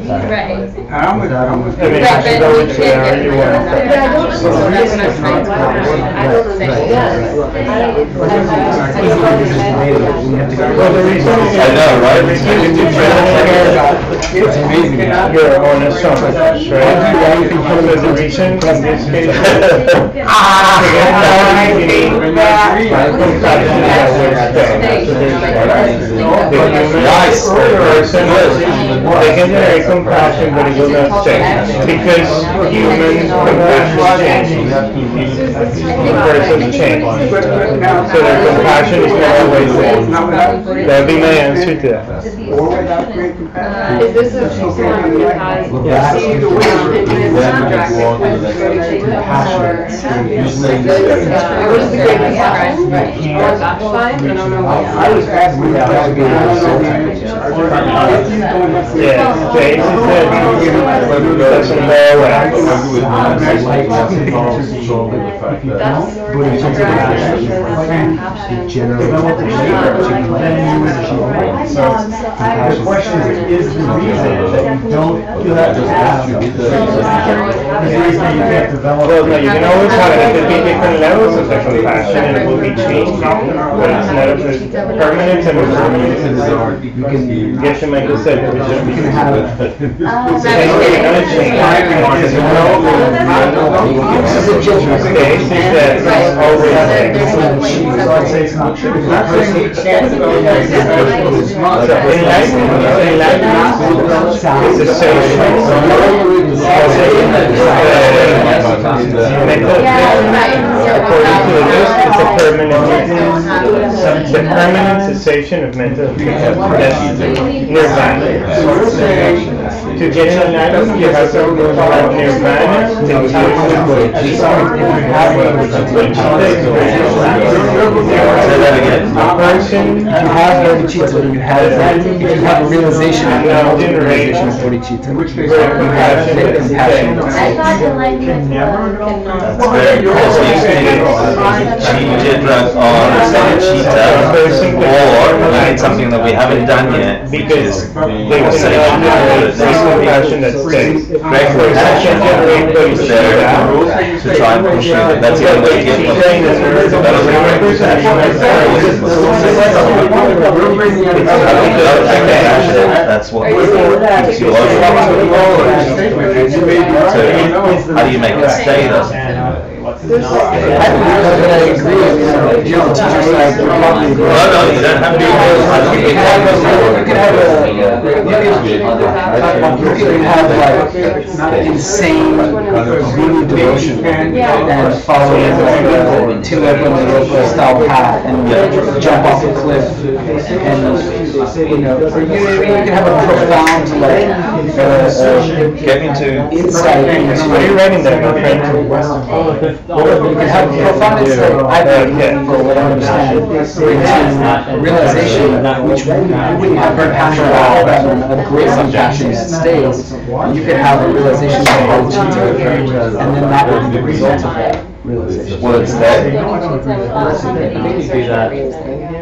Right. I'm with I mean, Right, you but can go we into can't there get you enough want. compassion. So that's what I'm trying to Well, the reason is I know, right? it's amazing. You're on a summer, right? So the reason in this case, they can generate compassion, but it will not stay because human compassion changes. The person changes, so their compassion is not always there. That would be my answer to that. Is this a someone who has received what is the great compassion? I don't know. I was asking that. Yeah, James is that doesn't go So the question is the reason that you don't feel that just have the reason that you can't develop. Well, no, you can always have it. There could be different levels of the compassion, and will be changed, but it's not a permanent and impermanence. Geshe Michael said it should be the permanent cessation of mental nirvana. To get enlightened, you have to have nirvana. If you have bodhicitta, you have a realization of bodhicitta. You have compassion. I thought enlightenment That's very cool. So you can or we need something that we haven't done yet, because they will say compassion that stays. is there a rule to try and push you? That's the only way to get that's what keeps you over. So how do you make it stay though? I agree. You know, teachers like probably. No, you don't have to. You can have like insane really devotion and following like Tibetan style path and jump off a cliff and you know, or you can have a profound like get into insight. What are you writing there, my friend? You can have profound insight, I think, for what I understand, into realization which you wouldn't have very passion about, but a great compassion that stays. You could have a realization of bodhicitta, and then that would be the result of that realization. Well, it's that.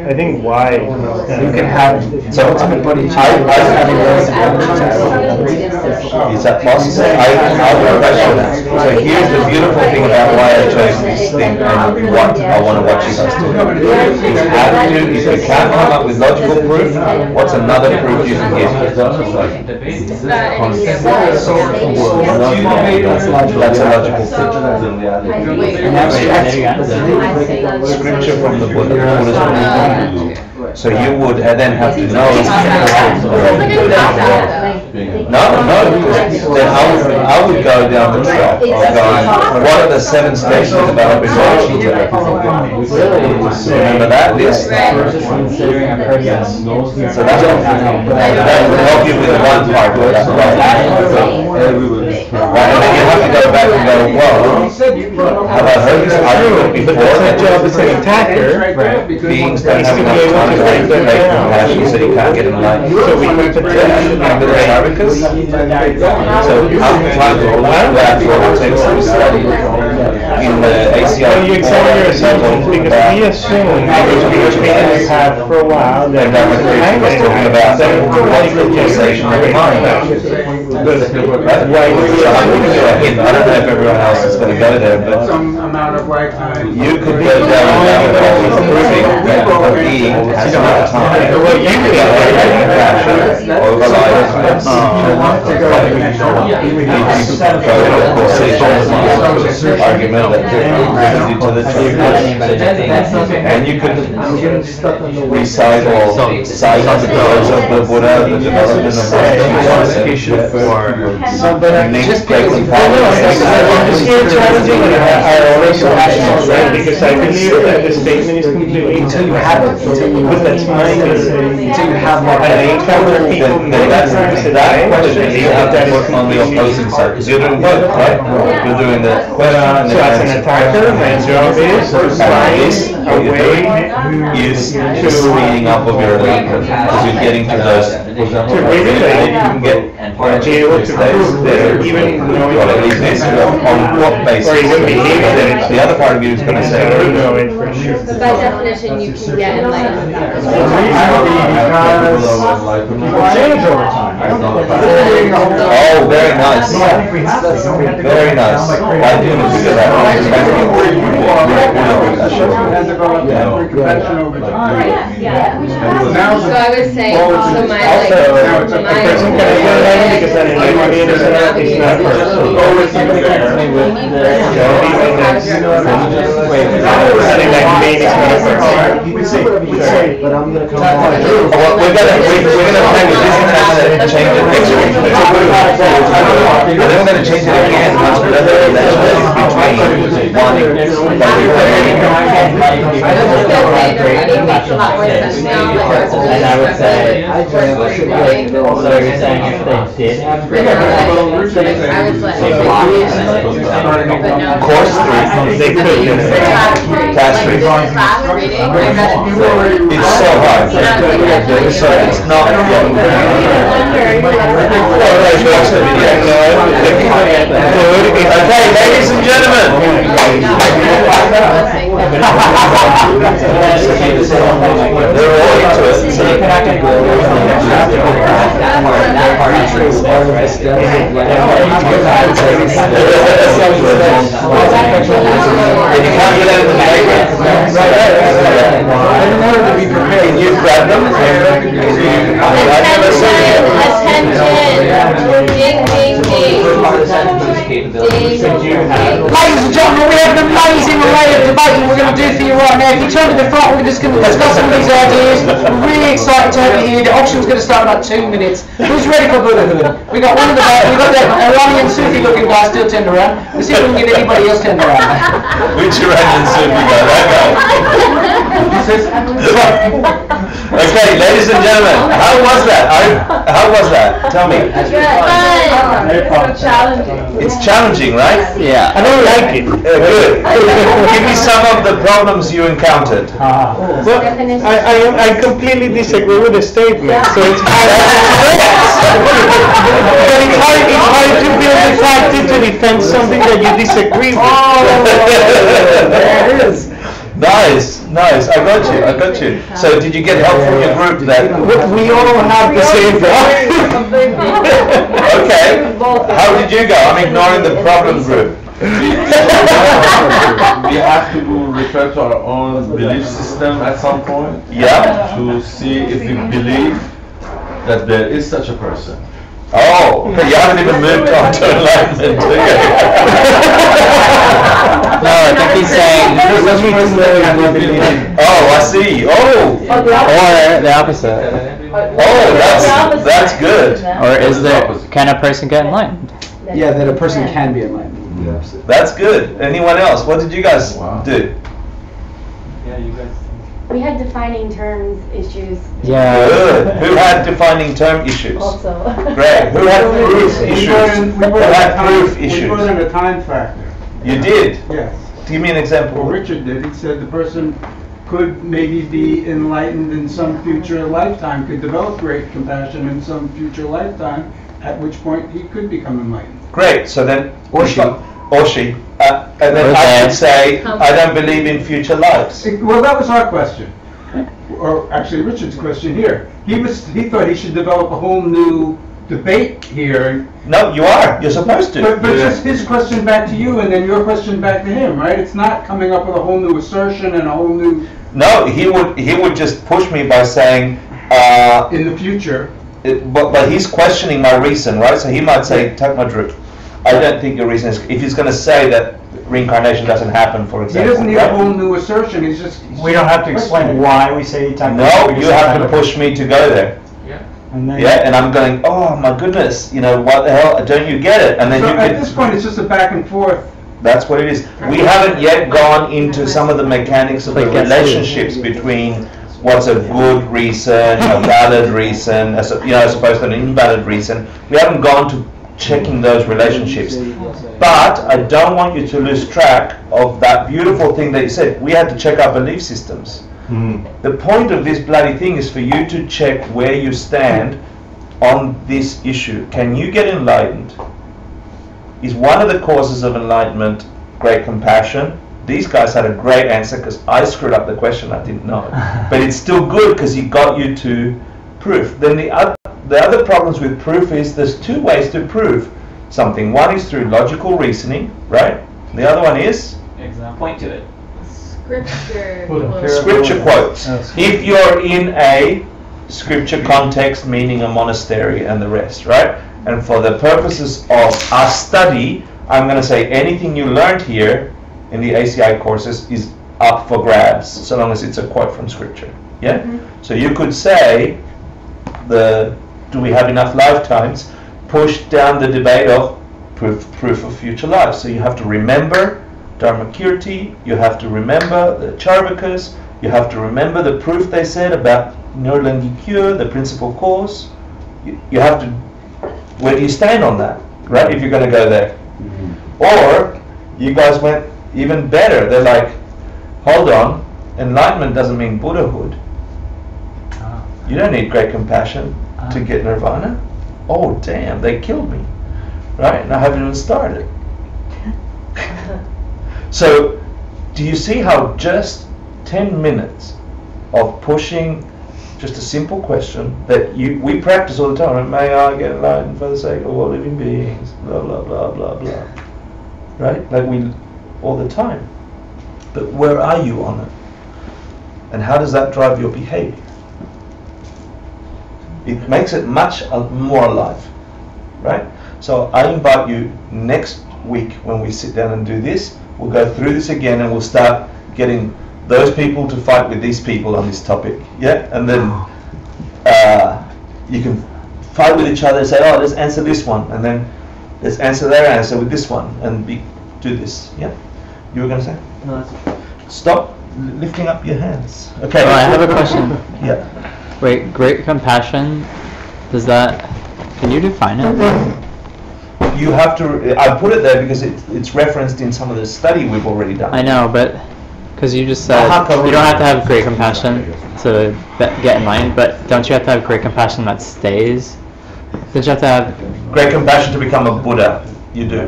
I think why you can have the ultimate bodhicitta. Is that possible? I'll question that. So here's the beautiful thing about why I chose this thing and what I want to watch you guys do. If you can't come up with logical proof, what's another proof you can give? That's a logical proof. Scripture from the Buddhist Philosophy. So you would then have to know. No. Then I would go down the track of going, what are the 7 stages of developing bodhicitta? Remember that list? So that will help you with one part of that. Right, and then you have to go back and go, well, have I heard this argument before? But that's the job as an attacker. Beings don't have enough time to make compassion, so you can't get enlightened. So we put remember the Sarvikas? So how many times all that for the text we studied in the ACI? Well, you examine your assumptions because we assume because we were taking this path for a while that Dr. Krishna was talking about what's the fixation of the mind. I don't know if everyone else is going to go there, but you could go down the path of proving that a being has enough time to get compassion over life. Argument that brings you to the truth, and you could recite or cite the words of the Buddha, the development of meditation for unique great because I believe that the statement is completely until you have it, until you have the time, until you have like an encounter people that question you have to work on the opposing side, because you're doing both, right? You're doing the question and so as an attacker, my job is to find a way to speeding up of your enlightenment, because you're getting to those to really you can get be able to prove that even knowing what it is on what basis. or even believe that the other part of you is going to say, right for sure. But by definition, you can get enlightened. Change over time. Oh, very nice. Very nice. Why didn't you do that? So I would say, so my But I'm gonna come back. We're gonna change it next week. And then we're gonna change it again once we're done the relationship between wanting. And I would say, so you're saying if they did have Course 3, they could. Class 3. It's so hard. So it's not. Okay, ladies and gentlemen. They're all into it. Can you grab them? Ladies and gentlemen, we have an amazing array of debating we're going to do for you right now. If you turn to the front, we're just going to discuss some of these ideas. We're really excited to have you here. The auction's going to start in about 2 minutes. Who's ready for Buddhahood? We got one in the back. We got that Iranian Sufi looking guy still turned around. Let's see if we can get anybody else turned around. Which Iranian Sufi guy? That guy. Okay, ladies and gentlemen, how was that? How was that? Tell me. It's challenging. It's challenging, right? Yeah. I don't like it. Good. Give me some of the problems you encountered. Well, I completely disagree with the statement. So it's hard. But it's hard to build a tactic to defend something that you disagree with. There it is. Nice. I got you. So did you get help from your group then? We all have the same problem. Okay. How did you go? I'm ignoring the problem group. We have to refer to our own belief system at some point. Yeah. To see if we believe that there is such a person. Oh, you haven't even moved on to enlightenment, do you? No, I think he's saying. Oh, I see. Oh. Or the opposite. Oh, that's good. Or is there? Can a person get enlightened? Yeah, that a person can be enlightened. That's good. Anyone else? What did you guys do? Yeah, you guys. We had defining terms issues. Yeah. Good. Who had defining term issues? Also. Great. Who had proof issues? Who had proof We issues? put in a time factor. You did? Yes. Give me an example. Well, Richard did. He said the person could maybe be enlightened in some future lifetime, could develop great compassion in some future lifetime, at which point he could become enlightened. Great. So then, or she. And then I would say, I don't believe in future lives. Well, that was our question. Or actually Richard's question here. He thought he should develop a whole new debate here. No, you are. You're supposed to. But just his question back to you and then your question back to him, right? It's not coming up with a whole new assertion and a whole new... No, he would just push me by saying... in the future. But he's questioning my reason, right? So he might say, Takmadrup, I don't think your reason is... If he's going to say that reincarnation doesn't happen, for example. He doesn't need a whole new assertion, he's just... We don't have to explain why we say No, you have to push me to go there. And then Yeah, and I'm going, oh my goodness, what the hell, don't you get it? And then so you at this point it's just a back and forth. That's what it is. We haven't yet gone into some of the mechanics of the relationships between what's a good reason, a valid reason, as opposed to an invalid reason. We haven't gone to checking those relationships. But I don't want you to lose track of that beautiful thing that you said. We had to check our belief systems. The point of this bloody thing is for you to check where you stand on this issue. Can you get enlightened? Is one of the causes of enlightenment great compassion? These guys had a great answer because I screwed up the question, I didn't know. But it's still good because he got you to proof. Then the other problems with proof is there's two ways to prove something. One is through logical reasoning, right? The other one is? Point to it. Scripture. Scripture quotes. If you're in a scripture context, meaning a monastery and the rest, right? And for the purposes of our study, I'm going to say anything you learned here in the ACI courses is up for grabs, so long as it's a quote from scripture. Yeah? So you could say, do we have enough lifetimes, push down the debate of proof of future life. So you have to remember Dharmakirti, you have to remember the Charvakas, you have to remember the proof they said about Nirlangi cure, the principal cause. You have to, where do you stand on that, right, if you're going to go there? Or you guys went even better. They're like, hold on, enlightenment doesn't mean Buddhahood. You don't need great compassion to get nirvana. Oh damn, they killed me, right? And I haven't even started. So do you see how just 10 minutes of pushing just a simple question that we practice all the time, may I get enlightened for the sake of all living beings, blah blah blah blah blah, right? Like we all the time. But where are you on it? And how does that drive your behavior? It makes it much more alive, right? So I invite you next week when we sit down and do this, we'll go through this again and we'll start getting those people to fight with these people on this topic, yeah? And then you can fight with each other and say, oh, let's answer this one, and then let's answer their answer with this one, and do this, yeah? You were going to say? No, stop lifting up your hands. Okay. Oh, I have a question. Yeah. Wait, great compassion, does that, can you define it? You have to, I put it there because it's referenced in some of the study we've already done. I know, but, because you just said, you don't have to have great compassion to get enlightened, but don't you have to have great compassion that stays? Don't you have to have... Great compassion to become a Buddha, you do.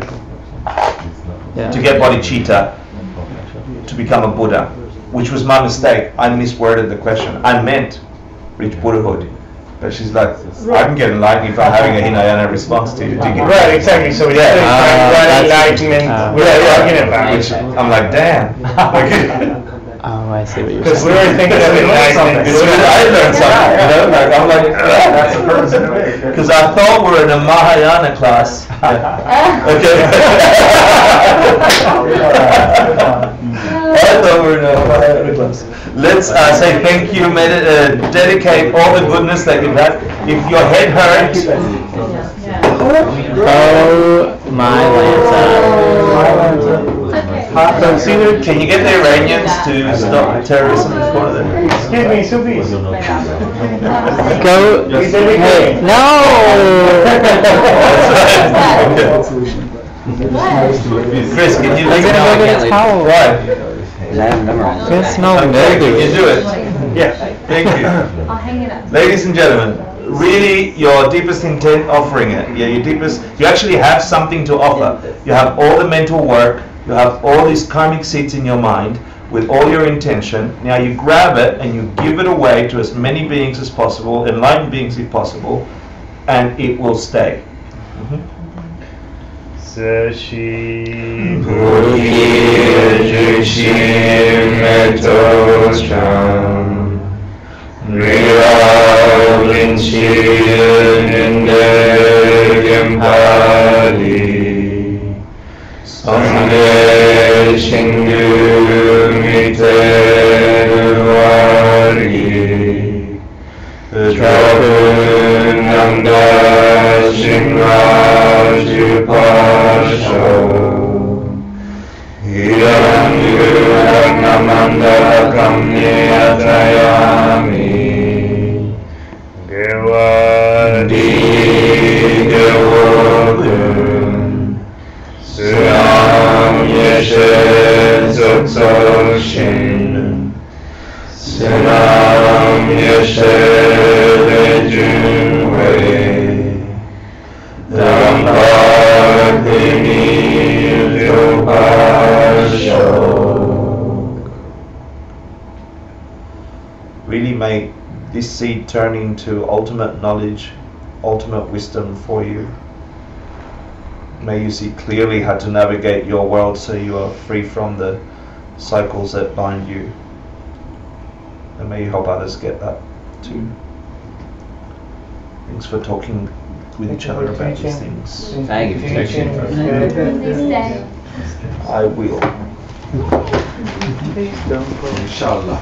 Yeah. To get bodhicitta, to become a Buddha, which was my mistake. I misworded the question. I meant reach Buddhahood. But she's like, I can get enlightened if I'm having a Hinayana response to you. Right, exactly. So it's what enlightenment we're talking about. Which I'm like, damn. Oh, I see what you're saying. Because we were thinking of enlightenment. As soon as I learned something, you know, like I'm like, that's the purpose of it. Because I thought we were in a Mahayana class. Okay. I thought we were in a Mahayana class. Let's say thank you, dedicate all the goodness that you've had. If your head hurts, oh my Lanta. Can you get the Iranians to stop terrorism in the corner there? Excuse me, Sufis. Go. Hey, no! Chris, can you I'm gonna go get a towel. Why? It's gonna smell mildew. Can you do it? Yeah. Thank you. I'll hang it up. Ladies and gentlemen, really your deepest intent offering it. Yeah, your deepest, you actually have something to offer. You have all the mental work, you have all these karmic seeds in your mind with all your intention. Now you grab it and you give it away to as many beings as possible, enlightened beings if possible, and it will stay. Sashi Show. really may this seed turn into ultimate knowledge, ultimate wisdom for you. May you see clearly how to navigate your world so you are free from the cycles that bind you. And may you help others get that too. Thanks for talking with each other about these things. Thank you for teaching. I will. Please don't go. Inshallah.